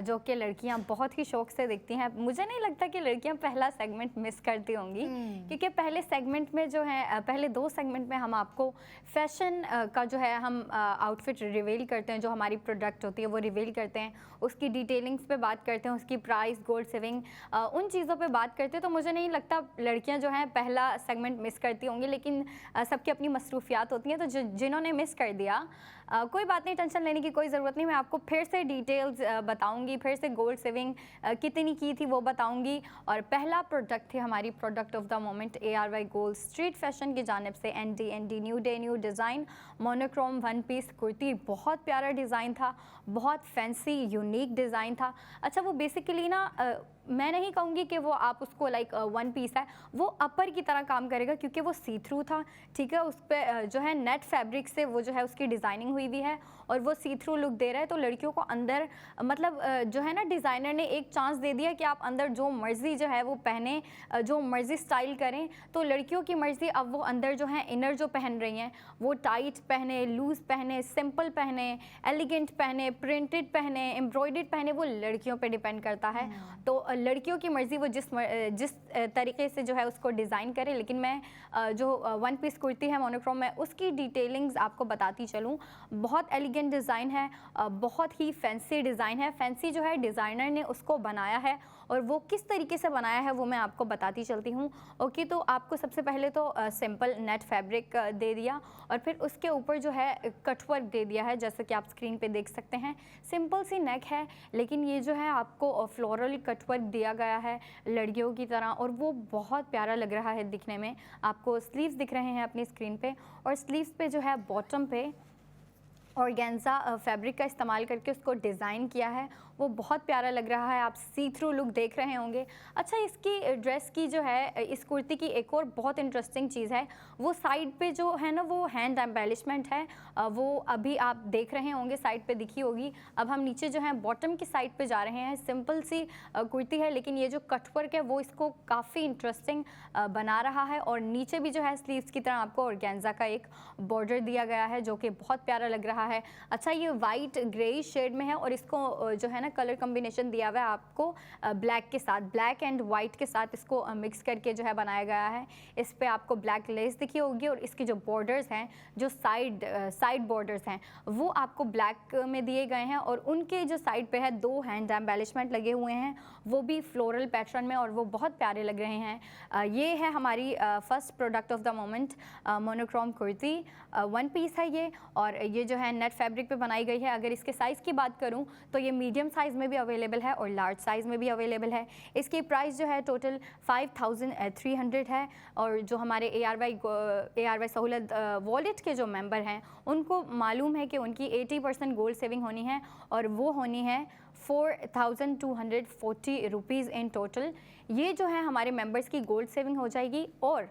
जो कि लड़कियां बहुत ही शौक से देखती हैं। मुझे नहीं लगता कि लड़कियां पहला सेगमेंट मिस करती होंगी, क्योंकि पहले सेगमेंट में जो है पहले 2 सेगमेंट में हम आपको फैशन का जो है हम आउटफिट रिवील करते हैं, जो हमारी प्रोडक्ट होती है वो रिवील करते हैं, उसकी डिटेलिंग्स पे बात करते हैं, उसकी प्राइस, गोल्ड सेविंग, उन चीज़ों पे बात करते हैं। तो मुझे नहीं लगता लड़कियां जो हैं पहला सेगमेंट मिस करती होंगी, लेकिन सबकी अपनी मसरूफियात होती हैं। तो जिन्होंने मिस कर दिया कोई बात नहीं, टेंशन लेने की कोई ज़रूरत नहीं। मैं आपको फिर से डिटेल्स बताऊंगी, फिर से गोल्ड सेविंग कितनी की थी वो बताऊंगी। और पहला प्रोडक्ट थी हमारी product of the moment ARY gold street Fashion की जानिब से ND new day new design monochrome 1 piece kurti. बहुत प्यारा डिज़ाइन था, बहुत फैंसी यूनिक डिज़ाइन था। अच्छा, वो बेसिकली ना मैं नहीं कहूँगी कि वो आप उसको लाइक 1 पीस है, वो अपर की तरह काम करेगा, क्योंकि वो सी थ्रू था, ठीक है। उस पर जो है नेट फैब्रिक से वो जो है उसकी डिज़ाइनिंग हुई हुई है और वो सी थ्रू लुक दे रहा है। तो लड़कियों को अंदर मतलब जो है ना, डिज़ाइनर ने एक चांस दे दिया कि आप अंदर जो मर्ज़ी जो है वो पहने, जो मर्ज़ी स्टाइल करें। तो लड़कियों की मर्ज़ी, अब वो अंदर जो है इनर जो पहन रही हैं वो टाइट पहने, लूज़ पहने, सिंपल पहने, एलिगेंट पहने, प्रिंटेड पहने, एम्ब्रॉयडर्ड पहने, वो लड़कियों पे डिपेंड करता है। तो लड़कियों की मर्ज़ी वो जिस तरीके से जो है उसको डिज़ाइन करे। लेकिन मैं जो 1 पीस कुर्ती है मोनोक्रोम में, उसकी डिटेलिंग्स आपको बताती चलूँ। बहुत एलिगेंट डिज़ाइन है, बहुत ही फैंसी डिज़ाइन है। फैंसी जो है डिज़ाइनर ने उसको बनाया है, और वो किस तरीके से बनाया है वो मैं आपको बताती चलती हूँ। ओके, तो आपको सबसे पहले तो सिंपल नेट फैब्रिक दे दिया, और फिर उसके ऊपर जो है कटवर्क दे दिया है, जैसे कि आप स्क्रीन पे देख सकते हैं। सिंपल सी नेक है, लेकिन ये जो है आपको फ्लोरल कटवर्क दिया गया है लड़कियों की तरह, और वो बहुत प्यारा लग रहा है दिखने में। आपको स्लीव्स दिख रहे हैं अपनी स्क्रीन पे, और स्लीव्स पे जो है बॉटम पे ऑर्गेन्जा फैब्रिक का इस्तेमाल करके उसको डिज़ाइन किया है। वो बहुत प्यारा लग रहा है, आप सी थ्रू लुक देख रहे होंगे। अच्छा, इसकी ड्रेस की जो है, इस कुर्ती की एक और बहुत इंटरेस्टिंग चीज़ है, वो साइड पे जो है ना वो हैंड एम्बेलिशमेंट है, वो अभी आप देख रहे होंगे, साइड पे दिखी होगी। अब हम नीचे जो है बॉटम की साइड पे जा रहे हैं। सिंपल सी कुर्ती है, लेकिन ये जो कटवर्क है वो इसको काफ़ी इंटरेस्टिंग बना रहा है। और नीचे भी जो है स्लीव्स की तरह आपको ऑर्गेन्जा का एक बॉर्डर दिया गया है, जो कि बहुत प्यारा लग रहा है। अच्छा, ये वाइट ग्रे शेड में है, और इसको जो है ना कलर कॉम्बिनेशन दिया हुआ है आपको ब्लैक के साथ, ब्लैक एंड वाइट के साथ इसको मिक्स करके जो है बनाया गया है। इस पे आपको ब्लैक लेस दिखी होगी, और इसके जो बॉर्डर्स हैं, जो साइड बॉर्डर्स हैं, वो आपको ब्लैक में दिए गए हैं, और उनके जो साइड पे है 2 हैंड एम्बेलिशमेंट लगे हुए हैं, वो भी फ्लोरल पैटर्न में, और वो बहुत प्यारे लग रहे हैं। ये है हमारी first product of the moment monochrome kurti. 1 piece है ये, और ये जो है नेट फैब्रिक पे बनाई गई है। अगर इसके साइज़ की बात करूं तो ये मीडियम साइज़ में भी अवेलेबल है और लार्ज साइज़ में भी अवेलेबल है। इसकी प्राइस जो है टोटल 5300 है, और जो हमारे ARY सहूलत वॉलेट के जो मेंबर हैं उनको मालूम है कि उनकी 80% गोल्ड सेविंग होनी है, और वो होनी है 4240 रुपीज़ इन टोटल। ये जो है हमारे मेंबर्स की गोल्ड सेविंग हो जाएगी, और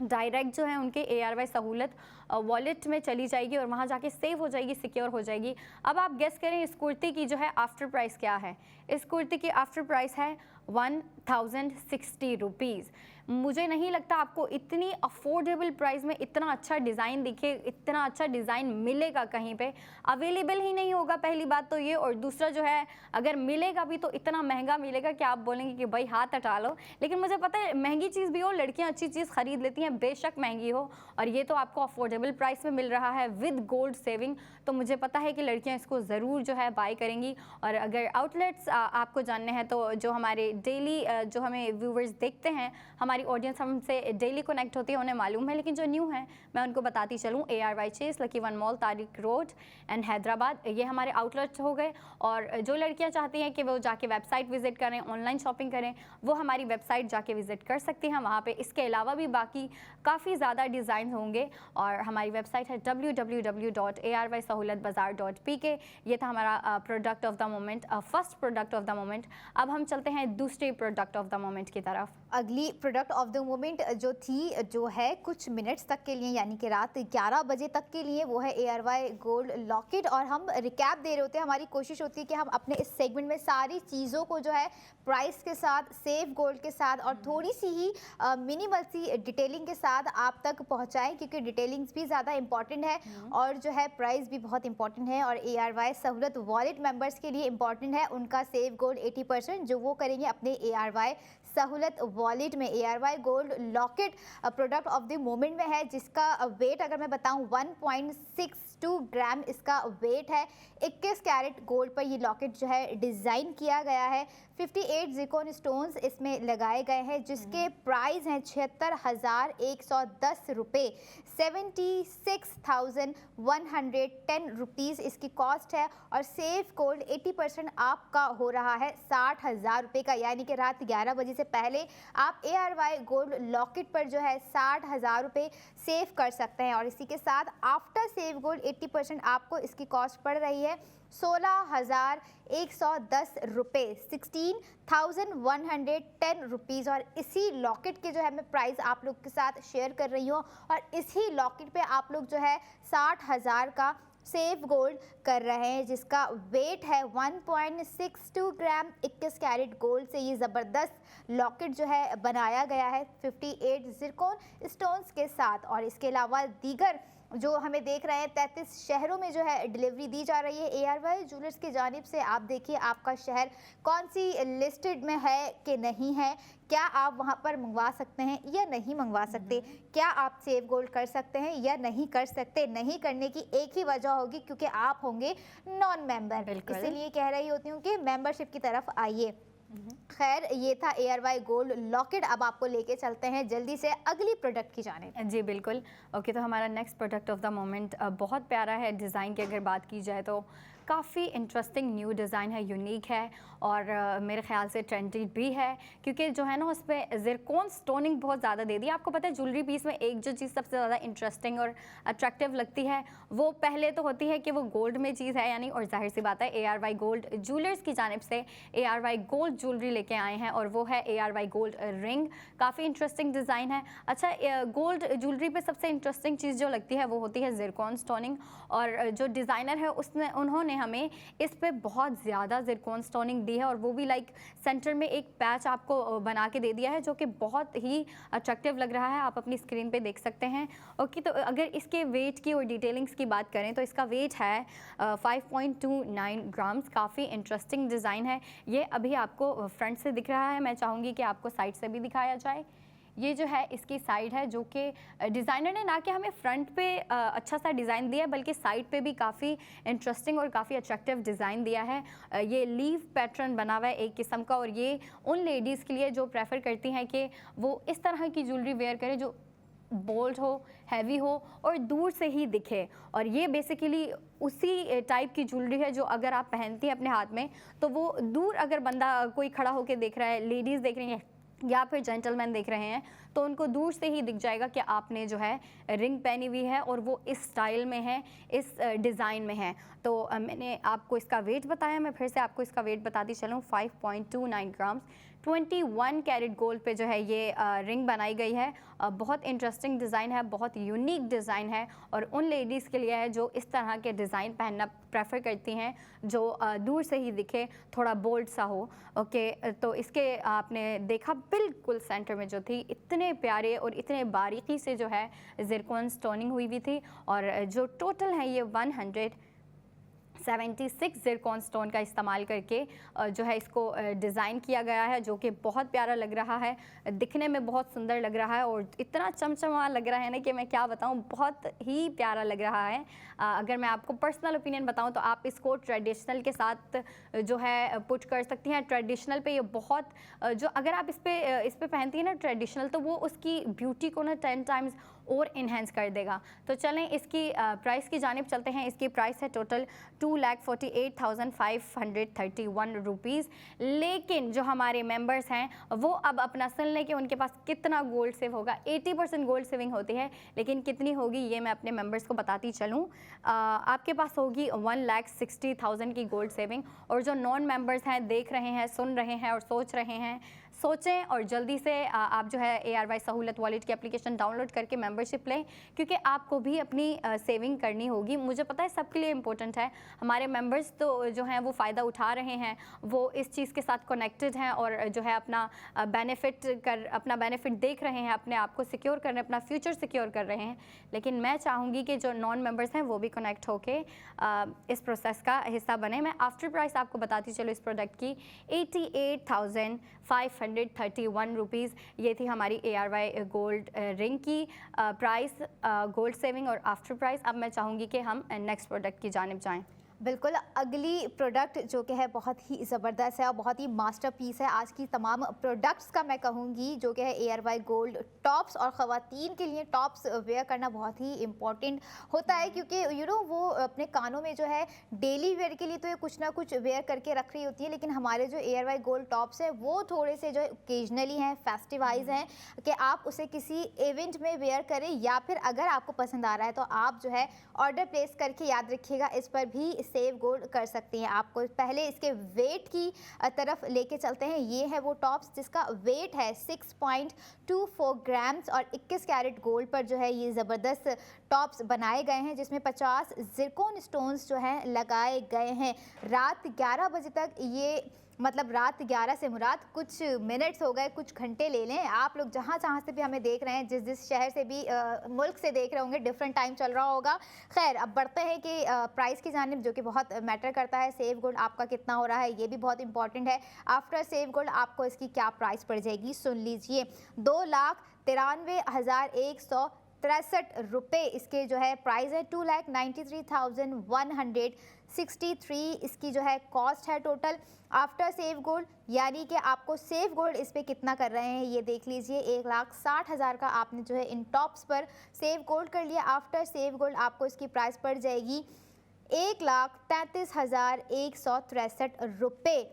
डायरेक्ट जो है उनके ARY सहूलत वॉलेट में चली जाएगी, और वहाँ जाके सेव हो जाएगी, सिक्योर हो जाएगी। अब आप गेस करें इस कुर्ती की जो है आफ्टर प्राइस क्या है। इस कुर्ती की आफ्टर प्राइस है 1060 रुपीज़। मुझे नहीं लगता आपको इतनी अफोर्डेबल प्राइस में इतना अच्छा डिज़ाइन दिखे, इतना अच्छा डिज़ाइन मिलेगा कहीं पे, अवेलेबल ही नहीं होगा पहली बात तो ये। और दूसरा जो है, अगर मिलेगा भी तो इतना महंगा मिलेगा कि आप बोलेंगे कि भाई हाथ हटा लो। लेकिन मुझे पता है महंगी चीज़ भी हो, लड़कियां अच्छी चीज़ खरीद लेती हैं, बेशक महंगी हो, और ये तो आपको अफोर्डेबल प्राइस में मिल रहा है विद गोल्ड सेविंग। तो मुझे पता है कि लड़कियाँ इसको ज़रूर जो है बाय करेंगी। और अगर आउटलेट्स आपको जानने हैं तो जो हमारे डेली जो हमें व्यूवर्स देखते हैं, हमारी ऑडियंस हमसे डेली कनेक्ट होती है, उन्हें मालूम है। लेकिन जो न्यू है मैं उनको बताती चलूँ, ARY Chase, Lucky One Mall, Tariq Road and Hyderabad, ये हमारे आउटलेट्स हो गए। और जो लड़कियां चाहती हैं कि वो जाके वेबसाइट विजिट करें, ऑनलाइन शॉपिंग करें, वो हमारी वेबसाइट जाके विजिट कर सकती हैं। वहाँ पे इसके अलावा भी बाकी काफ़ी ज़्यादा डिज़ाइन होंगे, और हमारी वेबसाइट है www.arysahoulatbazaar.pk। ये था हमारा product of the moment, first product of the moment. अब हम चलते हैं दूसरे प्रोडक्ट ऑफ द मोमेंट की तरफ। अगली प्रोडक्ट ऑफ द मोमेंट जो थी, जो है कुछ मिनट्स तक के लिए, यानी कि रात 11 बजे तक के लिए, वो है ARY गोल्ड लॉकेट। और हम रिकैप दे रहे होते हैं, हमारी कोशिश होती है कि हम अपने इस सेगमेंट में सारी चीज़ों को जो है प्राइस के साथ, सेफ गोल्ड के साथ और थोड़ी सी ही मिनिमल सी डिटेलिंग के साथ आप तक पहुंचाएं, क्योंकि डिटेलिंग्स भी ज़्यादा इंपॉर्टेंट है और जो है प्राइस भी बहुत इंपॉर्टेंट है। और ARY सहूलत वॉलेट मेंबर्स के लिए इंपॉर्टेंट है उनका सेफ गोल्ड 80% जो वो करेंगे अपने ARY सहूलत वॉलेट में। ARY gold locket product of the moment में है, जिसका वेट अगर मैं बताऊं 1.62 ग्राम इसका वेट है। 21 कैरेट गोल्ड पर ये लॉकेट जो है डिज़ाइन किया गया है। 58 ज़िरकॉन स्टोन्स इसमें लगाए गए हैं, जिसके प्राइस हैं 76,110 रुपये, 76,110 रुपीज़ इसकी कॉस्ट है। और सेफ गोल्ड 80% आपका हो रहा है 60,000 रुपये का, यानी कि रात 11 बजे से पहले आप ARY गोल्ड लॉकेट पर जो है 60,000 रुपये सेव कर सकते हैं। और इसी के साथ आफ्टर सेव गोल्ड 80% आपको इसकी कॉस्ट पड़ रही है 16,110 रुपये, 16,110 रुपीज़। और इसी लॉकेट के जो है मैं प्राइस आप लोग के साथ शेयर कर रही हूँ, और इसी लॉकेट पे आप लोग जो है 60,000 का सेफ गोल्ड कर रहे हैं, जिसका वेट है 1.62 ग्राम। 21 कैरेट गोल्ड से ये ज़बरदस्त लॉकेट जो है बनाया गया है 58 ज़िरकॉन स्टोन्स के साथ। और इसके अलावा दीगर जो हमें देख रहे हैं 33 शहरों में जो है डिलीवरी दी जा रही है ARY ज्वेलर्स की जानिब से। आप देखिए आपका शहर कौन सी लिस्टेड में है कि नहीं है, क्या आप वहां पर मंगवा सकते हैं या नहीं मंगवा सकते, क्या आप सेव गोल्ड कर सकते हैं या नहीं कर सकते। नहीं करने की एक ही वजह होगी, क्योंकि आप होंगे नॉन मेंबर, इसीलिए कह रही होती हूँ कि मेंबरशिप की तरफ आइए। खैर, ये था ARY गोल्ड लॉकेट। अब आपको लेके चलते हैं जल्दी से अगली प्रोडक्ट की जानिब। जी बिल्कुल। ओके, तो हमारा next product of the moment बहुत प्यारा है। डिज़ाइन की अगर बात की जाए तो काफ़ी इंटरेस्टिंग न्यू डिज़ाइन है, यूनिक है और मेरे ख्याल से ट्रेंडी भी है, क्योंकि जो है ना उस पर ज़िरकॉन स्टोनिंग बहुत ज़्यादा दे दी। आपको पता है ज्वेलरी पीस में एक जो चीज़ सबसे ज़्यादा इंटरेस्टिंग और अट्रैक्टिव लगती है वो पहले तो होती है कि वो गोल्ड में चीज़ है यानी, और जाहिर सी बात है ARY गोल्ड ज्वेलर्स की जानिब से ARY गोल्ड ज्वेलरी लेके आए हैं और वो है ARY गोल्ड रिंग। काफ़ी इंटरेस्टिंग डिज़ाइन है। अच्छा, गोल्ड ज्वेलरी पे सबसे इंटरेस्टिंग चीज़ जो लगती है वो होती है ज़िरकॉन स्टोनिंग, और जो डिज़ाइनर है उन्होंने हमें इस पे बहुत ज़्यादा ज़िरकॉन स्टोनिंग दी है, और वो भी लाइक सेंटर में एक पैच आपको बना के दे दिया है जो कि बहुत ही अट्रैक्टिव लग रहा है। आप अपनी स्क्रीन पे देख सकते हैं। ओके, तो अगर इसके वेट की और डिटेलिंग्स की बात करें तो इसका वेट है 5.29 ग्राम्स। काफ़ी इंटरेस्टिंग डिज़ाइन है। ये अभी आपको फ्रंट से दिख रहा है, मैं चाहूँगी कि आपको साइड से भी दिखाया जाए। ये जो है इसकी साइड है, जो कि डिज़ाइनर ने ना कि हमें फ्रंट पे अच्छा सा डिज़ाइन दिया है, बल्कि साइड पे भी काफ़ी इंटरेस्टिंग और काफ़ी अट्रैक्टिव डिज़ाइन दिया है। ये लीव पैटर्न बना हुआ है एक किस्म का, और ये उन लेडीज़ के लिए जो प्रेफर करती हैं कि वो इस तरह की ज्वेलरी वेयर करें जो बोल्ड हो, हैवी हो और दूर से ही दिखे। और ये बेसिकली उसी टाइप की ज्वेलरी है जो अगर आप पहनती हैं अपने हाथ में तो वो दूर अगर बंदा कोई खड़ा होकर देख रहा है, लेडीज़ देख रही हैं या फिर जेंटलमैन देख रहे हैं, तो उनको दूर से ही दिख जाएगा कि आपने जो है रिंग पहनी हुई है और वो इस स्टाइल में है, इस डिज़ाइन में है। तो मैंने आपको इसका वेट बताया, मैं फिर से आपको इसका वेट बताती चलूँ। 5.29 ग्राम्स, 21 कैरेट गोल्ड पे जो है ये रिंग बनाई गई है। बहुत इंटरेस्टिंग डिज़ाइन है, बहुत यूनिक डिज़ाइन है, और उन लेडीज़ के लिए है जो इस तरह के डिज़ाइन पहनना प्रेफर करती हैं, जो दूर से ही दिखे, थोड़ा बोल्ड सा हो। ओके, तो इसके आपने देखा बिल्कुल सेंटर में जो थी इतने प्यारे और इतने बारीकी से जो है ज़िरकॉन स्टोनिंग हुई थी, और जो टोटल है ये 176 ज़िरकॉन स्टोन का इस्तेमाल करके जो है इसको डिज़ाइन किया गया है, जो कि बहुत प्यारा लग रहा है, दिखने में बहुत सुंदर लग रहा है और इतना चमचमा लग रहा है ना कि मैं क्या बताऊं, बहुत ही प्यारा लग रहा है। अगर मैं आपको पर्सनल ओपिनियन बताऊं तो आप इसको ट्रेडिशनल के साथ जो है पुट कर सकती हैं। ट्रेडिशनल पे ये बहुत जो अगर आप इस पे पहनती हैं ना ट्रेडिशनल, तो वो उसकी ब्यूटी को ना 10 टाइम्स और इन्हेंस कर देगा। तो चलें इसकी प्राइस की जानिब चलते हैं। इसकी प्राइस है टोटल 2,48,531 रुपीज़। लेकिन जो हमारे मेंबर्स हैं वो अब अपना सुन लें कि उनके पास कितना गोल्ड सेव होगा। 80% गोल्ड सेविंग होती है, लेकिन कितनी होगी ये मैं अपने मेंबर्स को बताती चलूँ। आपके पास होगी 1,60,000 की गोल्ड सेविंग, और जो नॉन मेंबर्स हैं, देख रहे हैं, सुन रहे हैं और सोच रहे हैं सोचें और जल्दी से आप जो है ARY सहूलत वॉलेट की एप्लीकेशन डाउनलोड करके मेंबरशिप लें, क्योंकि आपको भी अपनी सेविंग करनी होगी। मुझे पता है सबके लिए इम्पोर्टेंट है, हमारे मेंबर्स तो जो हैं वो फ़ायदा उठा रहे हैं, वो इस चीज़ के साथ कनेक्टेड हैं और जो है अपना बेनिफिट देख रहे हैं, अपने आप को सिक्योर कर रहे हैं, अपना फ्यूचर सिक्योर कर रहे हैं। लेकिन मैं चाहूँगी कि जो नॉन मेंबर्स हैं वो भी कनेक्ट होके इस प्रोसेस का हिस्सा बने। मैं आफ्टर प्राइस आपको बताती चलो इस प्रोडक्ट की 88,531 रुपीज़ ये थी हमारी ARY गोल्ड रिंग की प्राइस, गोल्ड सेविंग और आफ्टर प्राइस। अब मैं चाहूँगी कि हम नेक्स्ट प्रोडक्ट की जानिब जाएँ। बिल्कुल, अगली प्रोडक्ट जो कि है बहुत ही ज़बरदस्त है और बहुत ही मास्टरपीस है आज की तमाम प्रोडक्ट्स का, मैं कहूँगी, जो कि है ARY गोल्ड टॉप्स। और ख़वातीन के लिए टॉप्स वेयर करना बहुत ही इम्पॉर्टेंट होता है, क्योंकि वो अपने कानों में जो है डेली वेयर के लिए तो ये कुछ ना कुछ वेयर करके रख रही होती है, लेकिन हमारे जो ARY गोल्ड टॉप्स है वो थोड़े से जो है ओकेजनली हैं, फेस्टिवाइज हैं, कि आप उसे किसी इवेंट में वेयर करें, या फिर अगर आपको पसंद आ रहा है तो आप जो है ऑर्डर प्लेस करके, याद रखिएगा, इस पर भी सेव गोल्ड कर सकती हैं। आपको पहले इसके वेट की तरफ लेके चलते हैं। ये है वो टॉप्स जिसका वेट है 6.24 ग्राम्स और 21 कैरेट गोल्ड पर जो है ये ज़बरदस्त टॉप्स बनाए गए हैं, जिसमें 50 ज़िरकॉन स्टोन्स जो हैं लगाए गए हैं। रात 11 बजे तक ये, मतलब रात 11 से मुराद कुछ मिनट्स हो गए, कुछ घंटे ले लें। आप लोग जहाँ से भी हमें देख रहे हैं, जिस शहर से भी मुल्क से देख रहे होंगे, डिफरेंट टाइम चल रहा होगा। खैर, अब बढ़ते हैं कि प्राइस की जानिब, जो कि बहुत मैटर करता है। सेव गोल्ड आपका कितना हो रहा है ये भी बहुत इंपॉर्टेंट है। आफ्टर सेव गोल्ड आपको इसकी क्या प्राइस पड़ जाएगी, सुन लीजिए। 2,93,163 रुपये इसके जो है प्राइस है। 2,93,163 इसकी जो है कॉस्ट है टोटल आफ्टर सेव गोल्ड। यानी कि आपको सेव गोल्ड इस पे कितना कर रहे हैं ये देख लीजिए। 1,60,000 का आपने जो है इन टॉप्स पर सेव गोल्ड कर लिया। आफ्टर सेव गोल्ड आपको इसकी प्राइस पड़ जाएगी 1,33,163 रुपये।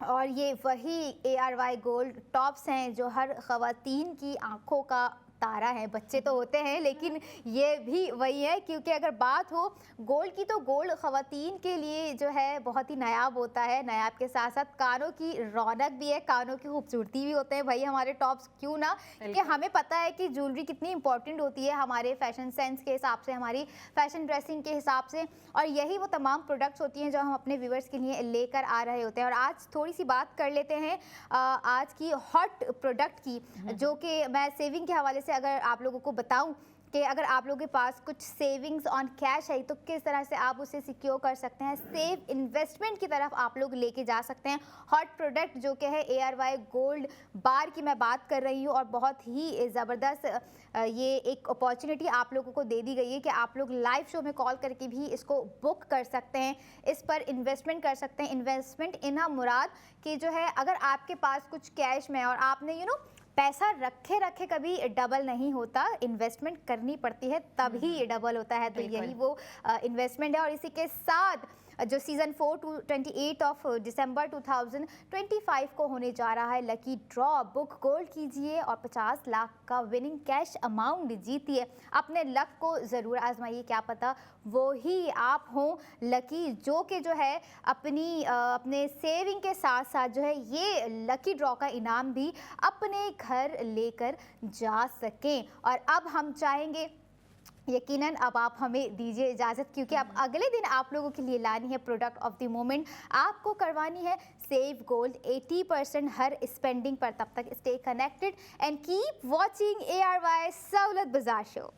और ये वही ARY गोल्ड टॉप्स हैं जो हर ख़वातीन की आंखों का तारा है। बच्चे तो होते हैं, लेकिन ये भी वही है, क्योंकि अगर बात हो गोल्ड की तो गोल्ड ख़वातीन के लिए जो है बहुत ही नायाब होता है। नायाब के साथ साथ कानों की रौनक भी है, कानों की खूबसूरती भी होते हैं भाई हमारे टॉप्स, क्यों ना। कि हमें पता है कि ज्वेलरी कितनी इंपॉर्टेंट होती है हमारे फैशन सेंस के हिसाब से, हमारी फैशन ड्रेसिंग के हिसाब से, और यही वो तमाम प्रोडक्ट्स होती हैं जो हम अपने व्यूवर्स के लिए लेकर आ रहे होते हैं। और आज थोड़ी सी बात कर लेते हैं आज की हॉट प्रोडक्ट की, जो कि मैं सेविंग के हवाले से अगर आप लोगों को बताऊं कि अगर आप लोगों के पास कुछ सेविंग्स ऑन कैश है तो किस तरह से आप उसे सिक्योर कर सकते हैं, सेव इन्वेस्टमेंट की तरफ आप लोग लेके जा सकते हैं। हॉट प्रोडक्ट जो कि है ARY गोल्ड बार की मैं बात कर रही हूँ, और बहुत ही ज़बरदस्त ये एक अपॉर्चुनिटी आप लोगों को दे दी गई है कि आप लोग लाइव शो में कॉल करके भी इसको बुक कर सकते हैं, इस पर इन्वेस्टमेंट कर सकते हैं। इन्वेस्टमेंट इन्हा मुराद कि जो है अगर आपके पास कुछ कैश में और आपने पैसा रखे कभी डबल नहीं होता, इन्वेस्टमेंट करनी पड़ती है तभी ये डबल होता है। तो यही वो इन्वेस्टमेंट है। और इसी के साथ जो सीज़न 4 टू 28 ऑफ दिसंबर 2025 को होने जा रहा है लकी ड्रॉ। बुक गोल्ड कीजिए और 50 लाख का विनिंग कैश अमाउंट जीतिए। अपने लक को ज़रूर आजमाइए, क्या पता वो ही आप हों लकी, जो कि जो है अपने सेविंग के साथ साथ जो है ये लकी ड्रॉ का इनाम भी अपने घर लेकर जा सकें। और अब हम चाहेंगे, यकीनन अब आप हमें दीजिए इजाज़त, क्योंकि अब अगले दिन आप लोगों के लिए लानी है प्रोडक्ट ऑफ द मोमेंट। आपको करवानी है सेव गोल्ड 80% हर स्पेंडिंग पर। तब तक stay connected and keep watching ARY Sahulat Bazaar show.